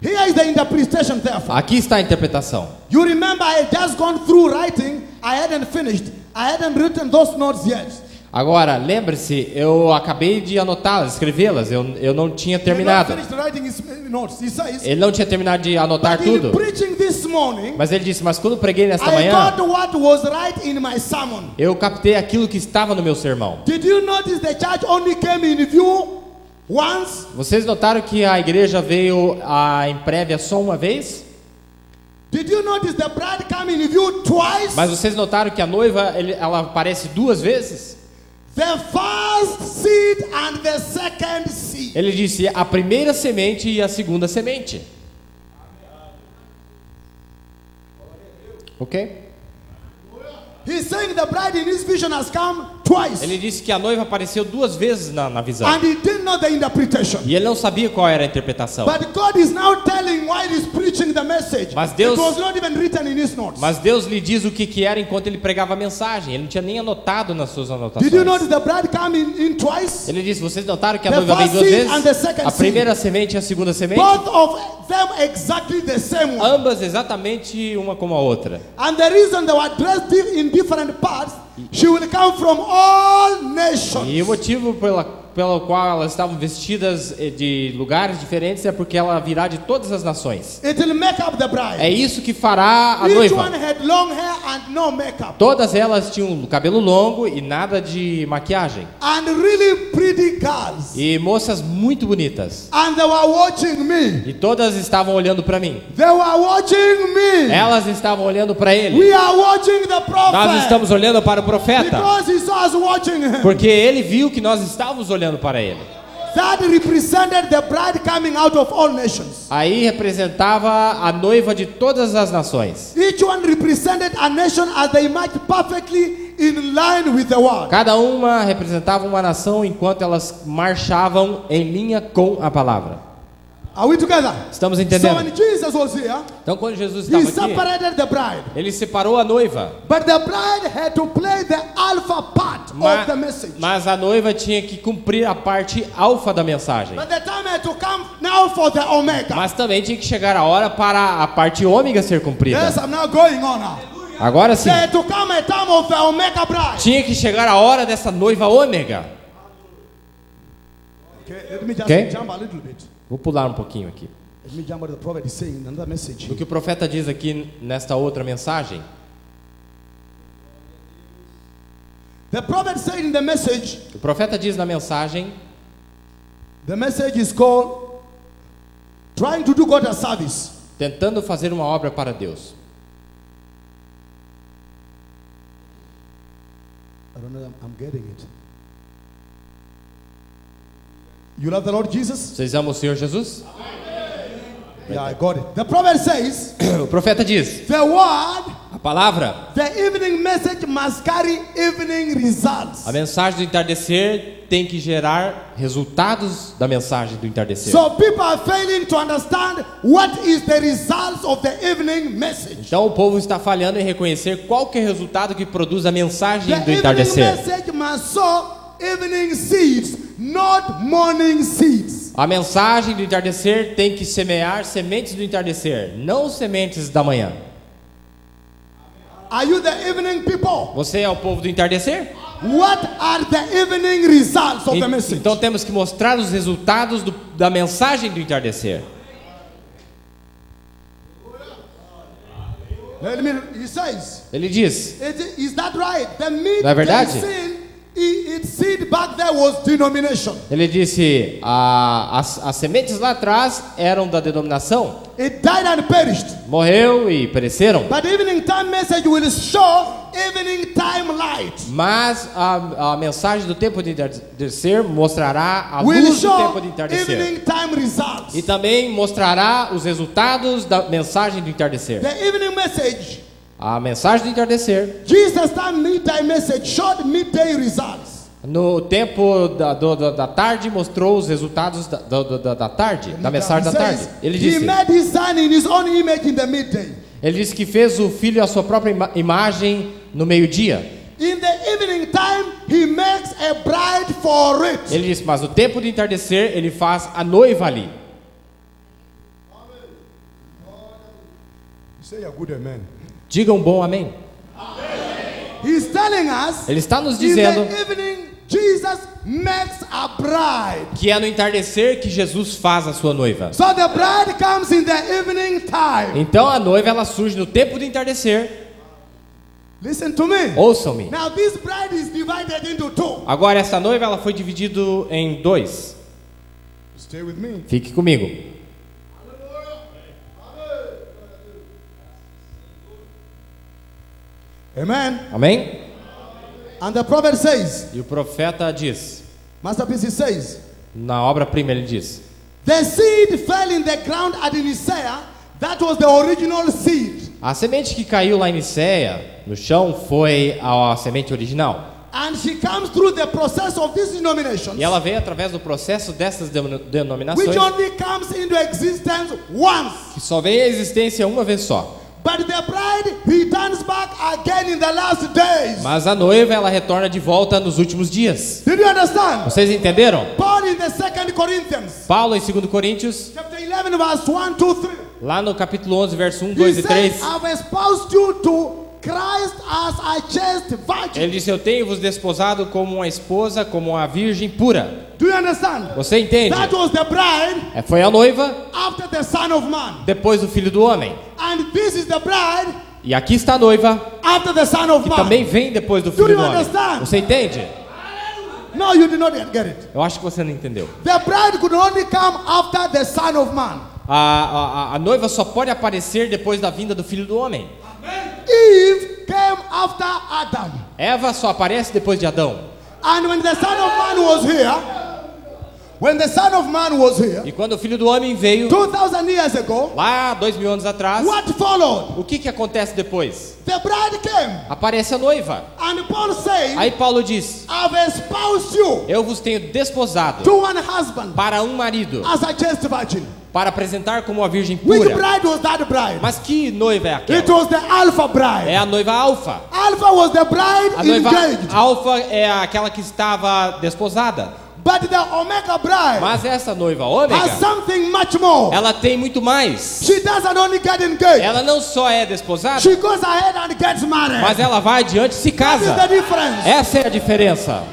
[SPEAKER 1] here is the interpretation therefore.
[SPEAKER 2] aqui está a interpretação.
[SPEAKER 1] You remember I had just gone through writing. I hadn't finished. I hadn't written those notes yet.
[SPEAKER 2] Agora, lembre-se, eu acabei de anotá-las, escrevê-las. Eu não tinha
[SPEAKER 1] He had not
[SPEAKER 2] terminado.
[SPEAKER 1] finished writing his notes. He says,
[SPEAKER 2] Ele não tinha terminado de anotar
[SPEAKER 1] but in
[SPEAKER 2] tudo.
[SPEAKER 1] preaching this morning,
[SPEAKER 2] Mas ele disse: mas quando eu preguei nesta
[SPEAKER 1] I
[SPEAKER 2] manhã,
[SPEAKER 1] got what was right in my sermon.
[SPEAKER 2] eu captei aquilo que estava no meu sermão.
[SPEAKER 1] Did you notice the church only came in view once?
[SPEAKER 2] Vocês notaram que a igreja veio em prévia só uma vez?
[SPEAKER 1] Did you notice the bride come in view twice?
[SPEAKER 2] Mas vocês notaram que a noiva, ela aparece duas vezes?
[SPEAKER 1] The first seed and the second seed.
[SPEAKER 2] Ele disse: a primeira semente e a segunda semente. Ok?
[SPEAKER 1] He's saying the bride in his vision has come twice.
[SPEAKER 2] Ele disse que a noiva apareceu duas vezes na visão.
[SPEAKER 1] And he didn't know the interpretation.
[SPEAKER 2] E ele não sabia qual era a interpretação.
[SPEAKER 1] But God is now telling why he's preaching the message.
[SPEAKER 2] Mas Deus-
[SPEAKER 1] It was not even written in his notes.
[SPEAKER 2] Mas Deus lhe diz o que era enquanto ele pregava a mensagem. Ele não tinha nem anotado nas suas anotações.
[SPEAKER 1] Did you notice the bride come in twice?
[SPEAKER 2] Ele disse: vocês notaram que a
[SPEAKER 1] The
[SPEAKER 2] noiva veio
[SPEAKER 1] first
[SPEAKER 2] duas
[SPEAKER 1] seed and the
[SPEAKER 2] vezes?
[SPEAKER 1] second
[SPEAKER 2] A primeira semente e a segunda semente?
[SPEAKER 1] Both of them exactly the same one.
[SPEAKER 2] Ambas exatamente uma como a outra.
[SPEAKER 1] And the reason they were dressed in different parts, she will come from all nations.
[SPEAKER 2] E o motivo pelo qual elas estavam vestidas de lugares diferentes é porque ela virá de todas as nações.
[SPEAKER 1] It will make up the bride.
[SPEAKER 2] É isso que fará a
[SPEAKER 1] Each
[SPEAKER 2] noiva.
[SPEAKER 1] one had long hair and no makeup.
[SPEAKER 2] Todas elas tinham cabelo longo e nada de maquiagem.
[SPEAKER 1] And really pretty girls.
[SPEAKER 2] E moças muito bonitas.
[SPEAKER 1] And they were watching me.
[SPEAKER 2] E todas estavam olhando para mim.
[SPEAKER 1] They were watching me.
[SPEAKER 2] Elas estavam olhando para ele.
[SPEAKER 1] We are watching the prophet.
[SPEAKER 2] Nós estamos olhando para o profeta.
[SPEAKER 1] Because he saw us watching him.
[SPEAKER 2] Porque ele viu que nós estávamos olhando para ele.
[SPEAKER 1] That represented the bride coming out of all nations.
[SPEAKER 2] Aí representava a noiva de todas as nações.
[SPEAKER 1] Each one represented a nation as they marched perfectly in line with the word.
[SPEAKER 2] Cada uma representava uma nação enquanto elas marchavam em linha com a palavra.
[SPEAKER 1] Are we together?
[SPEAKER 2] Estamos
[SPEAKER 1] So
[SPEAKER 2] entendendo?
[SPEAKER 1] when Jesus was here,
[SPEAKER 2] Então quando Jesus
[SPEAKER 1] he
[SPEAKER 2] estava aqui,
[SPEAKER 1] separated the bride.
[SPEAKER 2] ele separou a noiva.
[SPEAKER 1] But the bride had to play the alpha part of the message.
[SPEAKER 2] Mas a noiva tinha que cumprir a parte alfa da mensagem.
[SPEAKER 1] But the time had to come now for the omega.
[SPEAKER 2] Mas também tinha que chegar a hora para a parte ômega ser cumprida.
[SPEAKER 1] Yes, I'm now going on now.
[SPEAKER 2] Agora sim,
[SPEAKER 1] there to come a time of the Omega bride.
[SPEAKER 2] tinha que chegar a hora dessa noiva ômega.
[SPEAKER 1] Okay, let me just
[SPEAKER 2] Okay.
[SPEAKER 1] jump a little bit.
[SPEAKER 2] Vou pular um pouquinho aqui.
[SPEAKER 1] Let me jump what the prophet is saying in another message.
[SPEAKER 2] O que o profeta diz aqui nesta outra mensagem.
[SPEAKER 1] The prophet said in the message,
[SPEAKER 2] O profeta diz na mensagem,
[SPEAKER 1] the message is called trying to do God a service.
[SPEAKER 2] tentando fazer uma obra para Deus.
[SPEAKER 1] I don't know, I'm getting it. You love the Lord Jesus?
[SPEAKER 2] Vocês amam o Senhor Jesus?
[SPEAKER 1] Yeah, I got it. The prophet says,
[SPEAKER 2] O profeta diz,
[SPEAKER 1] the word,
[SPEAKER 2] a palavra,
[SPEAKER 1] the evening message must carry evening results.
[SPEAKER 2] a mensagem do entardecer tem que gerar resultados da mensagem do entardecer.
[SPEAKER 1] So people are failing to understand what is the results of the evening message.
[SPEAKER 2] Então o povo está falhando em reconhecer qual que é o resultado que produz a mensagem
[SPEAKER 1] The
[SPEAKER 2] do
[SPEAKER 1] evening
[SPEAKER 2] entardecer.
[SPEAKER 1] message must sow evening seeds, not morning seeds.
[SPEAKER 2] A mensagem do entardecer tem que semear sementes do entardecer, não sementes da manhã.
[SPEAKER 1] Are you the evening people?
[SPEAKER 2] Você é o povo do entardecer?
[SPEAKER 1] What are the evening results of the message?
[SPEAKER 2] Então temos que mostrar os resultados da mensagem do entardecer.
[SPEAKER 1] He says,
[SPEAKER 2] Ele diz,
[SPEAKER 1] is that right? The midday
[SPEAKER 2] Não é verdade?
[SPEAKER 1] sin, its seed back there was denomination.
[SPEAKER 2] ele disse, as sementes lá atrás eram da denominação,
[SPEAKER 1] It died and perished.
[SPEAKER 2] morreu e pereceram.
[SPEAKER 1] But the evening time message will show evening time light.
[SPEAKER 2] Mas a mensagem do tempo de entardecer mostrará a
[SPEAKER 1] Will
[SPEAKER 2] luz do
[SPEAKER 1] show
[SPEAKER 2] tempo de entardecer.
[SPEAKER 1] evening time results.
[SPEAKER 2] E também mostrará os resultados da mensagem do entardecer.
[SPEAKER 1] The evening message,
[SPEAKER 2] A mensagem do entardecer,
[SPEAKER 1] Jesus' time midday message showed midday results.
[SPEAKER 2] no tempo da tarde, mostrou os resultados da tarde, da mensagem da
[SPEAKER 1] He
[SPEAKER 2] tarde.
[SPEAKER 1] says,
[SPEAKER 2] Ele
[SPEAKER 1] he
[SPEAKER 2] disse,
[SPEAKER 1] made his son in his own image in the midday.
[SPEAKER 2] ele disse que fez o filho à sua própria imagem no meio-dia.
[SPEAKER 1] In the evening time, he makes a bride for it.
[SPEAKER 2] Ele disse, mas no tempo de entardecer, ele faz a noiva ali.
[SPEAKER 1] Say a good amen.
[SPEAKER 2] Diga um bom amém.
[SPEAKER 1] He's telling us,
[SPEAKER 2] Ele está nos
[SPEAKER 1] in
[SPEAKER 2] dizendo
[SPEAKER 1] the evening, Jesus makes a bride.
[SPEAKER 2] que é no entardecer que Jesus faz a sua noiva.
[SPEAKER 1] So the bride comes in the evening time.
[SPEAKER 2] Então a noiva ela surge no tempo do entardecer.
[SPEAKER 1] Listen to me.
[SPEAKER 2] Ouçam-me.
[SPEAKER 1] Now this bride is divided into two.
[SPEAKER 2] Agora essa noiva ela foi dividida em dois.
[SPEAKER 1] Stay with me.
[SPEAKER 2] Fique comigo.
[SPEAKER 1] Amen.
[SPEAKER 2] Amém?
[SPEAKER 1] And the prophet says,
[SPEAKER 2] E o profeta diz,
[SPEAKER 1] Masterpiece says,
[SPEAKER 2] na obra-prima ele diz,
[SPEAKER 1] the seed fell in the ground at Nicaea. That was the original seed.
[SPEAKER 2] a semente que caiu lá em Nicéia, no chão, foi a semente original.
[SPEAKER 1] And she comes through the process of these denominations,
[SPEAKER 2] E ela veio através do processo dessas denominações,
[SPEAKER 1] which only comes into existence once.
[SPEAKER 2] que só veio à existência uma vez só.
[SPEAKER 1] But the bride returns back again in the last days.
[SPEAKER 2] Mas a noiva ela retorna de volta nos últimos dias.
[SPEAKER 1] Did you understand?
[SPEAKER 2] Vocês entenderam?
[SPEAKER 1] Paul in the 2 Corinthians,
[SPEAKER 2] Paulo em 2 Coríntios,
[SPEAKER 1] chapter 11, verse 1, 2, 3.
[SPEAKER 2] lá no capítulo 11, verso 1,
[SPEAKER 1] He
[SPEAKER 2] 2 e
[SPEAKER 1] says,
[SPEAKER 2] 3,
[SPEAKER 1] I've espoused you to Christ as a chaste virgin.
[SPEAKER 2] ele disse, eu tenho-vos desposado como uma esposa, como uma virgem pura.
[SPEAKER 1] Do you understand?
[SPEAKER 2] Você entende?
[SPEAKER 1] That was the bride
[SPEAKER 2] Foi a noiva
[SPEAKER 1] after the Son of Man.
[SPEAKER 2] depois do Filho do Homem.
[SPEAKER 1] And this is the bride
[SPEAKER 2] E aqui está a noiva,
[SPEAKER 1] after the Son of
[SPEAKER 2] que
[SPEAKER 1] Man.
[SPEAKER 2] também vem depois do
[SPEAKER 1] Do
[SPEAKER 2] Filho
[SPEAKER 1] you
[SPEAKER 2] do Homem.
[SPEAKER 1] understand?
[SPEAKER 2] Você entende?
[SPEAKER 1] No, you did not yet get it.
[SPEAKER 2] Eu acho que você não entendeu.
[SPEAKER 1] The bride could only come after the Son of Man.
[SPEAKER 2] A noiva só pode aparecer depois da vinda do Filho do Homem.
[SPEAKER 1] Eve came after Adam.
[SPEAKER 2] Eva só aparece depois de Adão.
[SPEAKER 1] And when the Son of Man was here,
[SPEAKER 2] E quando o Filho do Homem veio,
[SPEAKER 1] 2,000 years ago,
[SPEAKER 2] lá 2000 anos atrás,
[SPEAKER 1] what followed?
[SPEAKER 2] o que acontece depois?
[SPEAKER 1] The bride came.
[SPEAKER 2] Aparece a noiva.
[SPEAKER 1] And Paul said,
[SPEAKER 2] Aí Paulo diz,
[SPEAKER 1] I've espoused you
[SPEAKER 2] eu vos tenho desposado
[SPEAKER 1] to one husband
[SPEAKER 2] para um marido,
[SPEAKER 1] as a chaste virgin.
[SPEAKER 2] para apresentar como uma virgem
[SPEAKER 1] Which
[SPEAKER 2] pura.
[SPEAKER 1] bride was that bride?
[SPEAKER 2] Mas que noiva é
[SPEAKER 1] It
[SPEAKER 2] aquela?
[SPEAKER 1] was the Alpha bride.
[SPEAKER 2] É a noiva alfa.
[SPEAKER 1] Alpha was the bride
[SPEAKER 2] A noiva
[SPEAKER 1] engaged.
[SPEAKER 2] alfa é aquela que estava desposada.
[SPEAKER 1] But the Omega bride
[SPEAKER 2] Mas essa noiva
[SPEAKER 1] has
[SPEAKER 2] ômega,
[SPEAKER 1] something much more.
[SPEAKER 2] ela tem muito mais.
[SPEAKER 1] She doesn't only get engaged.
[SPEAKER 2] Ela não só é desposada,
[SPEAKER 1] She goes ahead and gets married.
[SPEAKER 2] mas ela vai adiante e se
[SPEAKER 1] That is the
[SPEAKER 2] casa.
[SPEAKER 1] difference.
[SPEAKER 2] Essa é a diferença.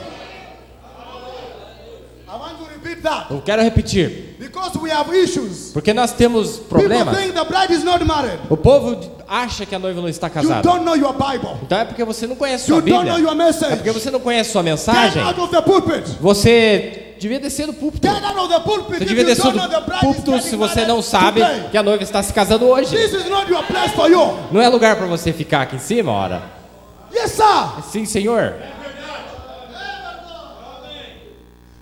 [SPEAKER 1] I want to repeat that.
[SPEAKER 2] Eu quero repetir,
[SPEAKER 1] Because we have issues.
[SPEAKER 2] porque nós temos
[SPEAKER 1] People
[SPEAKER 2] problemas.
[SPEAKER 1] think the bride is not married.
[SPEAKER 2] O povo acha que a noiva não está
[SPEAKER 1] You
[SPEAKER 2] casada.
[SPEAKER 1] don't know your Bible.
[SPEAKER 2] Então é porque você não conhece sua
[SPEAKER 1] You don't know
[SPEAKER 2] Bíblia.
[SPEAKER 1] your message.
[SPEAKER 2] É porque você não conhece sua
[SPEAKER 1] Get
[SPEAKER 2] mensagem.
[SPEAKER 1] out of the pulpit.
[SPEAKER 2] Você devia descer do púlpito.
[SPEAKER 1] Get out of the pulpit.
[SPEAKER 2] Você
[SPEAKER 1] If
[SPEAKER 2] devia
[SPEAKER 1] you
[SPEAKER 2] descer
[SPEAKER 1] don't
[SPEAKER 2] do
[SPEAKER 1] know the bride is
[SPEAKER 2] púlpito
[SPEAKER 1] getting
[SPEAKER 2] se você
[SPEAKER 1] married
[SPEAKER 2] não sabe
[SPEAKER 1] today.
[SPEAKER 2] que a noiva está se casando hoje.
[SPEAKER 1] This is not your place for you.
[SPEAKER 2] Não é lugar para você ficar aqui em cima, ora.
[SPEAKER 1] Yes, sir.
[SPEAKER 2] Sim, senhor.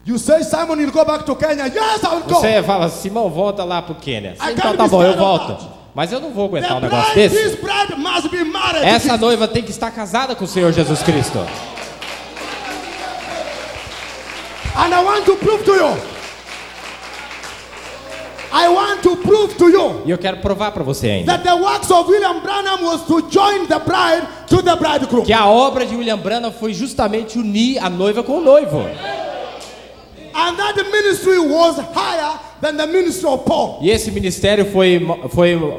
[SPEAKER 1] You say, Simon, you'll go back to Kenya. Yes, I will go.
[SPEAKER 2] Você fala, Simão, volta lá pro Quênia.
[SPEAKER 1] I
[SPEAKER 2] Então
[SPEAKER 1] can't
[SPEAKER 2] tá
[SPEAKER 1] be
[SPEAKER 2] bom, eu
[SPEAKER 1] scared of
[SPEAKER 2] volto.
[SPEAKER 1] that.
[SPEAKER 2] Mas eu não vou aguentar um
[SPEAKER 1] The
[SPEAKER 2] negócio
[SPEAKER 1] bride,
[SPEAKER 2] desse.
[SPEAKER 1] this bride must be married.
[SPEAKER 2] Essa noiva tem que estar casada com o Senhor Jesus Cristo.
[SPEAKER 1] And I want to prove to you. I want to prove to you
[SPEAKER 2] E eu quero provar para você ainda
[SPEAKER 1] that the works of William Branham was to join the bride to the bridegroom.
[SPEAKER 2] que a obra de William Branham foi justamente unir a noiva com o noivo.
[SPEAKER 1] And that ministry was higher than the ministry of Paul.
[SPEAKER 2] E esse ministério foi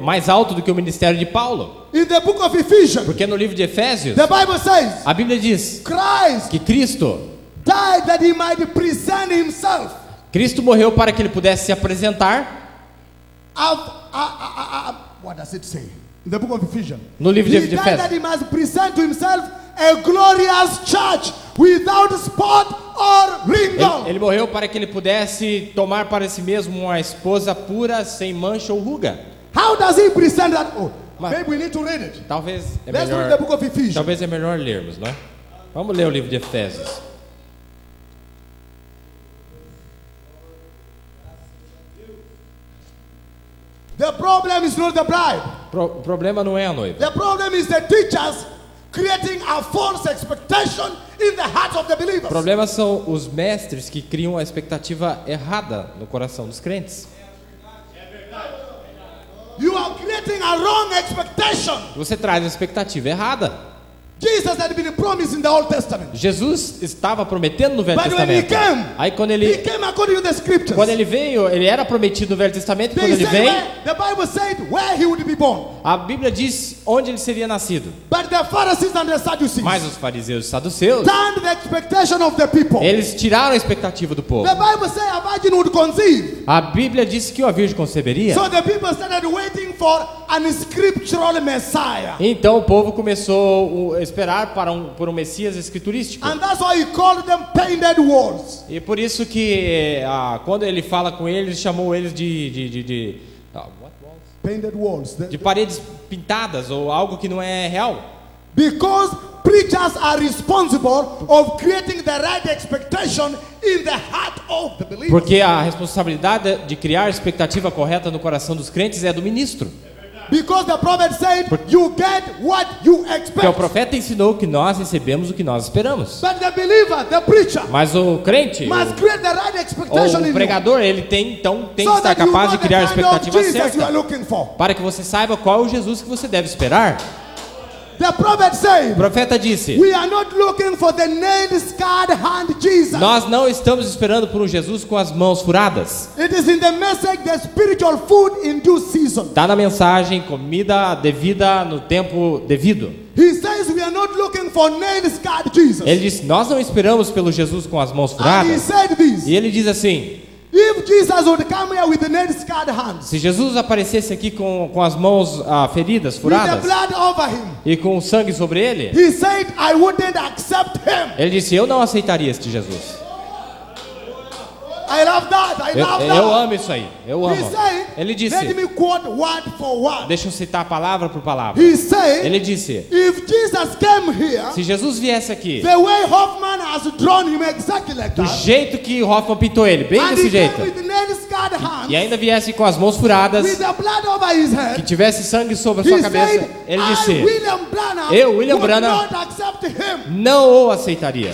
[SPEAKER 2] mais alto do que o ministério de Paulo.
[SPEAKER 1] In the book of Ephesians,
[SPEAKER 2] Porque no livro de Efésios,
[SPEAKER 1] the Bible says,
[SPEAKER 2] a Bíblia diz
[SPEAKER 1] Christ
[SPEAKER 2] que Cristo
[SPEAKER 1] died that he might present himself.
[SPEAKER 2] morreu para que ele pudesse se apresentar.
[SPEAKER 1] What does it say? In the book of Ephesians.
[SPEAKER 2] No livro de
[SPEAKER 1] He died
[SPEAKER 2] Efésios.
[SPEAKER 1] that he must present to himself a glorious church without spot or wrinkle.
[SPEAKER 2] Ele morreu para que ele pudesse tomar para si mesmo uma esposa pura, sem mancha ou ruga.
[SPEAKER 1] How does he present that? Oh,
[SPEAKER 2] Mas-
[SPEAKER 1] maybe we need to read it.
[SPEAKER 2] Talvez é
[SPEAKER 1] Let's read the
[SPEAKER 2] melhor,
[SPEAKER 1] book of Ephesians.
[SPEAKER 2] talvez é melhor lermos, não é? Vamos ler o livro de Efésios.
[SPEAKER 1] The problem is not the bride.
[SPEAKER 2] O problema não é a noiva.
[SPEAKER 1] The problem is the teachers creating a false expectation in the hearts of the
[SPEAKER 2] O
[SPEAKER 1] believers.
[SPEAKER 2] problema são os mestres que criam a expectativa errada no coração dos crentes.
[SPEAKER 1] You are creating a wrong expectation.
[SPEAKER 2] Você traz a expectativa errada.
[SPEAKER 1] Jesus had been promised in the Old Testament.
[SPEAKER 2] Jesus estava prometendo no Velho
[SPEAKER 1] But when he
[SPEAKER 2] Testamento.
[SPEAKER 1] came,
[SPEAKER 2] Aí quando
[SPEAKER 1] He
[SPEAKER 2] ele
[SPEAKER 1] came according to the scriptures.
[SPEAKER 2] veio, ele era prometido no Velho Testamento. E quando
[SPEAKER 1] They
[SPEAKER 2] ele
[SPEAKER 1] said
[SPEAKER 2] vem,
[SPEAKER 1] the Bible said where he would be born.
[SPEAKER 2] a Bíblia diz onde ele seria nascido.
[SPEAKER 1] But the Pharisees and the Sadducees
[SPEAKER 2] Mas os fariseus e saduceus,
[SPEAKER 1] turned the expectation of the people.
[SPEAKER 2] eles tiraram a expectativa do povo.
[SPEAKER 1] The Bible says a virgin would conceive.
[SPEAKER 2] A Bíblia disse que uma virgem conceberia.
[SPEAKER 1] So the people started waiting for an scriptural Messiah.
[SPEAKER 2] Então o povo começou a esperar por um Messias escriturístico.
[SPEAKER 1] And that's why he called them painted walls.
[SPEAKER 2] E por isso que quando ele fala com eles, chamou eles de
[SPEAKER 1] Painted walls.
[SPEAKER 2] paredes pintadas ou algo que não é real.
[SPEAKER 1] Because preachers are responsible of creating the right expectation in the heart of the believer.
[SPEAKER 2] Porque a responsabilidade de criar a expectativa correta no coração dos crentes é do ministro.
[SPEAKER 1] Because the prophet said, you get what you
[SPEAKER 2] Porque o
[SPEAKER 1] expect.
[SPEAKER 2] profeta ensinou que nós recebemos o que nós esperamos.
[SPEAKER 1] But the believer, the preacher,
[SPEAKER 2] Mas o crente,
[SPEAKER 1] must create the right expectation
[SPEAKER 2] ou
[SPEAKER 1] in
[SPEAKER 2] o
[SPEAKER 1] you.
[SPEAKER 2] pregador, ele tem que
[SPEAKER 1] So
[SPEAKER 2] estar
[SPEAKER 1] that you
[SPEAKER 2] capaz
[SPEAKER 1] know
[SPEAKER 2] de criar a
[SPEAKER 1] the kind of
[SPEAKER 2] expectativa
[SPEAKER 1] Jesus you are
[SPEAKER 2] certa,
[SPEAKER 1] looking for.
[SPEAKER 2] para que você saiba qual é o Jesus que você deve esperar.
[SPEAKER 1] The prophet
[SPEAKER 2] O
[SPEAKER 1] said,
[SPEAKER 2] profeta disse:
[SPEAKER 1] we are not looking for the nail-scarred hand Jesus.
[SPEAKER 2] nós não estamos esperando por um Jesus com as mãos furadas.
[SPEAKER 1] It is in the message, the spiritual food in due season.
[SPEAKER 2] Está na mensagem, comida devida no tempo devido.
[SPEAKER 1] He says we are not looking for nail-scarred Jesus.
[SPEAKER 2] Ele disse: nós não esperamos pelo Jesus com as mãos
[SPEAKER 1] And he
[SPEAKER 2] furadas.
[SPEAKER 1] said this,
[SPEAKER 2] E ele diz assim:
[SPEAKER 1] if Jesus would come here with the nail-scarred hands,
[SPEAKER 2] se Jesus aparecesse aqui com as mãos feridas,
[SPEAKER 1] with the
[SPEAKER 2] furadas,
[SPEAKER 1] blood over him,
[SPEAKER 2] e com sangue sobre ele,
[SPEAKER 1] he said, I wouldn't accept him.
[SPEAKER 2] ele disse: eu não aceitaria este Jesus.
[SPEAKER 1] I love that. I love
[SPEAKER 2] Eu
[SPEAKER 1] that.
[SPEAKER 2] amo isso aí. Eu
[SPEAKER 1] He
[SPEAKER 2] amo.
[SPEAKER 1] said,
[SPEAKER 2] Ele
[SPEAKER 1] let
[SPEAKER 2] disse,
[SPEAKER 1] me quote word for word.
[SPEAKER 2] deixa eu citar palavra por palavra.
[SPEAKER 1] He said,
[SPEAKER 2] Ele disse:
[SPEAKER 1] if Jesus came here,
[SPEAKER 2] se Jesus viesse aqui,
[SPEAKER 1] the way Hoffman has drawn him exactly like
[SPEAKER 2] do
[SPEAKER 1] that,
[SPEAKER 2] jeito que Hoffman pintou ele, bem
[SPEAKER 1] and
[SPEAKER 2] desse
[SPEAKER 1] he
[SPEAKER 2] jeito,
[SPEAKER 1] came with nail-scarred hands,
[SPEAKER 2] e ainda viesse com as mãos furadas,
[SPEAKER 1] with the blood over his
[SPEAKER 2] que
[SPEAKER 1] head,
[SPEAKER 2] tivesse sangue sobre a
[SPEAKER 1] he
[SPEAKER 2] sua cabeça,
[SPEAKER 1] said,
[SPEAKER 2] ele
[SPEAKER 1] I,
[SPEAKER 2] disse:
[SPEAKER 1] William Branham,
[SPEAKER 2] eu, William
[SPEAKER 1] would
[SPEAKER 2] Branham,
[SPEAKER 1] not accept him.
[SPEAKER 2] não o aceitaria.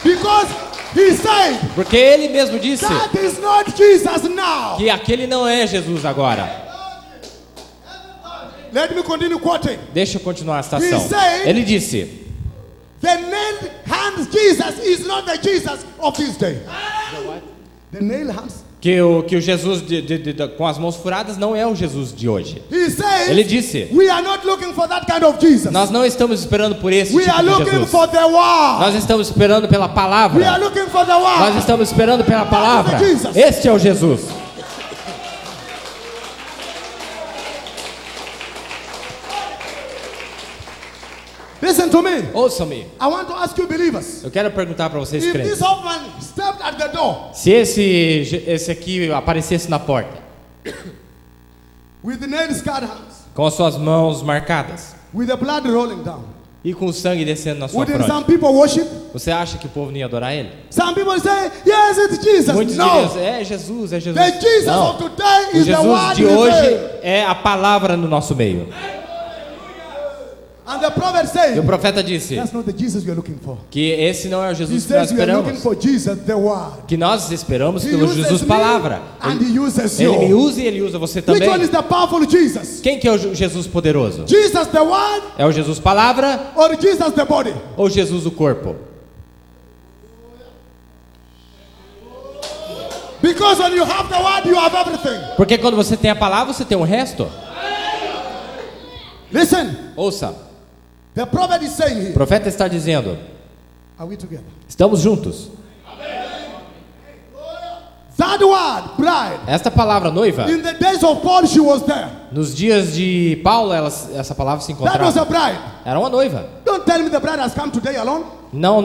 [SPEAKER 1] Because he said,
[SPEAKER 2] Porque ele mesmo disse
[SPEAKER 1] that is not Jesus now.
[SPEAKER 2] que aquele não é Jesus agora.
[SPEAKER 1] Let me continue quoting.
[SPEAKER 2] Deixa eu continuar a citação.
[SPEAKER 1] He said-
[SPEAKER 2] Ele disse:
[SPEAKER 1] The nailed hands Jesus is not the Jesus of this day. The nail hands.
[SPEAKER 2] Que o Jesus com as mãos furadas não é o Jesus de hoje.
[SPEAKER 1] He says,
[SPEAKER 2] Ele disse:
[SPEAKER 1] we are not looking for that kind of Jesus.
[SPEAKER 2] nós não estamos esperando por esse
[SPEAKER 1] We
[SPEAKER 2] tipo
[SPEAKER 1] are
[SPEAKER 2] de
[SPEAKER 1] looking
[SPEAKER 2] Jesus.
[SPEAKER 1] for the word.
[SPEAKER 2] Nós estamos esperando pela
[SPEAKER 1] We are
[SPEAKER 2] palavra.
[SPEAKER 1] looking for the
[SPEAKER 2] Nós
[SPEAKER 1] word.
[SPEAKER 2] estamos esperando pela palavra.
[SPEAKER 1] Jesus.
[SPEAKER 2] Este é o Jesus.
[SPEAKER 1] Listen to me.
[SPEAKER 2] Ouçam-me.
[SPEAKER 1] I want to ask you believers.
[SPEAKER 2] Eu quero perguntar para vocês,
[SPEAKER 1] If
[SPEAKER 2] crentes.
[SPEAKER 1] this old man stepped at the door
[SPEAKER 2] Se esse aqui aparecesse na porta,
[SPEAKER 1] with the nail scarred hands,
[SPEAKER 2] com as suas mãos marcadas
[SPEAKER 1] with the blood rolling down,
[SPEAKER 2] e com o sangue descendo na sua
[SPEAKER 1] wouldn't some
[SPEAKER 2] fronte,
[SPEAKER 1] people worship?
[SPEAKER 2] você acha que o povo não ia adorar ele?
[SPEAKER 1] Some people say, yes, it's Jesus.
[SPEAKER 2] Muitos
[SPEAKER 1] No.
[SPEAKER 2] diriam: é Jesus, é Jesus.
[SPEAKER 1] The Jesus
[SPEAKER 2] Não.
[SPEAKER 1] of today
[SPEAKER 2] O
[SPEAKER 1] is the
[SPEAKER 2] Jesus
[SPEAKER 1] word
[SPEAKER 2] de
[SPEAKER 1] revealed.
[SPEAKER 2] hoje é a palavra no nosso meio.
[SPEAKER 1] And the prophet
[SPEAKER 2] E
[SPEAKER 1] said,
[SPEAKER 2] o profeta disse
[SPEAKER 1] that's not the Jesus you're looking for.
[SPEAKER 2] que esse não é o
[SPEAKER 1] He
[SPEAKER 2] Jesus que nós
[SPEAKER 1] says you are looking
[SPEAKER 2] esperamos.
[SPEAKER 1] for Jesus, the word.
[SPEAKER 2] Que nós esperamos
[SPEAKER 1] He
[SPEAKER 2] pelo
[SPEAKER 1] uses
[SPEAKER 2] Jesus
[SPEAKER 1] me
[SPEAKER 2] palavra.
[SPEAKER 1] and he uses
[SPEAKER 2] Ele me
[SPEAKER 1] you.
[SPEAKER 2] usa e ele usa você
[SPEAKER 1] Which one
[SPEAKER 2] também.
[SPEAKER 1] is the powerful Jesus?
[SPEAKER 2] Quem que é o Jesus poderoso?
[SPEAKER 1] Jesus the word
[SPEAKER 2] É o Jesus palavra
[SPEAKER 1] or Jesus the body?
[SPEAKER 2] ou Jesus o corpo?
[SPEAKER 1] Because when you have the word, you have everything.
[SPEAKER 2] Porque quando você tem a palavra, você tem o resto.
[SPEAKER 1] Listen,
[SPEAKER 2] Ouça,
[SPEAKER 1] the prophet is saying
[SPEAKER 2] o
[SPEAKER 1] here,
[SPEAKER 2] profeta está dizendo:
[SPEAKER 1] are we together?
[SPEAKER 2] estamos juntos.
[SPEAKER 1] That word, bride,
[SPEAKER 2] Esta palavra noiva,
[SPEAKER 1] in the days of Paul, she was there.
[SPEAKER 2] nos dias de Paulo, essa palavra se
[SPEAKER 1] That was a
[SPEAKER 2] encontrava.
[SPEAKER 1] bride.
[SPEAKER 2] Era uma noiva.
[SPEAKER 1] Don't tell me the bride has come today alone.
[SPEAKER 2] Não.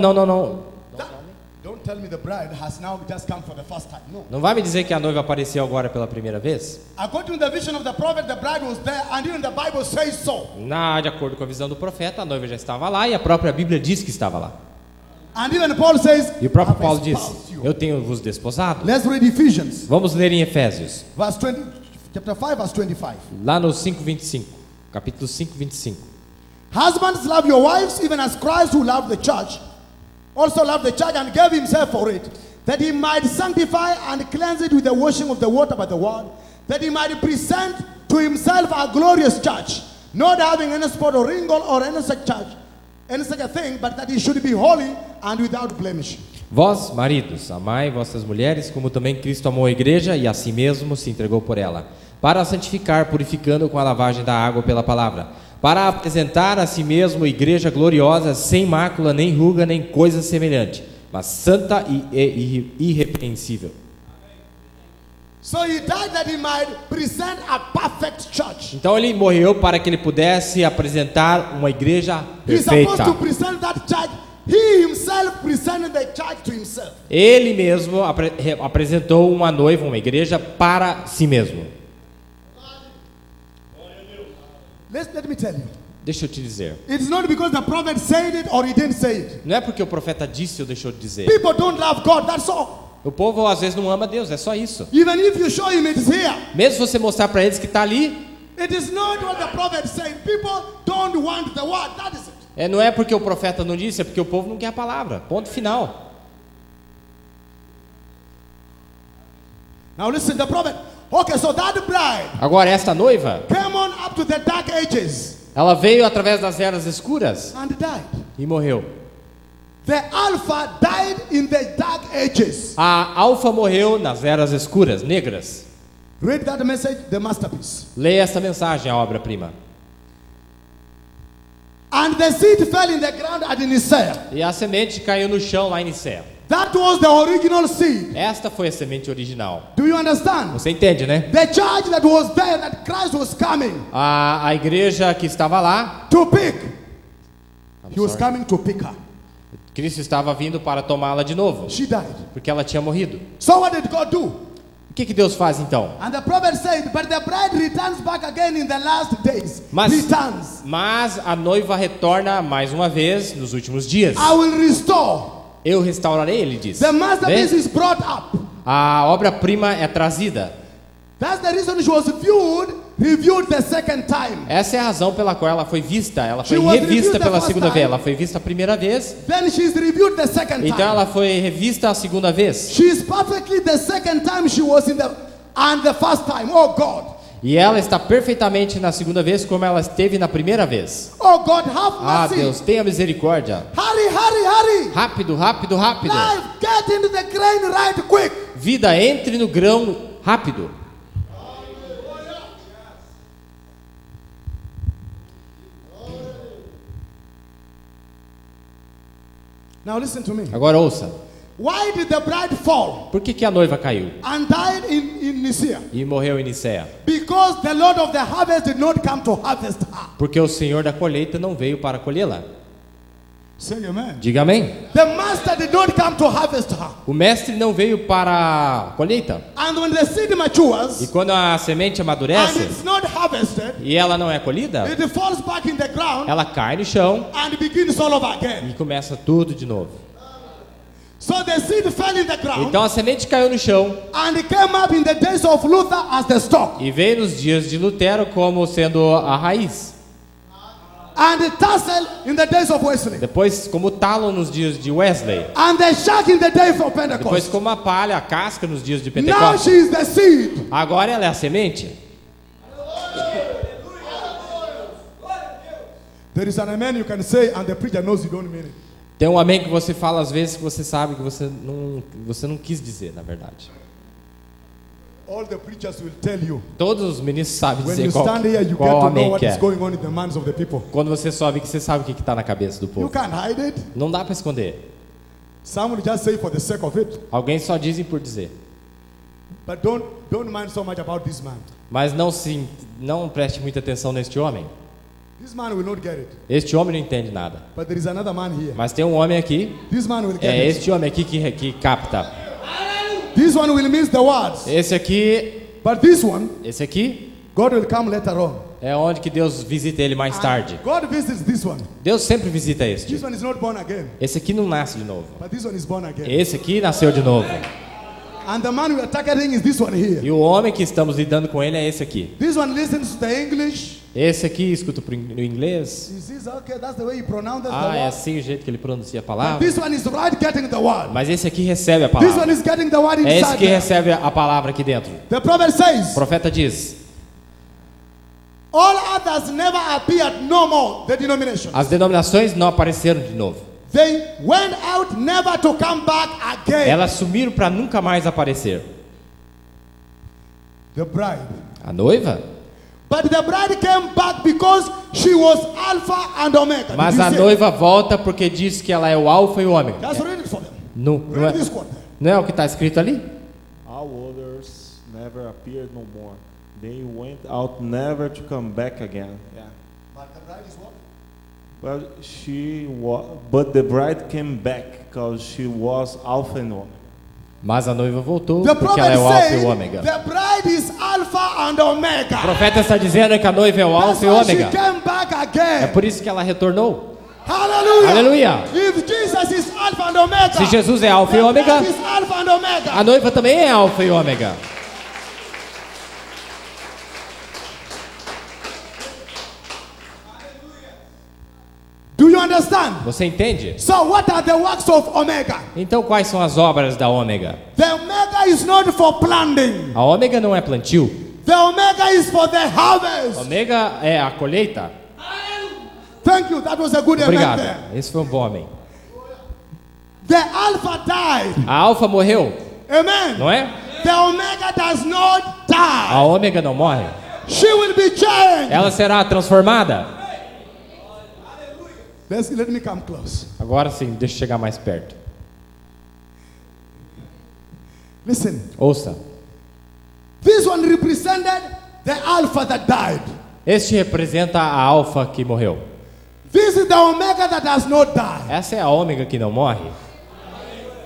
[SPEAKER 1] Don't tell me the bride has now just come for the first time. No.
[SPEAKER 2] Não vai me dizer que a noiva apareceu agora pela primeira vez?
[SPEAKER 1] According to the vision of the prophet, the bride was there, and even the Bible says so.
[SPEAKER 2] De acordo com a visão do profeta, a noiva já estava lá e a própria Bíblia diz que estava lá.
[SPEAKER 1] And even Paul says,
[SPEAKER 2] E o próprio
[SPEAKER 1] "I've
[SPEAKER 2] Paulo diz:
[SPEAKER 1] espoused you."
[SPEAKER 2] eu tenho vos desposado.
[SPEAKER 1] Let's read Ephesians,
[SPEAKER 2] Vamos ler em Efésios,
[SPEAKER 1] verse 20, chapter 5, verse 25.
[SPEAKER 2] lá no 5:25, capítulo 5:25.
[SPEAKER 1] Husbands, love your wives, even as Christ, who loved the church, also loved the church and gave himself for it, that he might sanctify and cleanse it with the washing of the water by the word, that he might present to himself a glorious church, not having any spot or wrinkle or any such a thing, but that he should be holy and without blemish.
[SPEAKER 2] Vós, maridos, amai vossas mulheres, como também Cristo amou a igreja e a si mesmo se entregou por ela, para a santificar, purificando com a lavagem da água pela palavra, para apresentar a si mesmo igreja gloriosa, sem mácula, nem ruga, nem coisa semelhante, mas santa e irrepreensível.
[SPEAKER 1] So he died that he might present a perfect church.
[SPEAKER 2] Então ele morreu para que ele pudesse apresentar uma igreja
[SPEAKER 1] He's supposed to
[SPEAKER 2] perfeita.
[SPEAKER 1] present that church. He himself presented the church to himself.
[SPEAKER 2] Ele mesmo apresentou uma noiva, uma igreja para si mesmo.
[SPEAKER 1] Let me tell you.
[SPEAKER 2] Deixa eu te dizer.
[SPEAKER 1] It's not because the prophet said it or he didn't say it.
[SPEAKER 2] Não é porque o profeta disse ou deixou de dizer.
[SPEAKER 1] People don't love God, that's all.
[SPEAKER 2] O povo às vezes não ama Deus, é só isso.
[SPEAKER 1] Even if you show him it's here,
[SPEAKER 2] Mesmo se você mostrar para eles que está ali,
[SPEAKER 1] it is not what the prophet said. People don't want the word, that is it.
[SPEAKER 2] não é porque o profeta não disse, é porque o povo não quer a palavra. Ponto final.
[SPEAKER 1] Now listen, the prophet. Okay, so that bride
[SPEAKER 2] Agora esta noiva,
[SPEAKER 1] came on up to the dark ages
[SPEAKER 2] ela veio através das eras escuras
[SPEAKER 1] and died.
[SPEAKER 2] e morreu.
[SPEAKER 1] The Alpha died in the dark ages.
[SPEAKER 2] A Alfa morreu nas eras escuras, negras.
[SPEAKER 1] Read that message, the masterpiece.
[SPEAKER 2] Leia esta mensagem, a obra-prima.
[SPEAKER 1] And the seed fell in the ground at Nicea.
[SPEAKER 2] E a semente caiu no chão lá em Nicéia.
[SPEAKER 1] That was the original seed.
[SPEAKER 2] Esta foi a semente original.
[SPEAKER 1] Do you understand?
[SPEAKER 2] Você entende, né?
[SPEAKER 1] The church that was there, that Christ was coming
[SPEAKER 2] A igreja que estava lá,
[SPEAKER 1] to pick. He was coming to pick her.
[SPEAKER 2] Cristo estava vindo para tomá-la de novo,
[SPEAKER 1] She died.
[SPEAKER 2] porque ela tinha morrido.
[SPEAKER 1] So what did God do?
[SPEAKER 2] O que Deus faz então?
[SPEAKER 1] And the prophet said, but the bride returns back again in the last days. Returns.
[SPEAKER 2] Mas a noiva retorna mais uma vez nos últimos dias.
[SPEAKER 1] I will restore.
[SPEAKER 2] Eu restaurarei, ele diz.
[SPEAKER 1] The masterpiece
[SPEAKER 2] Vê?
[SPEAKER 1] is brought up.
[SPEAKER 2] A obra-prima é trazida.
[SPEAKER 1] That's the reason she was reviewed the second time.
[SPEAKER 2] Essa é a razão pela qual ela foi vista. Ela foi
[SPEAKER 1] She was
[SPEAKER 2] revista
[SPEAKER 1] reviewed the
[SPEAKER 2] pela
[SPEAKER 1] first
[SPEAKER 2] segunda
[SPEAKER 1] time.
[SPEAKER 2] vez. Ela foi vista a primeira vez.
[SPEAKER 1] Then she's reviewed the second
[SPEAKER 2] Então
[SPEAKER 1] time.
[SPEAKER 2] ela foi revista a segunda vez.
[SPEAKER 1] She's perfectly the second time she was in the and the first time. Oh God.
[SPEAKER 2] E ela está perfeitamente na segunda vez como ela esteve na primeira vez.
[SPEAKER 1] Oh God, have
[SPEAKER 2] Ah,
[SPEAKER 1] mercy.
[SPEAKER 2] Deus, tenha misericórdia.
[SPEAKER 1] Hurry, hurry, hurry.
[SPEAKER 2] Rápido, rápido, rápido.
[SPEAKER 1] Life, get into the grain right quick.
[SPEAKER 2] Vida, entre no grão rápido.
[SPEAKER 1] Now listen to me.
[SPEAKER 2] Agora ouça.
[SPEAKER 1] Why did the bride fall
[SPEAKER 2] Por que a noiva caiu
[SPEAKER 1] and died in Nicaea?
[SPEAKER 2] e morreu em Nicéia?
[SPEAKER 1] Because the Lord of the harvest did not come to harvest her.
[SPEAKER 2] Porque o Senhor da colheita não veio para colhê-la.
[SPEAKER 1] Say amen.
[SPEAKER 2] Diga amém.
[SPEAKER 1] The master did not come to harvest her.
[SPEAKER 2] O mestre não veio para a colheita.
[SPEAKER 1] And when the seed matures
[SPEAKER 2] E quando a semente
[SPEAKER 1] and
[SPEAKER 2] amadurece
[SPEAKER 1] it's not harvested,
[SPEAKER 2] e ela não é colhida,
[SPEAKER 1] it falls back in the ground
[SPEAKER 2] ela cai no chão
[SPEAKER 1] and begins all over again.
[SPEAKER 2] e começa tudo de novo.
[SPEAKER 1] So the seed fell in the ground
[SPEAKER 2] Então a semente caiu no chão
[SPEAKER 1] and it came up in the days of Luther as the stalk.
[SPEAKER 2] e veio nos dias de Lutero como sendo a raiz.
[SPEAKER 1] And the tassel in the days of Wesley.
[SPEAKER 2] Depois como talo nos dias de Wesley.
[SPEAKER 1] And the shark in the day of
[SPEAKER 2] Depois
[SPEAKER 1] Pentecost.
[SPEAKER 2] como a palha, a casca nos dias de
[SPEAKER 1] Now
[SPEAKER 2] Pentecostes.
[SPEAKER 1] she is the seed.
[SPEAKER 2] Agora ela é a semente.
[SPEAKER 1] There is an amen you can say and the preacher knows you don't mean it.
[SPEAKER 2] Tem um amém que você fala às vezes que você sabe que você não quis dizer, na verdade.
[SPEAKER 1] All the preachers will tell you.
[SPEAKER 2] Todos os ministros sabem
[SPEAKER 1] When
[SPEAKER 2] dizer
[SPEAKER 1] you
[SPEAKER 2] qual
[SPEAKER 1] stand here, you get
[SPEAKER 2] qual
[SPEAKER 1] to know
[SPEAKER 2] amém
[SPEAKER 1] what
[SPEAKER 2] que
[SPEAKER 1] is
[SPEAKER 2] é.
[SPEAKER 1] going on in the minds of the people.
[SPEAKER 2] Quando você sobe, que você sabe o que está na cabeça do
[SPEAKER 1] You
[SPEAKER 2] povo.
[SPEAKER 1] can't hide it.
[SPEAKER 2] Não dá para esconder.
[SPEAKER 1] Some will just say for the sake of it.
[SPEAKER 2] Alguém só dizem por dizer.
[SPEAKER 1] But don't mind so much about this man.
[SPEAKER 2] Mas não preste muita atenção neste homem.
[SPEAKER 1] This man will not get it.
[SPEAKER 2] Este homem não entende nada.
[SPEAKER 1] But there is another man here.
[SPEAKER 2] Mas tem um homem aqui,
[SPEAKER 1] This man will get
[SPEAKER 2] é
[SPEAKER 1] it.
[SPEAKER 2] este homem aqui que capta.
[SPEAKER 1] This one will miss the words.
[SPEAKER 2] Esse aqui,
[SPEAKER 1] But this one, God will come later on.
[SPEAKER 2] é onde que Deus visita ele mais tarde.
[SPEAKER 1] God visits this one.
[SPEAKER 2] Deus sempre visita este.
[SPEAKER 1] This one is not born again.
[SPEAKER 2] Esse aqui não nasce de novo.
[SPEAKER 1] But this one is born again.
[SPEAKER 2] Esse aqui nasceu de novo.
[SPEAKER 1] And the man we are targeting is this one here.
[SPEAKER 2] E o homem que estamos lidando com ele é esse aqui.
[SPEAKER 1] This one listens to the English.
[SPEAKER 2] Esse aqui escuta no inglês.
[SPEAKER 1] He says, okay, that's the way he pronounces the
[SPEAKER 2] Ah, é
[SPEAKER 1] word.
[SPEAKER 2] assim o jeito que ele pronuncia a
[SPEAKER 1] But
[SPEAKER 2] palavra.
[SPEAKER 1] this one is right getting the word.
[SPEAKER 2] Mas esse aqui recebe a
[SPEAKER 1] This one
[SPEAKER 2] palavra.
[SPEAKER 1] is getting the word
[SPEAKER 2] É esse
[SPEAKER 1] inside
[SPEAKER 2] que
[SPEAKER 1] there.
[SPEAKER 2] recebe a palavra aqui dentro.
[SPEAKER 1] The prophet
[SPEAKER 2] O
[SPEAKER 1] says,
[SPEAKER 2] profeta diz:
[SPEAKER 1] all others never appeared no more, the denomination.
[SPEAKER 2] as denominações não apareceram de novo.
[SPEAKER 1] They went out never to come back again.
[SPEAKER 2] Elas sumiram para nunca mais aparecer.
[SPEAKER 1] The bride.
[SPEAKER 2] A noiva?
[SPEAKER 1] But the bride came back because she was Alpha and Omega.
[SPEAKER 2] Mas
[SPEAKER 1] Did you
[SPEAKER 2] a
[SPEAKER 1] see?
[SPEAKER 2] noiva volta porque diz que ela é o alfa e o ômega.
[SPEAKER 1] Just read it for them.
[SPEAKER 2] Não,
[SPEAKER 1] Read this quote.
[SPEAKER 2] não é o que está escrito ali?
[SPEAKER 4] All others never appeared no more. They went out never to come back again. Yeah.
[SPEAKER 1] But the bride is what?
[SPEAKER 4] Well, but the bride came back because she was Alpha and Omega.
[SPEAKER 2] Mas a noiva voltou
[SPEAKER 1] The
[SPEAKER 2] porque ela é o
[SPEAKER 1] prophet
[SPEAKER 2] alfa e o
[SPEAKER 1] said
[SPEAKER 2] ômega.
[SPEAKER 1] the bride is Alpha and Omega.
[SPEAKER 2] O profeta está dizendo que a noiva é o
[SPEAKER 1] That's
[SPEAKER 2] alfa e o
[SPEAKER 1] why she
[SPEAKER 2] ômega.
[SPEAKER 1] came back
[SPEAKER 2] É
[SPEAKER 1] again.
[SPEAKER 2] por isso que ela retornou.
[SPEAKER 1] Hallelujah.
[SPEAKER 2] Aleluia.
[SPEAKER 1] If Jesus is Alpha and Omega,
[SPEAKER 2] Se Jesus é alfa e
[SPEAKER 1] the
[SPEAKER 2] ômega,
[SPEAKER 1] bride is Alpha and Omega.
[SPEAKER 2] a noiva também é alfa e ômega.
[SPEAKER 1] Do you understand?
[SPEAKER 2] Você entende?
[SPEAKER 1] So what are the works of Omega?
[SPEAKER 2] Então quais são as obras da ômega?
[SPEAKER 1] The Omega is not for planting.
[SPEAKER 2] A ômega não é plantio.
[SPEAKER 1] The Omega is for the harvest.
[SPEAKER 2] Ômega é a colheita.
[SPEAKER 1] Thank you. That was a good amen
[SPEAKER 2] Obrigado.
[SPEAKER 1] there.
[SPEAKER 2] Esse foi um bom homem.
[SPEAKER 1] The Alpha died.
[SPEAKER 2] A alfa morreu,
[SPEAKER 1] Amen.
[SPEAKER 2] não é?
[SPEAKER 1] The Omega does not
[SPEAKER 2] A
[SPEAKER 1] die.
[SPEAKER 2] ômega não morre.
[SPEAKER 1] She will be changed.
[SPEAKER 2] Ela será transformada.
[SPEAKER 1] Let me come close.
[SPEAKER 2] Agora sim, deixa eu chegar mais perto.
[SPEAKER 1] Listen.
[SPEAKER 2] Ouça.
[SPEAKER 1] This one represented the Alpha that died.
[SPEAKER 2] Este representa a alfa que morreu.
[SPEAKER 1] This is the Omega that does not die.
[SPEAKER 2] Essa é a ômega que não morre.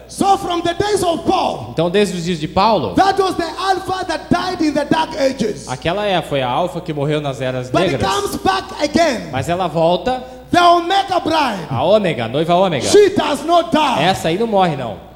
[SPEAKER 1] So from the days of Paul,
[SPEAKER 2] Então, desde os dias de Paulo,
[SPEAKER 1] that was the Alpha that died in the dark ages.
[SPEAKER 2] aquela foi a alfa que morreu nas eras
[SPEAKER 1] But it
[SPEAKER 2] negras.
[SPEAKER 1] comes back again.
[SPEAKER 2] Mas ela volta,
[SPEAKER 1] The Omega bride.
[SPEAKER 2] a ômega, a noiva ômega.
[SPEAKER 1] She does not die.
[SPEAKER 2] Essa aí não morre não.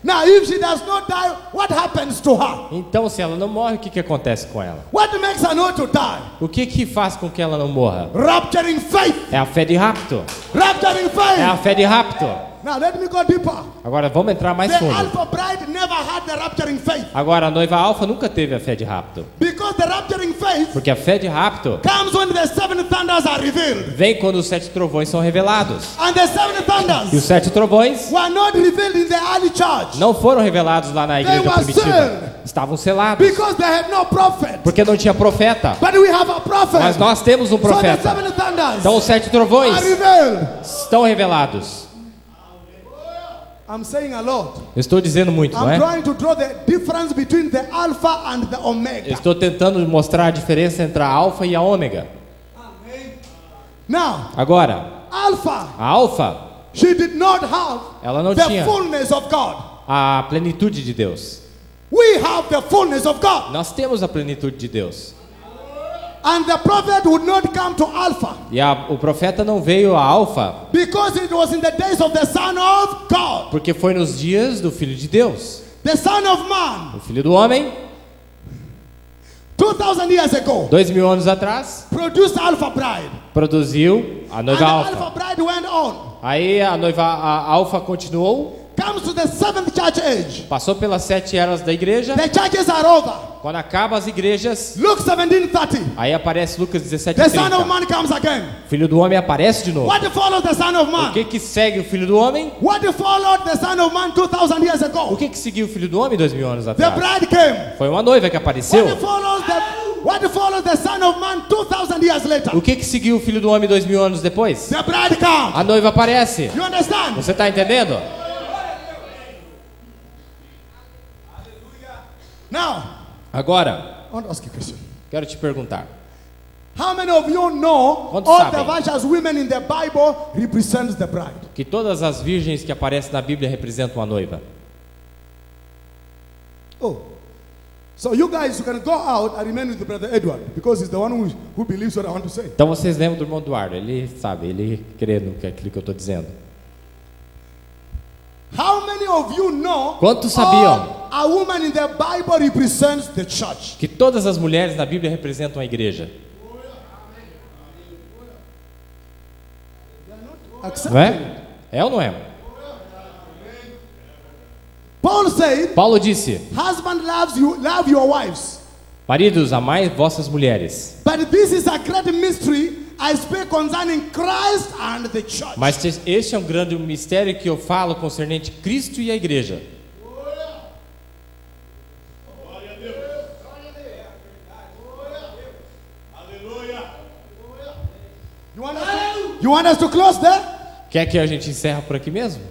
[SPEAKER 1] Now, if she does not die, what happens to her?
[SPEAKER 2] Então, se ela não morre, o que acontece com ela?
[SPEAKER 1] What makes her not to die?
[SPEAKER 2] O que faz com que ela não morra?
[SPEAKER 1] Rapturing faith.
[SPEAKER 2] É a fé de rapto.
[SPEAKER 1] Rapturing
[SPEAKER 2] É a
[SPEAKER 1] faith.
[SPEAKER 2] fé de rapto.
[SPEAKER 1] Now, let me go deeper.
[SPEAKER 2] Agora, vamos entrar mais
[SPEAKER 1] The
[SPEAKER 2] fundo.
[SPEAKER 1] Alpha bride never had the rapturing faith
[SPEAKER 2] Agora, a noiva alfa nunca teve a fé de rapto.
[SPEAKER 1] because Because the rapturing faith
[SPEAKER 2] Porque a fé de rapto
[SPEAKER 1] comes when the 7 thunders are revealed.
[SPEAKER 2] vem quando os 7 trovões são revelados.
[SPEAKER 1] And the 7
[SPEAKER 2] E os
[SPEAKER 1] thunders
[SPEAKER 2] 7 trovões
[SPEAKER 1] were not revealed in the early church.
[SPEAKER 2] não foram revelados lá na igreja
[SPEAKER 1] They were
[SPEAKER 2] primitiva.
[SPEAKER 1] sealed.
[SPEAKER 2] Estavam selados.
[SPEAKER 1] Because they had no prophet.
[SPEAKER 2] Porque não tinha profeta.
[SPEAKER 1] But we have a prophet.
[SPEAKER 2] Mas nós temos um
[SPEAKER 1] So the
[SPEAKER 2] profeta.
[SPEAKER 1] 7 thunders
[SPEAKER 2] Então os 7 trovões
[SPEAKER 1] are revealed.
[SPEAKER 2] estão revelados.
[SPEAKER 1] I'm saying a lot.
[SPEAKER 2] Eu estou dizendo muito, não
[SPEAKER 1] I'm
[SPEAKER 2] é?
[SPEAKER 1] trying to draw the difference between the Alpha and the
[SPEAKER 2] Eu
[SPEAKER 1] Omega.
[SPEAKER 2] estou tentando mostrar a diferença entre a alfa e a ômega.
[SPEAKER 1] Now,
[SPEAKER 2] Agora,
[SPEAKER 1] Alpha,
[SPEAKER 2] a alfa,
[SPEAKER 1] she did not have
[SPEAKER 2] ela não
[SPEAKER 1] the
[SPEAKER 2] tinha
[SPEAKER 1] fullness of God.
[SPEAKER 2] a plenitude de Deus.
[SPEAKER 1] We have the fullness of God.
[SPEAKER 2] Nós temos a plenitude de Deus.
[SPEAKER 1] And the prophet would not come to Alpha
[SPEAKER 2] E o profeta não veio a alfa
[SPEAKER 1] because it was in the days of the Son of God,
[SPEAKER 2] porque foi nos dias do Filho de Deus.
[SPEAKER 1] the Son of Man,
[SPEAKER 2] O Filho do Homem,
[SPEAKER 1] 2,000 years ago,
[SPEAKER 2] 2000 anos atrás,
[SPEAKER 1] produced Alpha Bride.
[SPEAKER 2] produziu a
[SPEAKER 1] And
[SPEAKER 2] noiva
[SPEAKER 1] the
[SPEAKER 2] alfa.
[SPEAKER 1] Alpha Bride went on,
[SPEAKER 2] Aí a alfa continuou,
[SPEAKER 1] comes to the 7th church age.
[SPEAKER 2] passou pelas 7 eras da igreja.
[SPEAKER 1] The churches are over.
[SPEAKER 2] Quando acaba as igrejas,
[SPEAKER 1] Luke 17:30.
[SPEAKER 2] aí aparece Lucas
[SPEAKER 1] The Son of
[SPEAKER 2] 17:30.
[SPEAKER 1] Man comes again.
[SPEAKER 2] O Filho do Homem aparece de novo.
[SPEAKER 1] What follows the Son of
[SPEAKER 2] O
[SPEAKER 1] Man?
[SPEAKER 2] que segue o Filho do Homem?
[SPEAKER 1] What followed the Son of Man 2,000 years
[SPEAKER 2] O
[SPEAKER 1] ago?
[SPEAKER 2] que seguiu o Filho do Homem 2000 anos
[SPEAKER 1] The
[SPEAKER 2] atrás?
[SPEAKER 1] bride came.
[SPEAKER 2] Foi uma noiva que apareceu.
[SPEAKER 1] What follows the Son of Man 2,000 years later?
[SPEAKER 2] O que seguiu o Filho do Homem 2000 anos depois?
[SPEAKER 1] The bride comes.
[SPEAKER 2] A noiva aparece.
[SPEAKER 1] You understand?
[SPEAKER 2] Você está entendendo?
[SPEAKER 1] Now,
[SPEAKER 2] Agora,
[SPEAKER 1] I want to ask you a question.
[SPEAKER 2] quero te perguntar.
[SPEAKER 1] How many of you know
[SPEAKER 2] Quantos
[SPEAKER 1] all
[SPEAKER 2] sabem?
[SPEAKER 1] the virtuous women in the Bible represents the bride?
[SPEAKER 2] Que todas as virgens que aparecem na Bíblia representam a noiva.
[SPEAKER 1] Oh. So you guys you can go out and remain with the brother Edward because he's the one who believes what I want to say.
[SPEAKER 2] Então vocês lembram do irmão Eduardo? Ele sabe, ele crê no que aquilo que eu estou dizendo.
[SPEAKER 1] How many of you know
[SPEAKER 2] Quantos sabiam?
[SPEAKER 1] all a woman in the Bible represents the church?
[SPEAKER 2] Que todas as mulheres na Bíblia representam a igreja.
[SPEAKER 1] Accept
[SPEAKER 2] Não
[SPEAKER 1] it.
[SPEAKER 2] é? É ou não é?
[SPEAKER 1] Paul said,
[SPEAKER 2] Paulo disse:
[SPEAKER 1] husband loves you, love your wives.
[SPEAKER 2] maridos, amai vossas mulheres.
[SPEAKER 1] But this is a great mystery I speak concerning Christ and the church.
[SPEAKER 2] Mas este é um grande mistério que eu falo concernente Cristo e a igreja.
[SPEAKER 1] You want us to close there?
[SPEAKER 2] Quer que a gente encerre por aqui mesmo?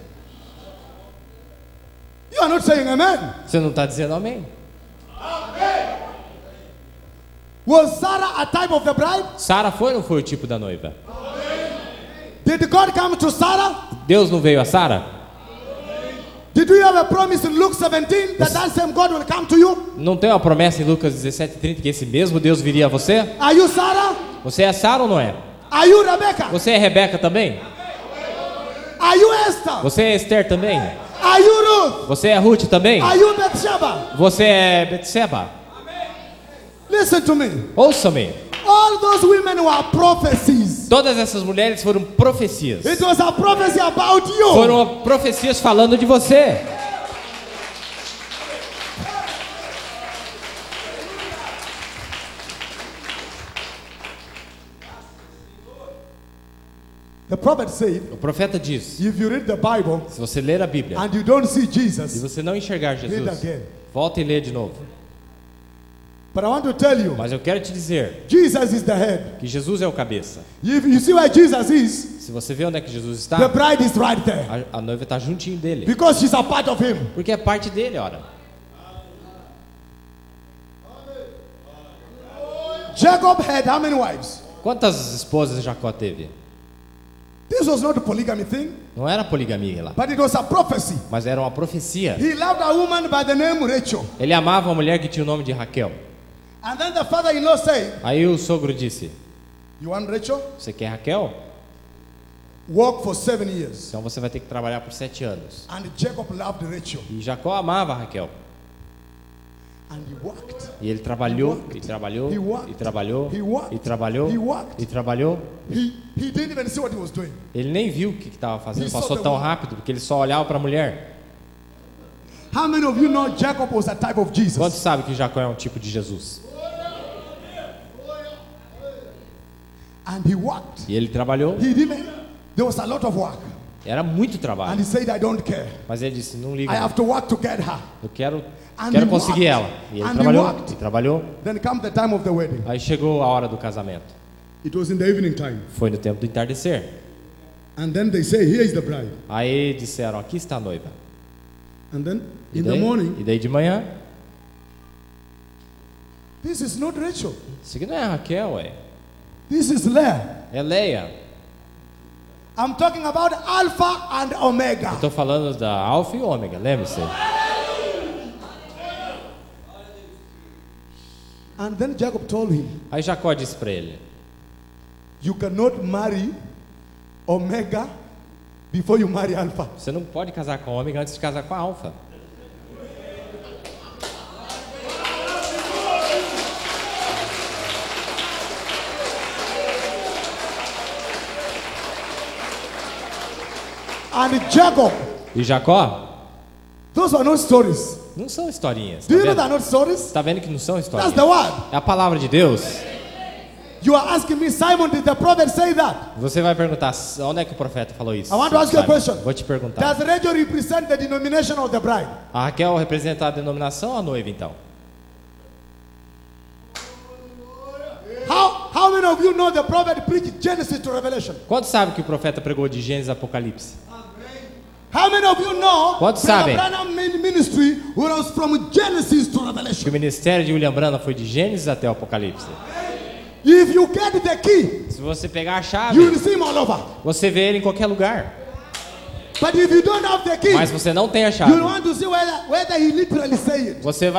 [SPEAKER 1] You are not saying amen.
[SPEAKER 2] Você não está dizendo amém?
[SPEAKER 1] Was Sarah a type of the bride?
[SPEAKER 2] Sara foi ou não foi o tipo da noiva?
[SPEAKER 1] Did God come to Sarah?
[SPEAKER 2] Deus não veio a Sara?
[SPEAKER 1] Did you have a promise in Luke 17 that that same God will come to you?
[SPEAKER 2] Não tem uma promessa em Lucas 17:30 que esse mesmo Deus viria a você?
[SPEAKER 1] Are you Sarah?
[SPEAKER 2] Você é Sara ou não é?
[SPEAKER 1] Are you Rebecca?
[SPEAKER 2] Você é Rebeca também?
[SPEAKER 1] Are you Esther?
[SPEAKER 2] Você é Esther também?
[SPEAKER 1] Are you Ruth?
[SPEAKER 2] Você é Ruth também?
[SPEAKER 1] Are you Bathsheba?
[SPEAKER 2] Você é Betseba?
[SPEAKER 1] Listen to me.
[SPEAKER 2] Ouça-me.
[SPEAKER 1] All those women were prophecies.
[SPEAKER 2] Todas essas mulheres foram profecias.
[SPEAKER 1] It was a prophecy about you.
[SPEAKER 2] Foram profecias falando de você.
[SPEAKER 1] The prophet said,
[SPEAKER 2] O profeta diz:
[SPEAKER 1] if you read the Bible
[SPEAKER 2] se você ler a Bíblia
[SPEAKER 1] and you don't see
[SPEAKER 2] e
[SPEAKER 1] Jesus,
[SPEAKER 2] você não enxergar
[SPEAKER 1] read
[SPEAKER 2] Jesus,
[SPEAKER 1] again.
[SPEAKER 2] volta e lê de novo.
[SPEAKER 1] But I want to tell you,
[SPEAKER 2] Mas eu quero te dizer
[SPEAKER 1] Jesus is the head.
[SPEAKER 2] que Jesus é o cabeça.
[SPEAKER 1] If you see where Jesus is,
[SPEAKER 2] Se você vê onde é que Jesus está,
[SPEAKER 1] the bride is right there
[SPEAKER 2] a noiva está juntinho dele.
[SPEAKER 1] because she's a part of him.
[SPEAKER 2] Porque é parte dele, ora.
[SPEAKER 1] Jacob had how many wives?
[SPEAKER 2] Quantas esposas Jacó teve?
[SPEAKER 1] This was not a polygamy thing,
[SPEAKER 2] Não era poligamia lá,
[SPEAKER 1] but it was a prophecy.
[SPEAKER 2] mas era uma profecia.
[SPEAKER 1] He loved a woman by the name Rachel.
[SPEAKER 2] Ele amava uma mulher que tinha o nome de Raquel.
[SPEAKER 1] And then the father-in-law said,
[SPEAKER 2] Aí o sogro disse:
[SPEAKER 1] you want Rachel?
[SPEAKER 2] você quer Raquel?
[SPEAKER 1] Work for 7 years.
[SPEAKER 2] Então você vai ter que trabalhar por 7 anos.
[SPEAKER 1] And Jacob loved Rachel.
[SPEAKER 2] E Jacó amava Raquel.
[SPEAKER 1] And he worked.
[SPEAKER 2] E ele trabalhou, e trabalhou,
[SPEAKER 1] He worked.
[SPEAKER 2] e trabalhou,
[SPEAKER 1] He worked.
[SPEAKER 2] e trabalhou,
[SPEAKER 1] He worked.
[SPEAKER 2] e trabalhou.
[SPEAKER 1] He didn't even see what he was doing.
[SPEAKER 2] Ele nem viu o que estava fazendo,
[SPEAKER 1] He saw
[SPEAKER 2] passou
[SPEAKER 1] the
[SPEAKER 2] tão
[SPEAKER 1] woman.
[SPEAKER 2] rápido, porque ele só olhava para a mulher.
[SPEAKER 1] How many of you know Jacob was a type of Jesus?
[SPEAKER 2] Quantos sabem que Jacó é um tipo de Jesus?
[SPEAKER 1] And he worked.
[SPEAKER 2] E ele trabalhou.
[SPEAKER 1] He didn't. There was a lot of work.
[SPEAKER 2] Era muito
[SPEAKER 1] And
[SPEAKER 2] trabalho.
[SPEAKER 1] he said, I don't care.
[SPEAKER 2] Mas ele disse, não liga.
[SPEAKER 1] I have to work to get her.
[SPEAKER 2] Eu quero
[SPEAKER 1] And
[SPEAKER 2] Quero
[SPEAKER 1] he
[SPEAKER 2] conseguir
[SPEAKER 1] walked.
[SPEAKER 2] ela. E ele
[SPEAKER 1] And he
[SPEAKER 2] trabalhou,
[SPEAKER 1] walked.
[SPEAKER 2] e trabalhou.
[SPEAKER 1] Then come the time of the wedding.
[SPEAKER 2] Aí chegou a hora do casamento.
[SPEAKER 1] It was in the evening time.
[SPEAKER 2] Foi no tempo do entardecer.
[SPEAKER 1] And then they say, here is the bride.
[SPEAKER 2] Aí disseram, aqui está a noiva.
[SPEAKER 1] And then
[SPEAKER 2] E
[SPEAKER 1] in the
[SPEAKER 2] daí,
[SPEAKER 1] morning,
[SPEAKER 2] e daí de manhã,
[SPEAKER 1] this is not Rachel.
[SPEAKER 2] isso aqui não é a Raquel, ué.
[SPEAKER 1] This is Leah.
[SPEAKER 2] É Leia.
[SPEAKER 1] I'm talking about Alpha and Omega.
[SPEAKER 2] Estou falando da Alfa e Ômega, lembre-se.
[SPEAKER 1] And then Jacob told him,
[SPEAKER 2] Aí Jacó disse para ele,
[SPEAKER 1] you cannot marry Omega before you marry Alpha.
[SPEAKER 2] você não pode casar com a Ômega antes de casar com a Alfa.
[SPEAKER 1] And Jacob,
[SPEAKER 2] E Jacó,
[SPEAKER 1] those were not stories.
[SPEAKER 2] não são historinhas.
[SPEAKER 1] Do you know
[SPEAKER 2] Tá
[SPEAKER 1] they're
[SPEAKER 2] vendo?
[SPEAKER 1] not stories?
[SPEAKER 2] Tá vendo que não são
[SPEAKER 1] That's
[SPEAKER 2] historinhas?
[SPEAKER 1] the word.
[SPEAKER 2] É a palavra de Deus.
[SPEAKER 1] You are asking me, Simon, did the prophet say that?
[SPEAKER 2] Você vai perguntar, onde é que o profeta falou isso?
[SPEAKER 1] I want to ask you a
[SPEAKER 2] Sabe?
[SPEAKER 1] question.
[SPEAKER 2] Vou te perguntar.
[SPEAKER 1] Does Rachel represent the denomination of the bride?
[SPEAKER 2] A Raquel representa a denominação ou a noiva, então?
[SPEAKER 1] How many of you know the prophet preached Genesis to Revelation?
[SPEAKER 2] Quantos sabem que o profeta pregou de Gênesis a Apocalipse?
[SPEAKER 1] How many of you know
[SPEAKER 2] Quantos
[SPEAKER 1] that
[SPEAKER 2] sabem?
[SPEAKER 1] the Branham ministry was from Genesis to
[SPEAKER 2] Que
[SPEAKER 1] Revelation?
[SPEAKER 2] o ministério de William Branham foi de Gênesis até o Apocalipse.
[SPEAKER 1] If you get the key,
[SPEAKER 2] Se você pegar a
[SPEAKER 1] you
[SPEAKER 2] chave,
[SPEAKER 1] will see him all over.
[SPEAKER 2] você vê ele em qualquer lugar.
[SPEAKER 1] But if you don't have the key,
[SPEAKER 2] Mas você não tem a chave.
[SPEAKER 1] you want to see whether he literally say it.
[SPEAKER 2] Você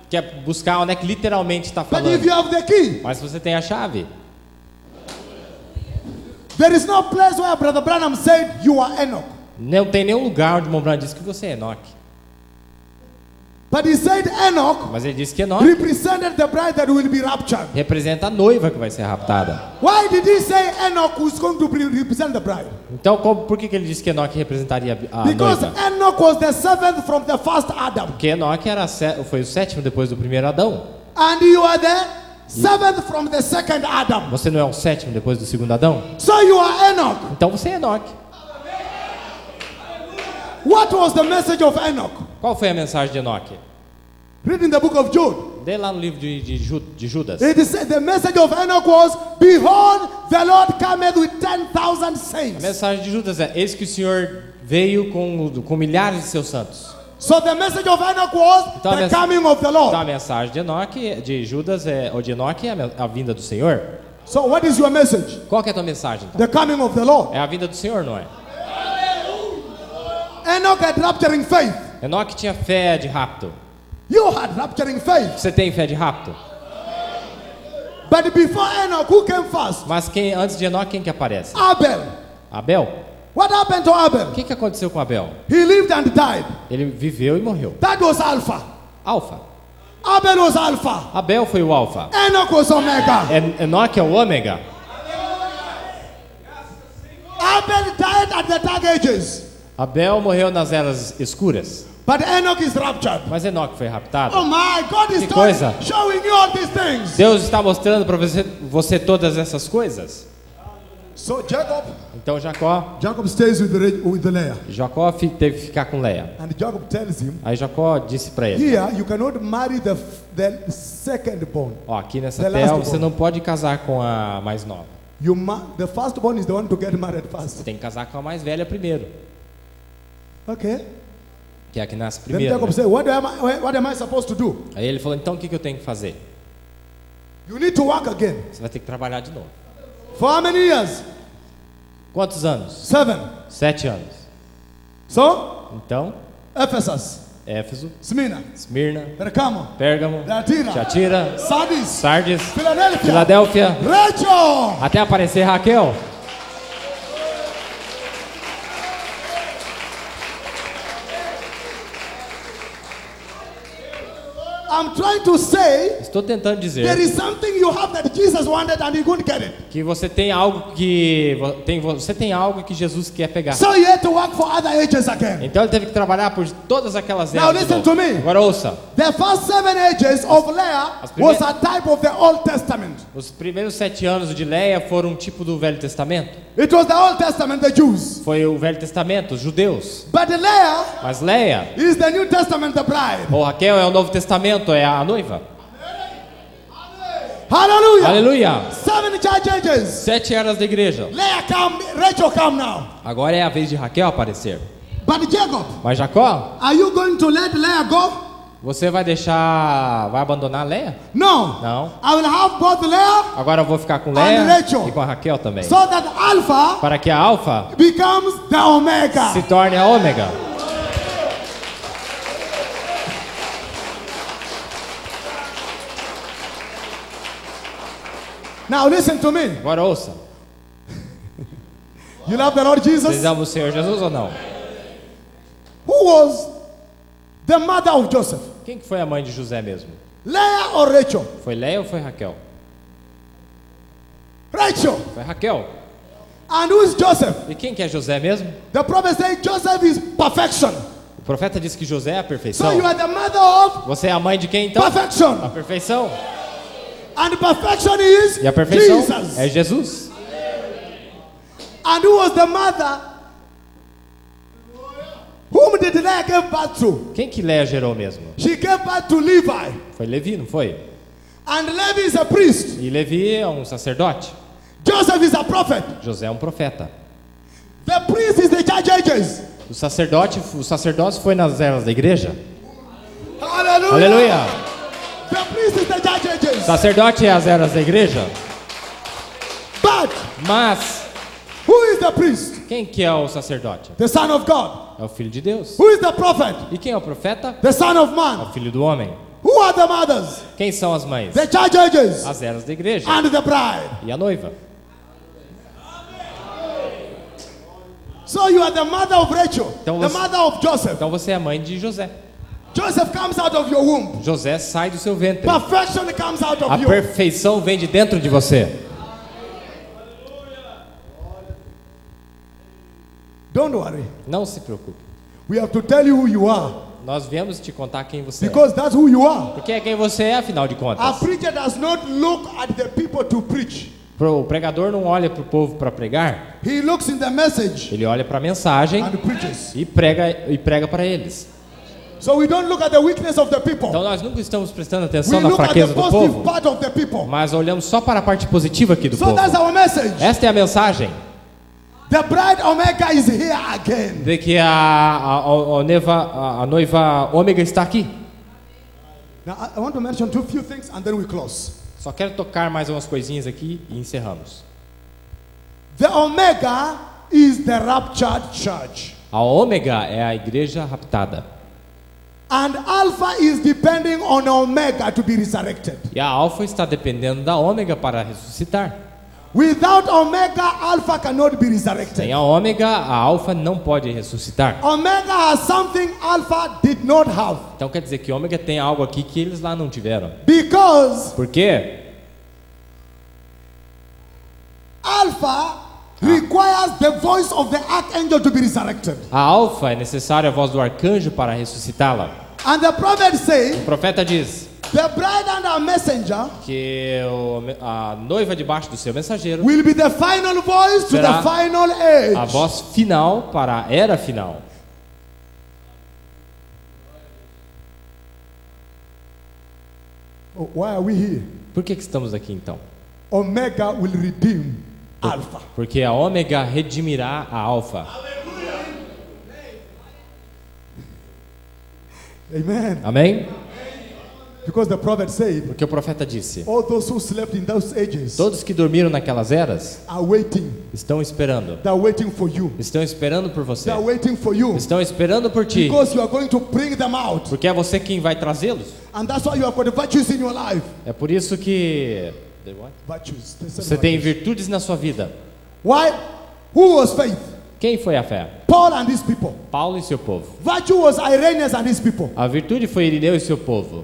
[SPEAKER 2] quer buscar onde é que literalmente está
[SPEAKER 1] But if
[SPEAKER 2] falando.
[SPEAKER 1] you have the key,
[SPEAKER 2] Mas você tem a chave.
[SPEAKER 1] there is no place where Brother Branham said you are Enoch.
[SPEAKER 2] Não tem nenhum lugar onde Montblanc diz que você é Enoque.
[SPEAKER 1] But he said Enoch
[SPEAKER 2] Mas ele disse que Enoque
[SPEAKER 1] represented the bride that will be raptured.
[SPEAKER 2] representa a noiva que vai ser raptada.
[SPEAKER 1] Why did he say Enoch was going to represent the bride?
[SPEAKER 2] Então, por que ele disse que Enoque representaria a
[SPEAKER 1] Because
[SPEAKER 2] noiva?
[SPEAKER 1] Enoch was the seventh from the first Adam.
[SPEAKER 2] Porque Enoque foi o sétimo depois do primeiro Adão.
[SPEAKER 1] And you are the seventh from the second Adam.
[SPEAKER 2] Você não é o sétimo depois do segundo Adão?
[SPEAKER 1] So you are Enoch.
[SPEAKER 2] Então você é Enoque.
[SPEAKER 1] What was the message of Enoch?
[SPEAKER 2] Qual foi a mensagem de Enoque?
[SPEAKER 1] Read in the book of Jude.
[SPEAKER 2] Dê lá no livro de Judas.
[SPEAKER 1] It said the message of Enoch was, behold, the Lord cometh with 10,000
[SPEAKER 2] A
[SPEAKER 1] saints.
[SPEAKER 2] mensagem de Judas é: eis que o Senhor veio com milhares de seus santos.
[SPEAKER 1] So the message of Enoch was
[SPEAKER 2] Então,
[SPEAKER 1] the coming of the
[SPEAKER 2] Então
[SPEAKER 1] Lord.
[SPEAKER 2] a mensagem de Enoque, de Judas ou de Enoque é a vinda do Senhor.
[SPEAKER 1] So what is your message?
[SPEAKER 2] Qual que é a tua mensagem? Então?
[SPEAKER 1] The coming of the Lord.
[SPEAKER 2] É a vinda do Senhor, não é?
[SPEAKER 1] Enoch had rapturing faith.
[SPEAKER 2] Enoque tinha fé de rapto.
[SPEAKER 1] You had rapturing faith.
[SPEAKER 2] Você tem fé de rapto?
[SPEAKER 1] But before Enoch, who came first?
[SPEAKER 2] Mas antes de Enoque, quem que aparece?
[SPEAKER 1] Abel.
[SPEAKER 2] Abel?
[SPEAKER 1] What happened to Abel?
[SPEAKER 2] O que aconteceu com Abel?
[SPEAKER 1] He lived and died.
[SPEAKER 2] Ele viveu e morreu.
[SPEAKER 1] That was Alpha.
[SPEAKER 2] Alfa.
[SPEAKER 1] Abel was Alpha.
[SPEAKER 2] Abel foi o alfa.
[SPEAKER 1] Enoch was Omega.
[SPEAKER 2] Enoque é o ômega.
[SPEAKER 1] Abel died at the dark ages.
[SPEAKER 2] Abel morreu nas eras escuras.
[SPEAKER 1] But Enoch is raptured.
[SPEAKER 2] Mas Enoque foi raptado.
[SPEAKER 1] Oh my God is
[SPEAKER 2] Que coisa.
[SPEAKER 1] showing you all these things.
[SPEAKER 2] Deus está mostrando para você todas essas coisas.
[SPEAKER 1] So Jacob
[SPEAKER 2] Então
[SPEAKER 1] stays with the Leah.
[SPEAKER 2] Jacó teve que ficar com Leia.
[SPEAKER 1] And Jacob tells him,
[SPEAKER 2] Aí Jacó disse para ele:
[SPEAKER 1] here you cannot marry the second born.
[SPEAKER 2] ó, aqui nessa
[SPEAKER 1] The
[SPEAKER 2] terra
[SPEAKER 1] last
[SPEAKER 2] você
[SPEAKER 1] born.
[SPEAKER 2] não pode casar com a mais nova.
[SPEAKER 1] The first born is the one to get married first.
[SPEAKER 2] Você tem que casar com a mais velha primeiro,
[SPEAKER 1] Okay.
[SPEAKER 2] que é a que nasce
[SPEAKER 1] Then
[SPEAKER 2] primeiro.
[SPEAKER 1] Jacob
[SPEAKER 2] Né?
[SPEAKER 1] said, what am I supposed to do?
[SPEAKER 2] Aí ele falou: então o que eu tenho que fazer?
[SPEAKER 1] You need to work again.
[SPEAKER 2] Você vai ter que trabalhar de novo.
[SPEAKER 1] For how many years?
[SPEAKER 2] Quantos anos?
[SPEAKER 1] 7.
[SPEAKER 2] 7 anos.
[SPEAKER 1] So,
[SPEAKER 2] Então,
[SPEAKER 1] Ephesus,
[SPEAKER 2] Éfeso,
[SPEAKER 1] Smyrna,
[SPEAKER 2] Esmirna,
[SPEAKER 1] Pergamo,
[SPEAKER 2] Pérgamo,
[SPEAKER 1] Thyatira,
[SPEAKER 2] Tiatira,
[SPEAKER 1] Sardis,
[SPEAKER 2] Sardes,
[SPEAKER 1] Philadelphia,
[SPEAKER 2] Filadélfia,
[SPEAKER 1] Rachel.
[SPEAKER 2] até aparecer Raquel.
[SPEAKER 1] I'm trying to say
[SPEAKER 2] Estou tentando dizer,
[SPEAKER 1] there is something you you have that Jesus wanted and he couldn't get it.
[SPEAKER 2] Que você tem algo que Jesus quer pegar.
[SPEAKER 1] So he had to work for other ages again.
[SPEAKER 2] Então ele teve que trabalhar por todas aquelas
[SPEAKER 1] Now
[SPEAKER 2] eras. de
[SPEAKER 1] listen
[SPEAKER 2] novo.
[SPEAKER 1] to me.
[SPEAKER 2] Agora ouça.
[SPEAKER 1] The first 7 ages of Leah was a type of the Old Testament.
[SPEAKER 2] Os primeiros 7 anos de Leia foram um tipo do Velho Testamento.
[SPEAKER 1] It was the Old Testament, the Jews.
[SPEAKER 2] Foi o Velho Testamento, os judeus.
[SPEAKER 1] But Leah
[SPEAKER 2] Mas Leia,
[SPEAKER 1] is the New Testament, the bride.
[SPEAKER 2] ou Raquel, é o Novo Testamento, é a noiva.
[SPEAKER 1] Hallelujah.
[SPEAKER 2] Aleluia!
[SPEAKER 1] 7 church ages.
[SPEAKER 2] 7 eras da igreja.
[SPEAKER 1] Leah come, Rachel come now.
[SPEAKER 2] Agora é a vez de Raquel aparecer.
[SPEAKER 1] But Jacob,
[SPEAKER 2] Mas Jacó,
[SPEAKER 1] are you going to let Leah go?
[SPEAKER 2] você vai abandonar Leia?
[SPEAKER 1] No.
[SPEAKER 2] Não.
[SPEAKER 1] I will have both Leah
[SPEAKER 2] Agora eu vou ficar com
[SPEAKER 1] And
[SPEAKER 2] Leia
[SPEAKER 1] Rachel.
[SPEAKER 2] e com a Raquel também.
[SPEAKER 1] so that Alpha
[SPEAKER 2] Para que a Alfa
[SPEAKER 1] becomes the Omega.
[SPEAKER 2] se torne a Ômega.
[SPEAKER 1] Now listen to me.
[SPEAKER 2] Agora ouça.
[SPEAKER 1] You love the Lord
[SPEAKER 2] Vocês
[SPEAKER 1] Jesus?
[SPEAKER 2] amam o Senhor Jesus ou não?
[SPEAKER 1] Who was the mother of Joseph?
[SPEAKER 2] Quem que foi a mãe de José mesmo?
[SPEAKER 1] Leah or Rachel?
[SPEAKER 2] Foi Leia ou foi Raquel?
[SPEAKER 1] Rachel.
[SPEAKER 2] Foi Raquel.
[SPEAKER 1] And who is Joseph?
[SPEAKER 2] E quem que é José mesmo?
[SPEAKER 1] The prophet said Joseph is perfection.
[SPEAKER 2] O profeta disse que José é a
[SPEAKER 1] So
[SPEAKER 2] perfeição.
[SPEAKER 1] you are the mother of
[SPEAKER 2] Você é a mãe de quem então? A
[SPEAKER 1] perfection.
[SPEAKER 2] perfeição.
[SPEAKER 1] And perfection is
[SPEAKER 2] E a perfeição
[SPEAKER 1] Jesus.
[SPEAKER 2] é Jesus.
[SPEAKER 1] And who was the mother? Whom did Leah give birth to?
[SPEAKER 2] Quem que Leia gerou mesmo?
[SPEAKER 1] She gave birth to Levi.
[SPEAKER 2] Foi Levi, não foi?
[SPEAKER 1] And Levi is a priest.
[SPEAKER 2] E Levi é um sacerdote.
[SPEAKER 1] Joseph is a prophet.
[SPEAKER 2] José é um profeta.
[SPEAKER 1] The priest is the church ages.
[SPEAKER 2] O sacerdócio foi nas eras da igreja.
[SPEAKER 1] Hallelujah.
[SPEAKER 2] Aleluia!
[SPEAKER 1] The priest is the church ages.
[SPEAKER 2] Sacerdote é as eras da igreja.
[SPEAKER 1] But
[SPEAKER 2] Mas
[SPEAKER 1] who is the priest?
[SPEAKER 2] quem que é o sacerdote?
[SPEAKER 1] The Son of God.
[SPEAKER 2] É o filho de Deus.
[SPEAKER 1] Who is the prophet?
[SPEAKER 2] E quem é o profeta?
[SPEAKER 1] The Son of
[SPEAKER 2] É
[SPEAKER 1] Man.
[SPEAKER 2] o filho do homem.
[SPEAKER 1] Who are the mothers?
[SPEAKER 2] Quem são as mães?
[SPEAKER 1] The church ages
[SPEAKER 2] As eras da igreja.
[SPEAKER 1] and the bride.
[SPEAKER 2] E a noiva.
[SPEAKER 1] So you are the mother of Rachel,
[SPEAKER 2] Então
[SPEAKER 1] the
[SPEAKER 2] você-
[SPEAKER 1] mother of Joseph.
[SPEAKER 2] Então você é a mãe de José.
[SPEAKER 1] Joseph comes out of your womb.
[SPEAKER 2] José sai do seu ventre.
[SPEAKER 1] Perfection comes out
[SPEAKER 2] A
[SPEAKER 1] of you.
[SPEAKER 2] perfeição vem de dentro de você.
[SPEAKER 1] Don't worry.
[SPEAKER 2] Não se preocupe.
[SPEAKER 1] We have to tell you who you are
[SPEAKER 2] Nós viemos te contar quem você é.
[SPEAKER 1] because that's who you are.
[SPEAKER 2] Porque é quem você é, afinal de
[SPEAKER 1] A
[SPEAKER 2] contas.
[SPEAKER 1] preacher does not look at the people to preach.
[SPEAKER 2] O pregador não olha para o povo para pregar.
[SPEAKER 1] He looks in the message
[SPEAKER 2] Ele olha para a mensagem
[SPEAKER 1] and preaches.
[SPEAKER 2] e prega para eles.
[SPEAKER 1] So we don't look at the weakness of the people.
[SPEAKER 2] Então nós nunca estamos prestando
[SPEAKER 1] We
[SPEAKER 2] atenção na
[SPEAKER 1] look at the
[SPEAKER 2] fraqueza do
[SPEAKER 1] positive
[SPEAKER 2] povo,
[SPEAKER 1] part of the people.
[SPEAKER 2] mas olhamos só para a parte positiva aqui do
[SPEAKER 1] So
[SPEAKER 2] povo.
[SPEAKER 1] that's our message.
[SPEAKER 2] Esta é a mensagem
[SPEAKER 1] The bride Omega is here again.
[SPEAKER 2] de que a noiva ômega está aqui.
[SPEAKER 1] Now I want to mention two few things and then we close.
[SPEAKER 2] Só quero tocar mais umas coisinhas aqui e encerramos.
[SPEAKER 1] The Omega is the raptured church.
[SPEAKER 2] A ômega é a igreja raptada.
[SPEAKER 1] And Alpha is depending on Omega to be resurrected.
[SPEAKER 2] E a alfa está dependendo da ômega para ressuscitar.
[SPEAKER 1] Without Omega, Alpha cannot be resurrected.
[SPEAKER 2] Sem a ômega, a alfa não pode ressuscitar.
[SPEAKER 1] Omega has something Alpha did not have.
[SPEAKER 2] Então quer dizer que ômega tem algo aqui que eles lá não tiveram.
[SPEAKER 1] Because
[SPEAKER 2] Por quê?
[SPEAKER 1] Alpha requires the voice of the archangel to be resurrected.
[SPEAKER 2] A alfa é necessária a voz do arcanjo para ressuscitá-la.
[SPEAKER 1] And the prophet says,
[SPEAKER 2] O profeta diz
[SPEAKER 1] the bride and our messenger
[SPEAKER 2] que a noiva debaixo do seu mensageiro,
[SPEAKER 1] will be the final voice to
[SPEAKER 2] Será
[SPEAKER 1] the final
[SPEAKER 2] a
[SPEAKER 1] age.
[SPEAKER 2] voz final para a era final.
[SPEAKER 1] Oh, why are we here?
[SPEAKER 2] Por que estamos aqui então?
[SPEAKER 1] Omega will redeem Alpha.
[SPEAKER 2] Porque a ômega redimirá a alfa.
[SPEAKER 1] Amen.
[SPEAKER 2] Amém?
[SPEAKER 1] Because the prophet said,
[SPEAKER 2] Porque o profeta disse:
[SPEAKER 1] all those who slept in those ages
[SPEAKER 2] todos que dormiram naquelas eras
[SPEAKER 1] are waiting.
[SPEAKER 2] estão esperando.
[SPEAKER 1] They're waiting for you.
[SPEAKER 2] Estão esperando por você.
[SPEAKER 1] They're waiting for you.
[SPEAKER 2] Estão esperando por ti.
[SPEAKER 1] Because you are going to bring them out.
[SPEAKER 2] Porque é você quem vai trazê-los.
[SPEAKER 1] And that's why you have got the virtues in your life.
[SPEAKER 2] É por isso que
[SPEAKER 1] Virtues. They said
[SPEAKER 2] você tem
[SPEAKER 1] virtues.
[SPEAKER 2] virtudes na sua vida.
[SPEAKER 1] Why? Who was faith?
[SPEAKER 2] Quem foi a fé?
[SPEAKER 1] Paul and his people.
[SPEAKER 2] Paulo e seu povo.
[SPEAKER 1] Virtue was Irenaeus and his people.
[SPEAKER 2] A virtude foi Irineu e seu povo.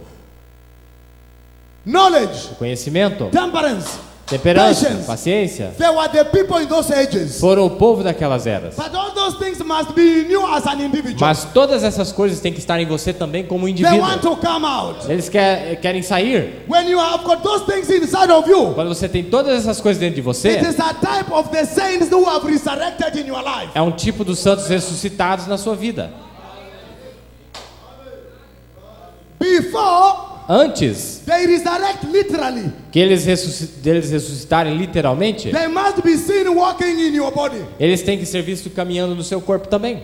[SPEAKER 1] knowledge,
[SPEAKER 2] conhecimento,
[SPEAKER 1] temperance,
[SPEAKER 2] temperança,
[SPEAKER 1] patience.
[SPEAKER 2] paciência.
[SPEAKER 1] They were the people in those ages.
[SPEAKER 2] Foram o povo daquelas eras.
[SPEAKER 1] But all those things must be in you as an individual.
[SPEAKER 2] Mas todas essas coisas têm que estar em você também como
[SPEAKER 1] They
[SPEAKER 2] indivíduo.
[SPEAKER 1] want to come out.
[SPEAKER 2] Eles querem sair.
[SPEAKER 1] When you have got those things inside of you,
[SPEAKER 2] Quando você tem todas essas coisas dentro de você,
[SPEAKER 1] it is a type of the saints who have resurrected in your life.
[SPEAKER 2] é um tipo dos santos ressuscitados na sua vida.
[SPEAKER 1] Before
[SPEAKER 2] Antes
[SPEAKER 1] they resurrect literally,
[SPEAKER 2] que deles ressuscitarem literalmente,
[SPEAKER 1] they must be seen walking in your body.
[SPEAKER 2] eles têm que ser vistos caminhando no seu corpo também.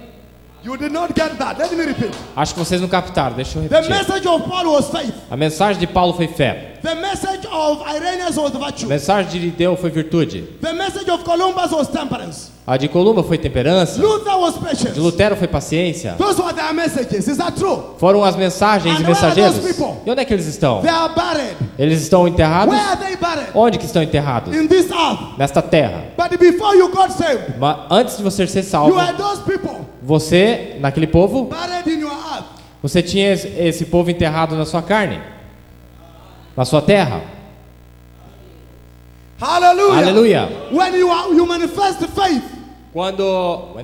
[SPEAKER 1] You did not get that. Let me repeat.
[SPEAKER 2] Acho que vocês não captaram, deixa eu
[SPEAKER 1] The
[SPEAKER 2] repetir.
[SPEAKER 1] message of Paul was faith.
[SPEAKER 2] A mensagem de Paulo foi fé.
[SPEAKER 1] The message of Irenaeus was
[SPEAKER 2] A
[SPEAKER 1] virtue.
[SPEAKER 2] mensagem de Irineu foi virtude.
[SPEAKER 1] The message of Columbus was temperance.
[SPEAKER 2] A de Columba foi temperança.
[SPEAKER 1] Luther was
[SPEAKER 2] De
[SPEAKER 1] patience.
[SPEAKER 2] Lutero foi paciência.
[SPEAKER 1] Those were their messages. Is that true?
[SPEAKER 2] Foram as mensagens
[SPEAKER 1] And
[SPEAKER 2] e
[SPEAKER 1] where are
[SPEAKER 2] mensageiros.
[SPEAKER 1] those people?
[SPEAKER 2] E onde é que eles estão?
[SPEAKER 1] They are buried.
[SPEAKER 2] Eles estão enterrados?
[SPEAKER 1] Where are they buried?
[SPEAKER 2] Onde que estão enterrados?
[SPEAKER 1] In this earth.
[SPEAKER 2] Nesta terra.
[SPEAKER 1] But before you got saved,
[SPEAKER 2] Mas antes de você ser salvo,
[SPEAKER 1] you had those people
[SPEAKER 2] você, naquele povo,
[SPEAKER 1] buried in your earth.
[SPEAKER 2] você tinha esse povo enterrado na sua carne, na sua terra.
[SPEAKER 1] Hallelujah.
[SPEAKER 2] Aleluia.
[SPEAKER 1] When you manifest faith,
[SPEAKER 2] When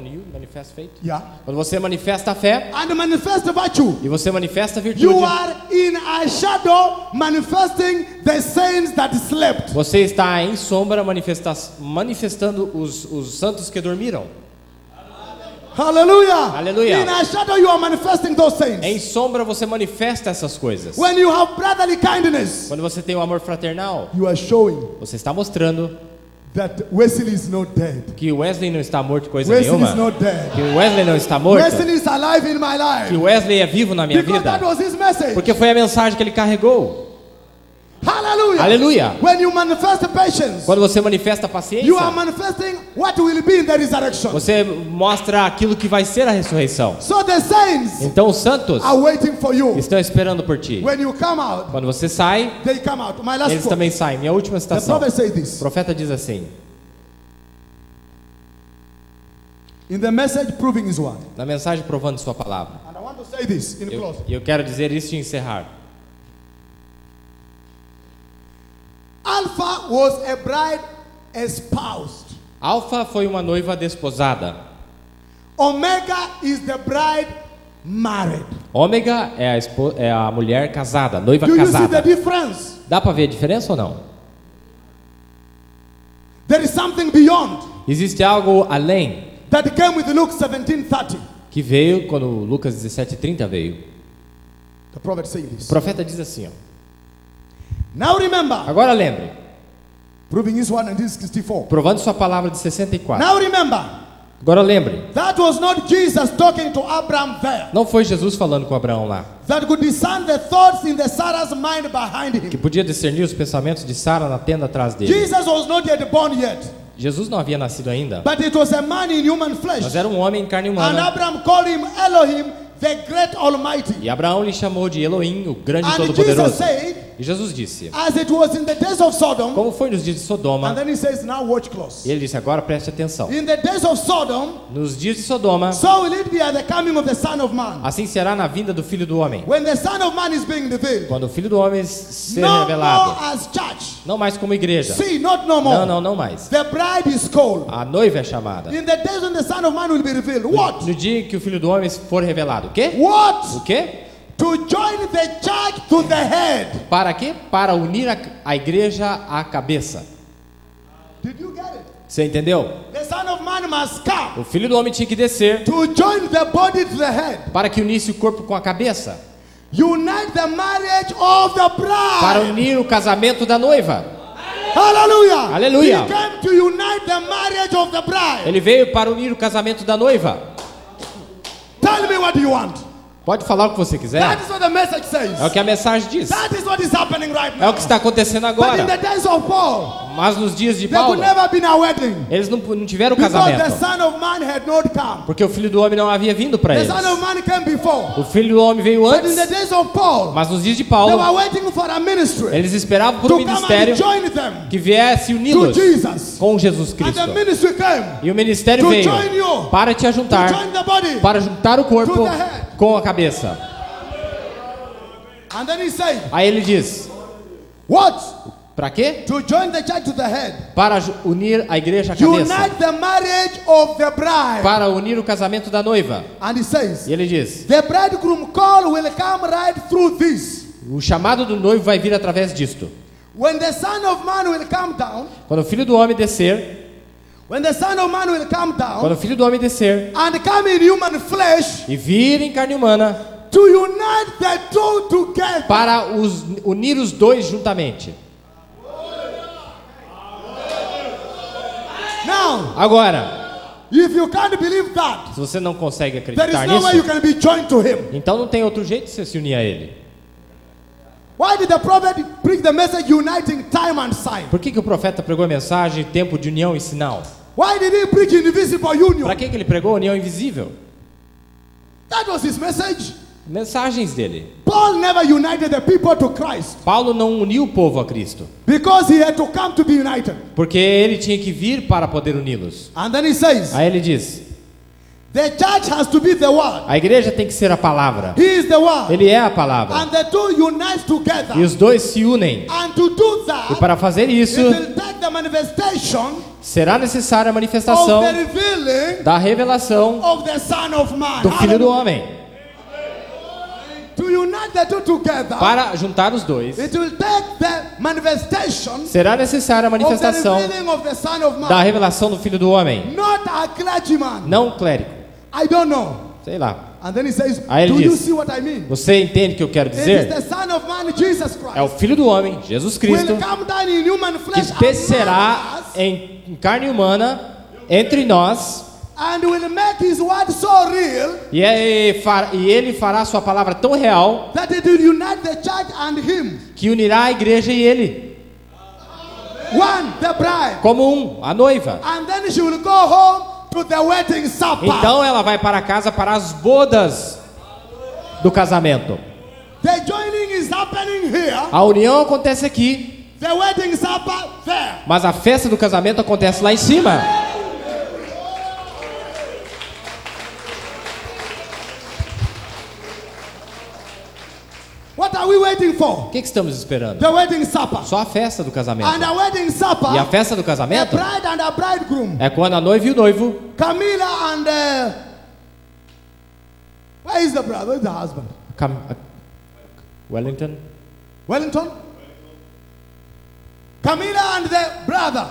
[SPEAKER 2] you manifest faith,
[SPEAKER 1] yeah,
[SPEAKER 2] quando você manifesta a fé
[SPEAKER 1] and manifest virtue,
[SPEAKER 2] e você manifesta a virtude,
[SPEAKER 1] you are in a shadow manifesting the saints that slept.
[SPEAKER 2] você está em sombra manifestando os santos que dormiram.
[SPEAKER 1] Hallelujah.
[SPEAKER 2] Aleluia.
[SPEAKER 1] In a shadow you are manifesting those saints.
[SPEAKER 2] Em sombra você manifesta essas coisas.
[SPEAKER 1] When you have brotherly kindness,
[SPEAKER 2] Quando você tem o amor fraternal,
[SPEAKER 1] you are showing
[SPEAKER 2] você está mostrando
[SPEAKER 1] that Wesley is not dead.
[SPEAKER 2] que Wesley não está morto coisa
[SPEAKER 1] Wesley
[SPEAKER 2] nenhuma.
[SPEAKER 1] is not dead.
[SPEAKER 2] Que Wesley não está morto.
[SPEAKER 1] Wesley is alive in my life.
[SPEAKER 2] Que Wesley é vivo na minha
[SPEAKER 1] Because
[SPEAKER 2] vida.
[SPEAKER 1] that was his message.
[SPEAKER 2] Porque foi a mensagem que ele carregou.
[SPEAKER 1] Hallelujah.
[SPEAKER 2] Aleluia.
[SPEAKER 1] When you manifest patience,
[SPEAKER 2] Quando você manifesta a paciência,
[SPEAKER 1] you are manifesting what will be in the resurrection.
[SPEAKER 2] você mostra aquilo que vai ser a ressurreição.
[SPEAKER 1] So the saints
[SPEAKER 2] Então os santos
[SPEAKER 1] are waiting for you.
[SPEAKER 2] estão esperando por ti.
[SPEAKER 1] When you come out,
[SPEAKER 2] Quando você sai,
[SPEAKER 1] they come out. My last
[SPEAKER 2] eles
[SPEAKER 1] quote.
[SPEAKER 2] também saem. Minha última
[SPEAKER 1] The
[SPEAKER 2] citação.
[SPEAKER 1] prophet said
[SPEAKER 2] O
[SPEAKER 1] this.
[SPEAKER 2] profeta diz assim,
[SPEAKER 1] In the message proving his word.
[SPEAKER 2] na mensagem provando sua palavra.
[SPEAKER 1] And I want to say this in close.
[SPEAKER 2] Eu quero dizer isso e encerrar.
[SPEAKER 1] Alpha was a bride espoused.
[SPEAKER 2] Alfa foi uma noiva desposada.
[SPEAKER 1] Omega is the bride married.
[SPEAKER 2] Ômega é a mulher casada, noiva
[SPEAKER 1] Do you see the
[SPEAKER 2] casada.
[SPEAKER 1] difference?
[SPEAKER 2] Dá para ver a diferença ou não?
[SPEAKER 1] There is something beyond
[SPEAKER 2] Existe algo além
[SPEAKER 1] that came with Luke 17:30.
[SPEAKER 2] que veio quando Lucas 17:30 veio.
[SPEAKER 1] The prophet saying
[SPEAKER 2] O
[SPEAKER 1] this.
[SPEAKER 2] profeta diz assim, ó.
[SPEAKER 1] Now remember,
[SPEAKER 2] Agora lembre,
[SPEAKER 1] proving his word in this 64.
[SPEAKER 2] provando sua palavra de 64.
[SPEAKER 1] Now remember,
[SPEAKER 2] Agora lembre,
[SPEAKER 1] that was not Jesus talking to Abraham there.
[SPEAKER 2] não foi Jesus falando com Abraão lá,
[SPEAKER 1] That could discern the thoughts in the Sarah's mind behind
[SPEAKER 2] que
[SPEAKER 1] him.
[SPEAKER 2] podia discernir os pensamentos de Sara na tenda atrás dele.
[SPEAKER 1] Jesus was not yet born yet,
[SPEAKER 2] Jesus não havia nascido ainda,
[SPEAKER 1] but it was a man in human flesh.
[SPEAKER 2] mas era um homem em carne
[SPEAKER 1] And
[SPEAKER 2] humana.
[SPEAKER 1] Abraham called him Elohim, the great Almighty.
[SPEAKER 2] E Abraão lhe chamou de Elohim, o grande e
[SPEAKER 1] And Jesus
[SPEAKER 2] todo-poderoso.
[SPEAKER 1] said,
[SPEAKER 2] E Jesus disse,
[SPEAKER 1] as it was in the days of Sodom,
[SPEAKER 2] como foi nos dias de
[SPEAKER 1] and
[SPEAKER 2] Sodoma,
[SPEAKER 1] then he says, now watch close.
[SPEAKER 2] e ele disse, agora preste atenção.
[SPEAKER 1] In the days of Sodom,
[SPEAKER 2] Nos dias de Sodoma,
[SPEAKER 1] so will it be at the coming of the Son of Man.
[SPEAKER 2] assim será na vinda do Filho do Homem.
[SPEAKER 1] When the Son of Man is being revealed,
[SPEAKER 2] Quando o Filho do Homem ser
[SPEAKER 1] no more
[SPEAKER 2] revelado.
[SPEAKER 1] as church.
[SPEAKER 2] Não mais como igreja.
[SPEAKER 1] See, not no more.
[SPEAKER 2] Não mais.
[SPEAKER 1] The bride is called.
[SPEAKER 2] A noiva é chamada.
[SPEAKER 1] In the days when the Son of Man will be revealed, what?
[SPEAKER 2] No dia que o Filho do Homem for revelado. O quê?
[SPEAKER 1] What?
[SPEAKER 2] O quê?
[SPEAKER 1] To join the church to the head.
[SPEAKER 2] Para quê? Para unir a igreja à cabeça.
[SPEAKER 1] Did you get it?
[SPEAKER 2] Você entendeu?
[SPEAKER 1] The Son of Man must come
[SPEAKER 2] O Filho do Homem tinha que descer
[SPEAKER 1] to join the body to the head.
[SPEAKER 2] para que unisse o corpo com a cabeça.
[SPEAKER 1] Unite the marriage of the
[SPEAKER 2] Para
[SPEAKER 1] bride.
[SPEAKER 2] unir o casamento da noiva.
[SPEAKER 1] Hallelujah.
[SPEAKER 2] Hallelujah.
[SPEAKER 1] He came to unite the marriage of the bride.
[SPEAKER 2] Ele veio para unir o casamento da noiva.
[SPEAKER 1] Tell me what you want.
[SPEAKER 2] Pode falar o que você quiser.
[SPEAKER 1] That is what the message says.
[SPEAKER 2] É o que a mensagem diz.
[SPEAKER 1] That is what is happening right
[SPEAKER 2] É
[SPEAKER 1] now.
[SPEAKER 2] o que está acontecendo
[SPEAKER 1] But in
[SPEAKER 2] agora.
[SPEAKER 1] the days of Paul,
[SPEAKER 2] Mas nos dias de
[SPEAKER 1] there could
[SPEAKER 2] Paulo,
[SPEAKER 1] never been a wedding.
[SPEAKER 2] eles não tiveram
[SPEAKER 1] Because the
[SPEAKER 2] casamento.
[SPEAKER 1] Son of Man had not come.
[SPEAKER 2] Porque o Filho do Homem não havia vindo para
[SPEAKER 1] The
[SPEAKER 2] eles.
[SPEAKER 1] Son of Man came before.
[SPEAKER 2] O Filho do Homem veio
[SPEAKER 1] But in
[SPEAKER 2] antes.
[SPEAKER 1] the days of Paul,
[SPEAKER 2] Mas nos dias de
[SPEAKER 1] they
[SPEAKER 2] Paulo,
[SPEAKER 1] were waiting for a ministry
[SPEAKER 2] eles esperavam por
[SPEAKER 1] to
[SPEAKER 2] um
[SPEAKER 1] come
[SPEAKER 2] ministério
[SPEAKER 1] and join them
[SPEAKER 2] que viesse
[SPEAKER 1] to
[SPEAKER 2] uni-los
[SPEAKER 1] Jesus.
[SPEAKER 2] com Jesus
[SPEAKER 1] And
[SPEAKER 2] Cristo.
[SPEAKER 1] the ministry came
[SPEAKER 2] E o ministério
[SPEAKER 1] to
[SPEAKER 2] veio
[SPEAKER 1] join you,
[SPEAKER 2] para te
[SPEAKER 1] to
[SPEAKER 2] ajuntar,
[SPEAKER 1] join the body.
[SPEAKER 2] para juntar o corpo
[SPEAKER 1] to the head.
[SPEAKER 2] com a cabeça.
[SPEAKER 1] And then he said,
[SPEAKER 2] Aí ele diz,
[SPEAKER 1] What?
[SPEAKER 2] Para quê?
[SPEAKER 1] To join the church to the head.
[SPEAKER 2] Para unir a igreja à cabeça.
[SPEAKER 1] Unite the marriage of the bride.
[SPEAKER 2] Para unir o casamento da noiva.
[SPEAKER 1] And he says,
[SPEAKER 2] E ele diz:
[SPEAKER 1] the bridegroom call will come right through this.
[SPEAKER 2] o chamado do noivo vai vir através disto.
[SPEAKER 1] When the Son of Man will come down,
[SPEAKER 2] Quando o filho do homem descer,
[SPEAKER 1] when the Son of Man will come
[SPEAKER 2] quando
[SPEAKER 1] down
[SPEAKER 2] o filho do homem descer
[SPEAKER 1] and come in human flesh
[SPEAKER 2] e vir em carne humana,
[SPEAKER 1] to unite the two together.
[SPEAKER 2] para unir os dois juntamente.
[SPEAKER 1] Now,
[SPEAKER 2] Agora,
[SPEAKER 1] if you can't believe that,
[SPEAKER 2] se você não consegue
[SPEAKER 1] there is
[SPEAKER 2] acreditar
[SPEAKER 1] no way you
[SPEAKER 2] nisso,
[SPEAKER 1] can be joined to him.
[SPEAKER 2] então não tem outro jeito de você se unir a ele.
[SPEAKER 1] Why did the prophet preach the message uniting time and sign?
[SPEAKER 2] Por que o profeta pregou a mensagem tempo de união e sinal?
[SPEAKER 1] Why did he preach invisible union?
[SPEAKER 2] Para que ele pregou a união invisível?
[SPEAKER 1] That was his message.
[SPEAKER 2] Mensagens dele.
[SPEAKER 1] Paul never united the people to Christ
[SPEAKER 2] Paulo não uniu o povo a Cristo,
[SPEAKER 1] because he had to come to be united.
[SPEAKER 2] porque ele tinha que vir para poder uni-los.
[SPEAKER 1] And then he says,
[SPEAKER 2] Aí ele diz:
[SPEAKER 1] the church has to be the word.
[SPEAKER 2] a igreja tem que ser a palavra.
[SPEAKER 1] He is the word.
[SPEAKER 2] Ele é a palavra.
[SPEAKER 1] And the two unite together.
[SPEAKER 2] E os dois se unem.
[SPEAKER 1] And to do
[SPEAKER 2] E
[SPEAKER 1] that,
[SPEAKER 2] para fazer isso,
[SPEAKER 1] it will take the manifestation
[SPEAKER 2] será necessária a
[SPEAKER 1] of
[SPEAKER 2] manifestação
[SPEAKER 1] the revealing
[SPEAKER 2] da revelação
[SPEAKER 1] of the Son of Man.
[SPEAKER 2] do Filho do
[SPEAKER 1] Hallelujah.
[SPEAKER 2] Homem.
[SPEAKER 1] To unite the two together,
[SPEAKER 2] Para juntar os dois,
[SPEAKER 1] it will take the manifestation
[SPEAKER 2] será necessária a
[SPEAKER 1] of the
[SPEAKER 2] manifestação
[SPEAKER 1] revealing of the Son of
[SPEAKER 2] da
[SPEAKER 1] Man.
[SPEAKER 2] revelação do Filho do Homem.
[SPEAKER 1] Not a clergyman.
[SPEAKER 2] Não clérigo.
[SPEAKER 1] I don't know.
[SPEAKER 2] Sei lá.
[SPEAKER 1] And then he says,
[SPEAKER 2] Aí ele
[SPEAKER 1] do you
[SPEAKER 2] diz,
[SPEAKER 1] see what I mean?
[SPEAKER 2] você entende o que eu quero
[SPEAKER 1] It is
[SPEAKER 2] dizer?
[SPEAKER 1] the Son of Man, Jesus
[SPEAKER 2] É o
[SPEAKER 1] Christ.
[SPEAKER 2] Filho do Homem, Jesus Cristo,
[SPEAKER 1] Will come down in human flesh
[SPEAKER 2] que descerá
[SPEAKER 1] among us,
[SPEAKER 2] em carne humana entre nós,
[SPEAKER 1] and will make his word so real
[SPEAKER 2] e ele fará sua palavra tão real
[SPEAKER 1] that it will unite the church and him.
[SPEAKER 2] que unirá a igreja e ele,
[SPEAKER 1] One, the bride.
[SPEAKER 2] como um, a noiva.
[SPEAKER 1] And then she will go home to the wedding supper.
[SPEAKER 2] Então ela vai para casa para as bodas do casamento.
[SPEAKER 1] The joining is happening here.
[SPEAKER 2] A união acontece aqui,
[SPEAKER 1] The wedding supper there.
[SPEAKER 2] mas a festa do casamento acontece lá em cima.
[SPEAKER 1] What are we waiting for?
[SPEAKER 2] O que estamos esperando?
[SPEAKER 1] The wedding supper.
[SPEAKER 2] Só a festa do casamento.
[SPEAKER 1] And a wedding supper,
[SPEAKER 2] E a festa do
[SPEAKER 1] a
[SPEAKER 2] casamento
[SPEAKER 1] bride and a bridegroom.
[SPEAKER 2] é quando a noiva e o noivo,
[SPEAKER 1] Camilla and where is the brother? Where is the husband?
[SPEAKER 2] Wellington,
[SPEAKER 1] Wellington? Camilla and the brother.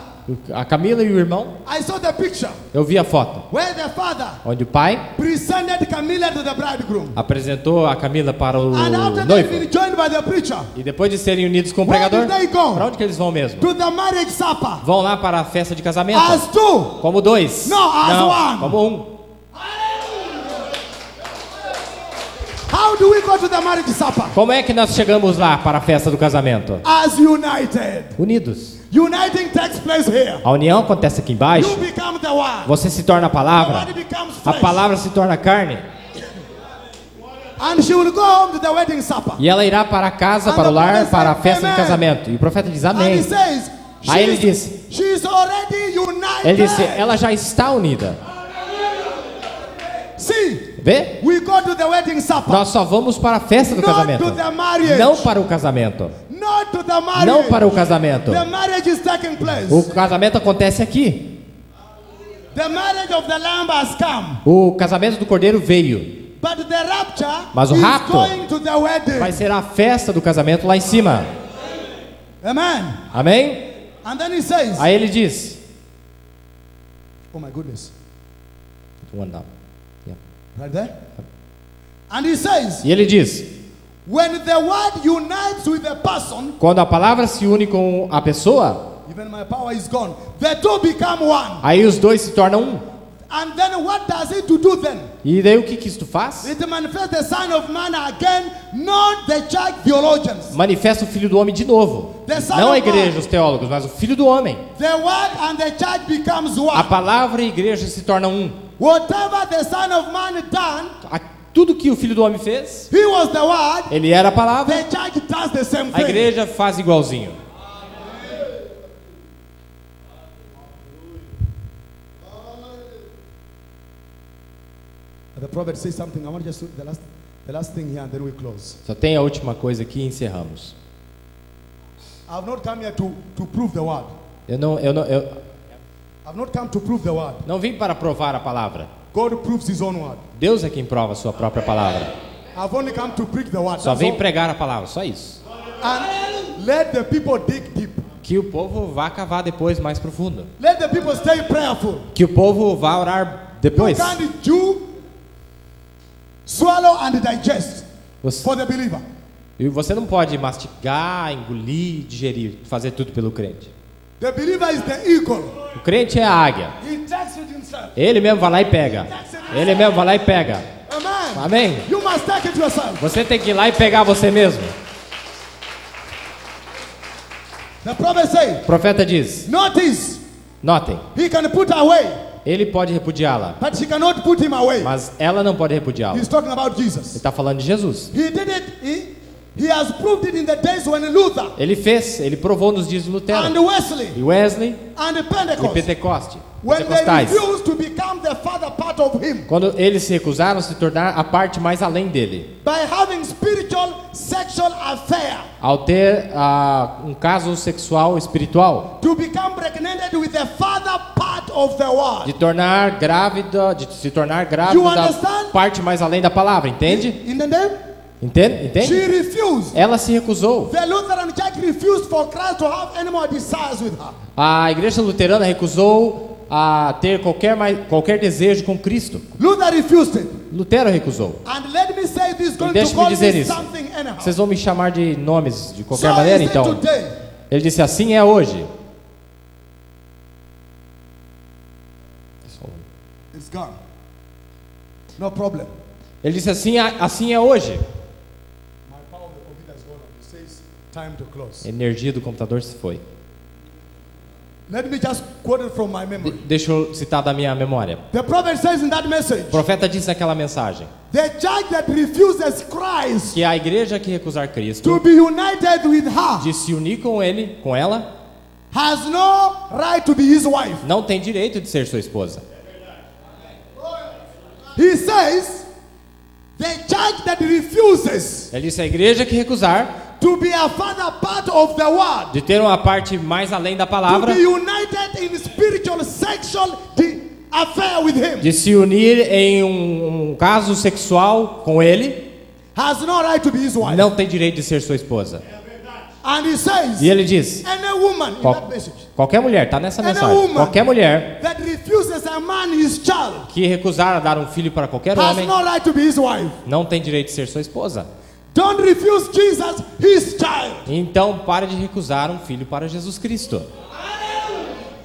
[SPEAKER 2] a Camila e o irmão,
[SPEAKER 1] I saw the picture
[SPEAKER 2] eu vi a foto,
[SPEAKER 1] where the father
[SPEAKER 2] onde o pai
[SPEAKER 1] presented Camilla to the bridegroom.
[SPEAKER 2] apresentou a Camila para o
[SPEAKER 1] And after they've been
[SPEAKER 2] noivo.
[SPEAKER 1] joined by the preacher,
[SPEAKER 2] E depois de serem unidos com o
[SPEAKER 1] where
[SPEAKER 2] pregador,
[SPEAKER 1] did they go?
[SPEAKER 2] para onde que eles vão mesmo?
[SPEAKER 1] To the marriage supper.
[SPEAKER 2] Vão lá para a festa de casamento.
[SPEAKER 1] As two.
[SPEAKER 2] Como dois.
[SPEAKER 1] No, as
[SPEAKER 2] Não,
[SPEAKER 1] one.
[SPEAKER 2] como um.
[SPEAKER 1] How do we go to the marriage supper?
[SPEAKER 2] Como é que nós chegamos lá para a festa do casamento?
[SPEAKER 1] As united.
[SPEAKER 2] Unidos.
[SPEAKER 1] Uniting takes place here.
[SPEAKER 2] A união acontece aqui embaixo.
[SPEAKER 1] You become the one.
[SPEAKER 2] Você se torna a
[SPEAKER 1] The
[SPEAKER 2] palavra.
[SPEAKER 1] word becomes
[SPEAKER 2] A
[SPEAKER 1] flesh.
[SPEAKER 2] palavra se torna carne.
[SPEAKER 1] And she will go home to the wedding supper.
[SPEAKER 2] E ela irá para a casa, para o lar, para a festa de casamento. E o profeta diz
[SPEAKER 1] And
[SPEAKER 2] amém.
[SPEAKER 1] he says,
[SPEAKER 2] Aí ele disse,
[SPEAKER 1] she's already united.
[SPEAKER 2] ele disse, ela já está unida.
[SPEAKER 1] See,
[SPEAKER 2] Vê?
[SPEAKER 1] we go to the wedding supper.
[SPEAKER 2] Nós só vamos para a festa do
[SPEAKER 1] Not
[SPEAKER 2] casamento.
[SPEAKER 1] to the marriage.
[SPEAKER 2] Não para o casamento.
[SPEAKER 1] Not to the marriage.
[SPEAKER 2] Não para o casamento.
[SPEAKER 1] The marriage is taking place.
[SPEAKER 2] O casamento acontece aqui.
[SPEAKER 1] The marriage of the lamb has come.
[SPEAKER 2] O casamento do cordeiro veio.
[SPEAKER 1] But the rapture
[SPEAKER 2] Mas o
[SPEAKER 1] is
[SPEAKER 2] rapto
[SPEAKER 1] going to the wedding.
[SPEAKER 2] Vai ser a festa do casamento lá em cima.
[SPEAKER 1] Amen.
[SPEAKER 2] Amém?
[SPEAKER 1] And then he says,
[SPEAKER 2] Aí ele diz.
[SPEAKER 1] oh my goodness.
[SPEAKER 2] One down. Yeah.
[SPEAKER 1] Right there. And he says,
[SPEAKER 2] E ele diz.
[SPEAKER 1] when the word unites with a person,
[SPEAKER 2] Quando a palavra se une com a pessoa,
[SPEAKER 1] even my power is gone. The two become one.
[SPEAKER 2] aí os dois se tornam um.
[SPEAKER 1] And then what does it to do then?
[SPEAKER 2] E daí o que que isto faz?
[SPEAKER 1] It manifests the Son of Man again, not the church theologians.
[SPEAKER 2] Manifesta o Filho do Homem de novo.
[SPEAKER 1] The Son
[SPEAKER 2] Não a
[SPEAKER 1] of
[SPEAKER 2] igreja,
[SPEAKER 1] Man.
[SPEAKER 2] os teólogos, mas o Filho do Homem.
[SPEAKER 1] The word and the church becomes one.
[SPEAKER 2] A palavra e a igreja se tornam um.
[SPEAKER 1] Whatever the Son of Man done,
[SPEAKER 2] Tudo que o Filho do Homem fez,
[SPEAKER 1] he was the word.
[SPEAKER 2] ele era a palavra.
[SPEAKER 1] The church does the same
[SPEAKER 2] A
[SPEAKER 1] thing.
[SPEAKER 2] igreja faz igualzinho.
[SPEAKER 1] The prophet says something. I want just to, the last thing here, and then we close.
[SPEAKER 2] Só tem a última coisa aqui e encerramos.
[SPEAKER 1] I've not come here to prove the word.
[SPEAKER 2] Eu
[SPEAKER 1] I've not come to prove the word.
[SPEAKER 2] não vim para provar a palavra.
[SPEAKER 1] God proves his own word.
[SPEAKER 2] Deus é quem prova a sua própria palavra.
[SPEAKER 1] I've only come to preach the word.
[SPEAKER 2] Só
[SPEAKER 1] That's
[SPEAKER 2] vim
[SPEAKER 1] all.
[SPEAKER 2] pregar a palavra, só isso.
[SPEAKER 1] And let the people dig deep.
[SPEAKER 2] Que o povo vá cavar depois mais profundo.
[SPEAKER 1] Let the people stay prayerful.
[SPEAKER 2] Que o povo vá orar
[SPEAKER 1] You
[SPEAKER 2] depois.
[SPEAKER 1] can't chew, swallow and digest
[SPEAKER 2] Você,
[SPEAKER 1] for the believer.
[SPEAKER 2] e você não pode mastigar, engolir, digerir, fazer tudo pelo crente.
[SPEAKER 1] The believer is the eagle.
[SPEAKER 2] O crente é a águia.
[SPEAKER 1] He takes it himself.
[SPEAKER 2] Ele mesmo vai lá e pega. Ele mesmo vai lá e pega.
[SPEAKER 1] Amen.
[SPEAKER 2] Amém?
[SPEAKER 1] You must take it yourself.
[SPEAKER 2] Você tem que ir lá e pegar você mesmo.
[SPEAKER 1] The prophet says,
[SPEAKER 2] O profeta diz,
[SPEAKER 1] notice,
[SPEAKER 2] notem,
[SPEAKER 1] he can put her away,
[SPEAKER 2] ele pode repudiá-la,
[SPEAKER 1] but she cannot put him away.
[SPEAKER 2] mas ela não pode repudiá-lo.
[SPEAKER 1] He's talking about
[SPEAKER 2] Ele
[SPEAKER 1] Jesus.
[SPEAKER 2] está falando de Jesus.
[SPEAKER 1] He did it. He has proved it in the days when Luther
[SPEAKER 2] Ele fez, ele provou nos dias de
[SPEAKER 1] and
[SPEAKER 2] Lutero,
[SPEAKER 1] Wesley
[SPEAKER 2] e Wesley
[SPEAKER 1] and
[SPEAKER 2] e
[SPEAKER 1] Pentecost,
[SPEAKER 2] Pentecoste,
[SPEAKER 1] when they
[SPEAKER 2] Pentecostais.
[SPEAKER 1] refused to become the father part of him
[SPEAKER 2] Quando eles se recusaram a se tornar a parte mais além dele,
[SPEAKER 1] by having spiritual sexual affair,
[SPEAKER 2] ao ter um caso sexual espiritual,
[SPEAKER 1] to become pregnant with the father part of the word.
[SPEAKER 2] de se tornar grávida
[SPEAKER 1] You
[SPEAKER 2] da
[SPEAKER 1] understand?
[SPEAKER 2] parte mais além da palavra, entende?
[SPEAKER 1] In the name?
[SPEAKER 2] Entende?
[SPEAKER 1] She
[SPEAKER 2] Entende?
[SPEAKER 1] refused.
[SPEAKER 2] Ela se recusou.
[SPEAKER 1] The Lutheran Church refused for Christ to have any more desires with her.
[SPEAKER 2] A igreja luterana recusou a ter qualquer desejo com Cristo.
[SPEAKER 1] Luther refused it.
[SPEAKER 2] Lutero recusou.
[SPEAKER 1] And let me say this, going to
[SPEAKER 2] Deixe-me
[SPEAKER 1] call
[SPEAKER 2] dizer
[SPEAKER 1] me
[SPEAKER 2] isso.
[SPEAKER 1] something anyhow.
[SPEAKER 2] Vocês vão me chamar de nomes de qualquer
[SPEAKER 1] So
[SPEAKER 2] maneira,
[SPEAKER 1] is it
[SPEAKER 2] então?
[SPEAKER 1] today.
[SPEAKER 2] Ele disse, assim é hoje.
[SPEAKER 1] It's gone. No problem.
[SPEAKER 2] Ele disse, assim é hoje.
[SPEAKER 1] My power of the computer is gone. It says time to close.
[SPEAKER 2] A energia do computador se foi.
[SPEAKER 1] Let me just quote it from my memory.
[SPEAKER 2] Deixa eu citar da minha memória.
[SPEAKER 1] The prophet says in that message,
[SPEAKER 2] O profeta disse naquela mensagem
[SPEAKER 1] the church that refuses Christ
[SPEAKER 2] que a igreja que recusar Cristo
[SPEAKER 1] to be united with her
[SPEAKER 2] de se unir com ele, com ela,
[SPEAKER 1] has no right to be his wife.
[SPEAKER 2] não tem direito de ser sua esposa.
[SPEAKER 1] He says, the church that refuses
[SPEAKER 2] Ele disse a igreja que recusar
[SPEAKER 1] to be a father part of the word,
[SPEAKER 2] de ter uma parte mais além da
[SPEAKER 1] to
[SPEAKER 2] palavra,
[SPEAKER 1] be united in spiritual sexual affair with him,
[SPEAKER 2] de se unir em um caso sexual com ele,
[SPEAKER 1] has no right to be his wife.
[SPEAKER 2] não tem direito de ser sua esposa.
[SPEAKER 1] And he says,
[SPEAKER 2] E ele diz,
[SPEAKER 1] any woman in
[SPEAKER 2] qual-
[SPEAKER 1] that message
[SPEAKER 2] qualquer mulher, está nessa
[SPEAKER 1] And a
[SPEAKER 2] mensagem,
[SPEAKER 1] woman
[SPEAKER 2] qualquer mulher
[SPEAKER 1] that refuses a man his child
[SPEAKER 2] que recusar a dar um filho para qualquer
[SPEAKER 1] has
[SPEAKER 2] homem,
[SPEAKER 1] no right to be his wife.
[SPEAKER 2] não tem direito de ser sua esposa.
[SPEAKER 1] Don't refuse Jesus his child.
[SPEAKER 2] Então pare de recusar um filho para Jesus Cristo.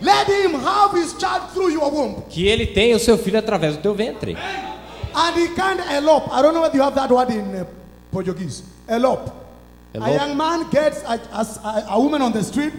[SPEAKER 1] Let him have his child through your womb.
[SPEAKER 2] Que ele tenha o seu filho através do teu ventre.
[SPEAKER 1] And he can't elope. I don't know whether you have that word in Portuguese. Elope.
[SPEAKER 2] Elope.
[SPEAKER 1] A young man gets a woman on the street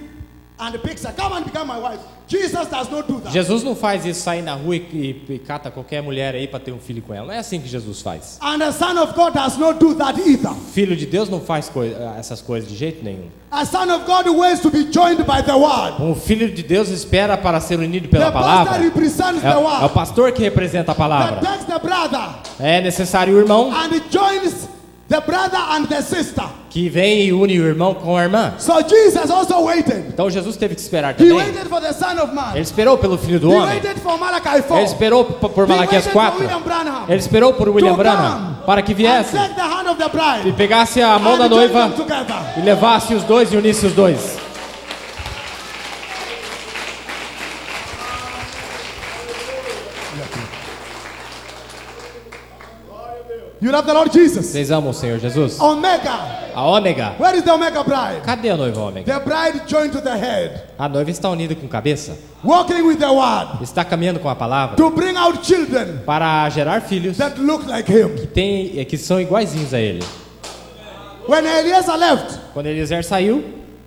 [SPEAKER 1] and picks her. Come and become my wife. Jesus does not do that.
[SPEAKER 2] Jesus não faz isso, sair na rua e cata qualquer mulher aí para ter um filho com ela. Não é assim que Jesus faz.
[SPEAKER 1] And the Son of God does not do that either.
[SPEAKER 2] Filho de Deus não faz essas coisas de jeito nenhum.
[SPEAKER 1] A son of God waits to be joined by the word.
[SPEAKER 2] Um filho de Deus espera para ser unido pela
[SPEAKER 1] The
[SPEAKER 2] palavra.
[SPEAKER 1] pastor represents the
[SPEAKER 2] É o
[SPEAKER 1] word.
[SPEAKER 2] pastor que representa a
[SPEAKER 1] That
[SPEAKER 2] palavra.
[SPEAKER 1] takes the brother
[SPEAKER 2] É necessário o irmão
[SPEAKER 1] and joins the brother and the sister.
[SPEAKER 2] que vem e une o irmão com a irmã.
[SPEAKER 1] So Jesus also waited.
[SPEAKER 2] Então Jesus teve que esperar
[SPEAKER 1] He
[SPEAKER 2] também.
[SPEAKER 1] waited for the Son of Man.
[SPEAKER 2] Ele esperou pelo filho do
[SPEAKER 1] He
[SPEAKER 2] homem.
[SPEAKER 1] waited for Malachi 4.
[SPEAKER 2] Ele esperou por Malaquias
[SPEAKER 1] He waited for
[SPEAKER 2] 4.
[SPEAKER 1] William Branham
[SPEAKER 2] Ele esperou por William
[SPEAKER 1] to
[SPEAKER 2] Branham
[SPEAKER 1] come
[SPEAKER 2] para que viesse
[SPEAKER 1] and take the hand of the bride
[SPEAKER 2] e pegasse a mão da
[SPEAKER 1] and join
[SPEAKER 2] noiva
[SPEAKER 1] them together.
[SPEAKER 2] e levasse os dois e unisse os dois.
[SPEAKER 1] You love the Lord Jesus.
[SPEAKER 2] Vocês amam o Senhor Jesus?
[SPEAKER 1] Omega.
[SPEAKER 2] A ômega.
[SPEAKER 1] Where is the Omega bride?
[SPEAKER 2] Cadê a noiva ômega?
[SPEAKER 1] The bride joined to the head,
[SPEAKER 2] A noiva está unida com cabeça.
[SPEAKER 1] walking with the word
[SPEAKER 2] Está caminhando com a palavra
[SPEAKER 1] to bring out children
[SPEAKER 2] para gerar filhos
[SPEAKER 1] that look like him.
[SPEAKER 2] que são iguaizinhos a ele.
[SPEAKER 1] When Eliezer left,
[SPEAKER 2] Quando Eliezer saiu,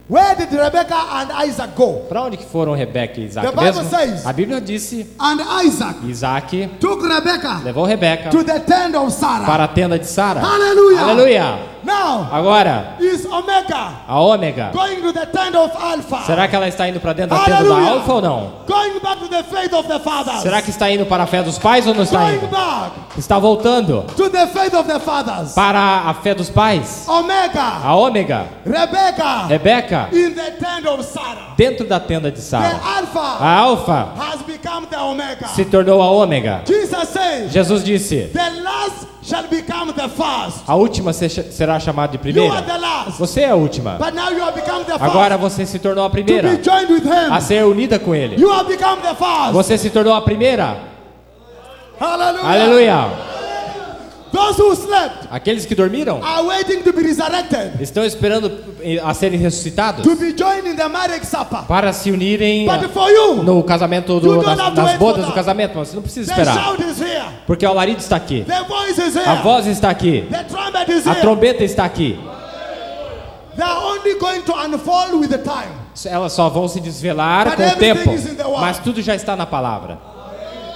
[SPEAKER 1] where did Rebecca and Isaac go?
[SPEAKER 2] para onde que foram Rebeca e Isaac
[SPEAKER 1] The Bible
[SPEAKER 2] mesmo?
[SPEAKER 1] says-
[SPEAKER 2] A Bíblia disse,
[SPEAKER 1] And Isaac
[SPEAKER 2] Isaac
[SPEAKER 1] took Rebecca
[SPEAKER 2] levou Rebeca
[SPEAKER 1] to the tent of Sarah.
[SPEAKER 2] para a tenda de Sara.
[SPEAKER 1] Hallelujah.
[SPEAKER 2] Aleluia.
[SPEAKER 1] Now Now
[SPEAKER 5] Agora,
[SPEAKER 1] is Omega
[SPEAKER 5] a ômega.
[SPEAKER 1] going to the tent of Alpha.
[SPEAKER 5] Será que ela está indo para dentro da tenda da
[SPEAKER 1] Hallelujah.
[SPEAKER 5] alfa ou não?
[SPEAKER 1] Going back to the faith of the fathers.
[SPEAKER 5] Será que está indo para a fé dos pais ou não está
[SPEAKER 1] Going
[SPEAKER 5] indo?
[SPEAKER 1] back
[SPEAKER 5] Está voltando
[SPEAKER 1] to the faith of the fathers.
[SPEAKER 5] para a fé dos pais.
[SPEAKER 1] Omega,
[SPEAKER 5] A ômega,
[SPEAKER 1] Rebecca,
[SPEAKER 5] Rebeca,
[SPEAKER 1] in the tent of Sarah.
[SPEAKER 5] dentro da tenda de
[SPEAKER 1] The
[SPEAKER 5] Sara.
[SPEAKER 1] Alpha
[SPEAKER 5] A alfa
[SPEAKER 1] has become the Omega.
[SPEAKER 5] se tornou a ômega.
[SPEAKER 1] Jesus says,
[SPEAKER 5] Jesus disse:
[SPEAKER 1] the last shall become the first.
[SPEAKER 5] a última será chamada de
[SPEAKER 1] You are
[SPEAKER 5] primeira.
[SPEAKER 1] the last.
[SPEAKER 5] Você é a última.
[SPEAKER 1] But now you have become the
[SPEAKER 5] Agora
[SPEAKER 1] first.
[SPEAKER 5] você se tornou a
[SPEAKER 1] To be
[SPEAKER 5] primeira
[SPEAKER 1] joined with
[SPEAKER 5] a
[SPEAKER 1] him.
[SPEAKER 5] ser unida com Ele.
[SPEAKER 1] You have become the first.
[SPEAKER 5] Você se tornou a primeira.
[SPEAKER 1] Hallelujah.
[SPEAKER 5] Aleluia.
[SPEAKER 1] Those who slept
[SPEAKER 5] Aqueles que dormiram
[SPEAKER 1] are waiting to be resurrected.
[SPEAKER 5] estão esperando a serem ressuscitados
[SPEAKER 1] To be joined in the marriage supper.
[SPEAKER 5] para se unirem
[SPEAKER 1] But for you,
[SPEAKER 5] no casamento,
[SPEAKER 1] You don't have to
[SPEAKER 5] nas
[SPEAKER 1] wait
[SPEAKER 5] bodas
[SPEAKER 1] for
[SPEAKER 5] do
[SPEAKER 1] that.
[SPEAKER 5] casamento. Mas você não precisa
[SPEAKER 1] the
[SPEAKER 5] esperar,
[SPEAKER 1] shout is here.
[SPEAKER 5] porque o alarido está aqui,
[SPEAKER 1] The voice is here.
[SPEAKER 5] a voz está aqui,
[SPEAKER 1] The trumpet is
[SPEAKER 5] a
[SPEAKER 1] here.
[SPEAKER 5] trombeta está aqui.
[SPEAKER 1] They are only going to unfold with the time.
[SPEAKER 5] Elas só vão se desvelar
[SPEAKER 1] But
[SPEAKER 5] com o
[SPEAKER 1] everything
[SPEAKER 5] tempo,
[SPEAKER 1] is in the word.
[SPEAKER 5] mas tudo já está na palavra.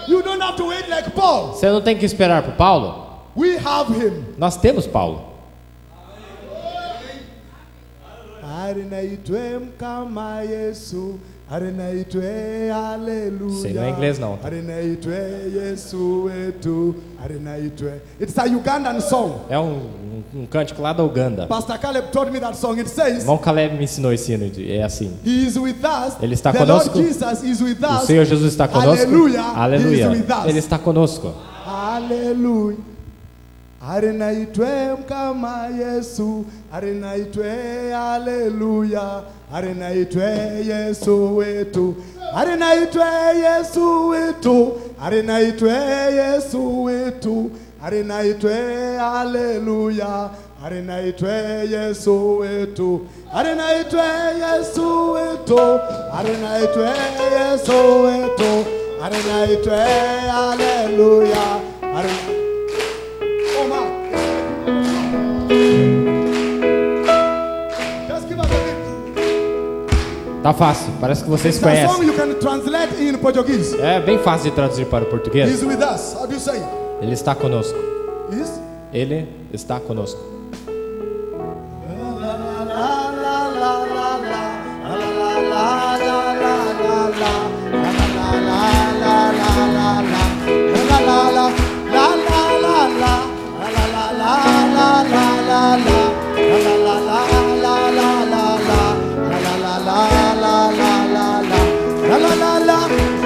[SPEAKER 1] You don't have to wait like Paul.
[SPEAKER 5] Você não tem que esperar por Paulo.
[SPEAKER 1] We have him.
[SPEAKER 5] Nós temos Paulo.
[SPEAKER 1] Arenaitwe mkama Yesu, arenaitwe hallelujah.
[SPEAKER 5] Sei, não é inglês não.
[SPEAKER 1] Arenaitwe Yesu wetu, arenaitwe. It's a Ugandan song.
[SPEAKER 5] É um cântico lá da Uganda.
[SPEAKER 1] Pastor Caleb taught me that song. It says,
[SPEAKER 5] Irmão Caleb me ensinou esse hino. É assim:
[SPEAKER 1] He is with us.
[SPEAKER 5] Ele está
[SPEAKER 1] The
[SPEAKER 5] conosco.
[SPEAKER 1] Lord Jesus is with us.
[SPEAKER 5] o Senhor Jesus está conosco.
[SPEAKER 1] Aleluia.
[SPEAKER 5] Aleluia.
[SPEAKER 1] He is with us.
[SPEAKER 5] Ele está conosco.
[SPEAKER 1] Hallelujah. Arenaitwe mkama Yesu, arenaitwe hallelujah, arenaitwe Yesu wetu, arenaitwe Yesu wetu, arenaitwe Yesu wetu, arenaitwe hallelujah, arenaitwe Yesu wetu, arenaitwe Yesu wetu, arenaitwe Yesu wetu, arenaitwe hallelujah. Just give us a bit.
[SPEAKER 5] Tá fácil, parece que vocês
[SPEAKER 1] It's a song
[SPEAKER 5] conhecem.
[SPEAKER 1] you can translate in Portuguese.
[SPEAKER 5] É bem fácil de traduzir para o português.
[SPEAKER 1] He's with us. How do you say?
[SPEAKER 5] Ele está conosco.
[SPEAKER 1] Is?
[SPEAKER 5] Ele está conosco.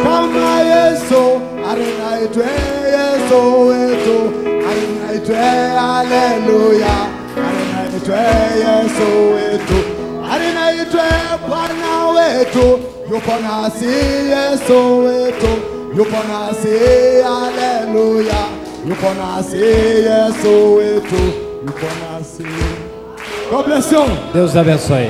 [SPEAKER 1] Kama Yesu, arenaitwe Yesu wetu, arenaitwe haleluya, arenaitwe Yesu wetu, arenaitwe Bwana wetu, yupo nasi Yesu wetu, yupo nasi haleluya, yupo nasi Yesu wetu, yupo nasi. God bless you.
[SPEAKER 5] Deus abençoe.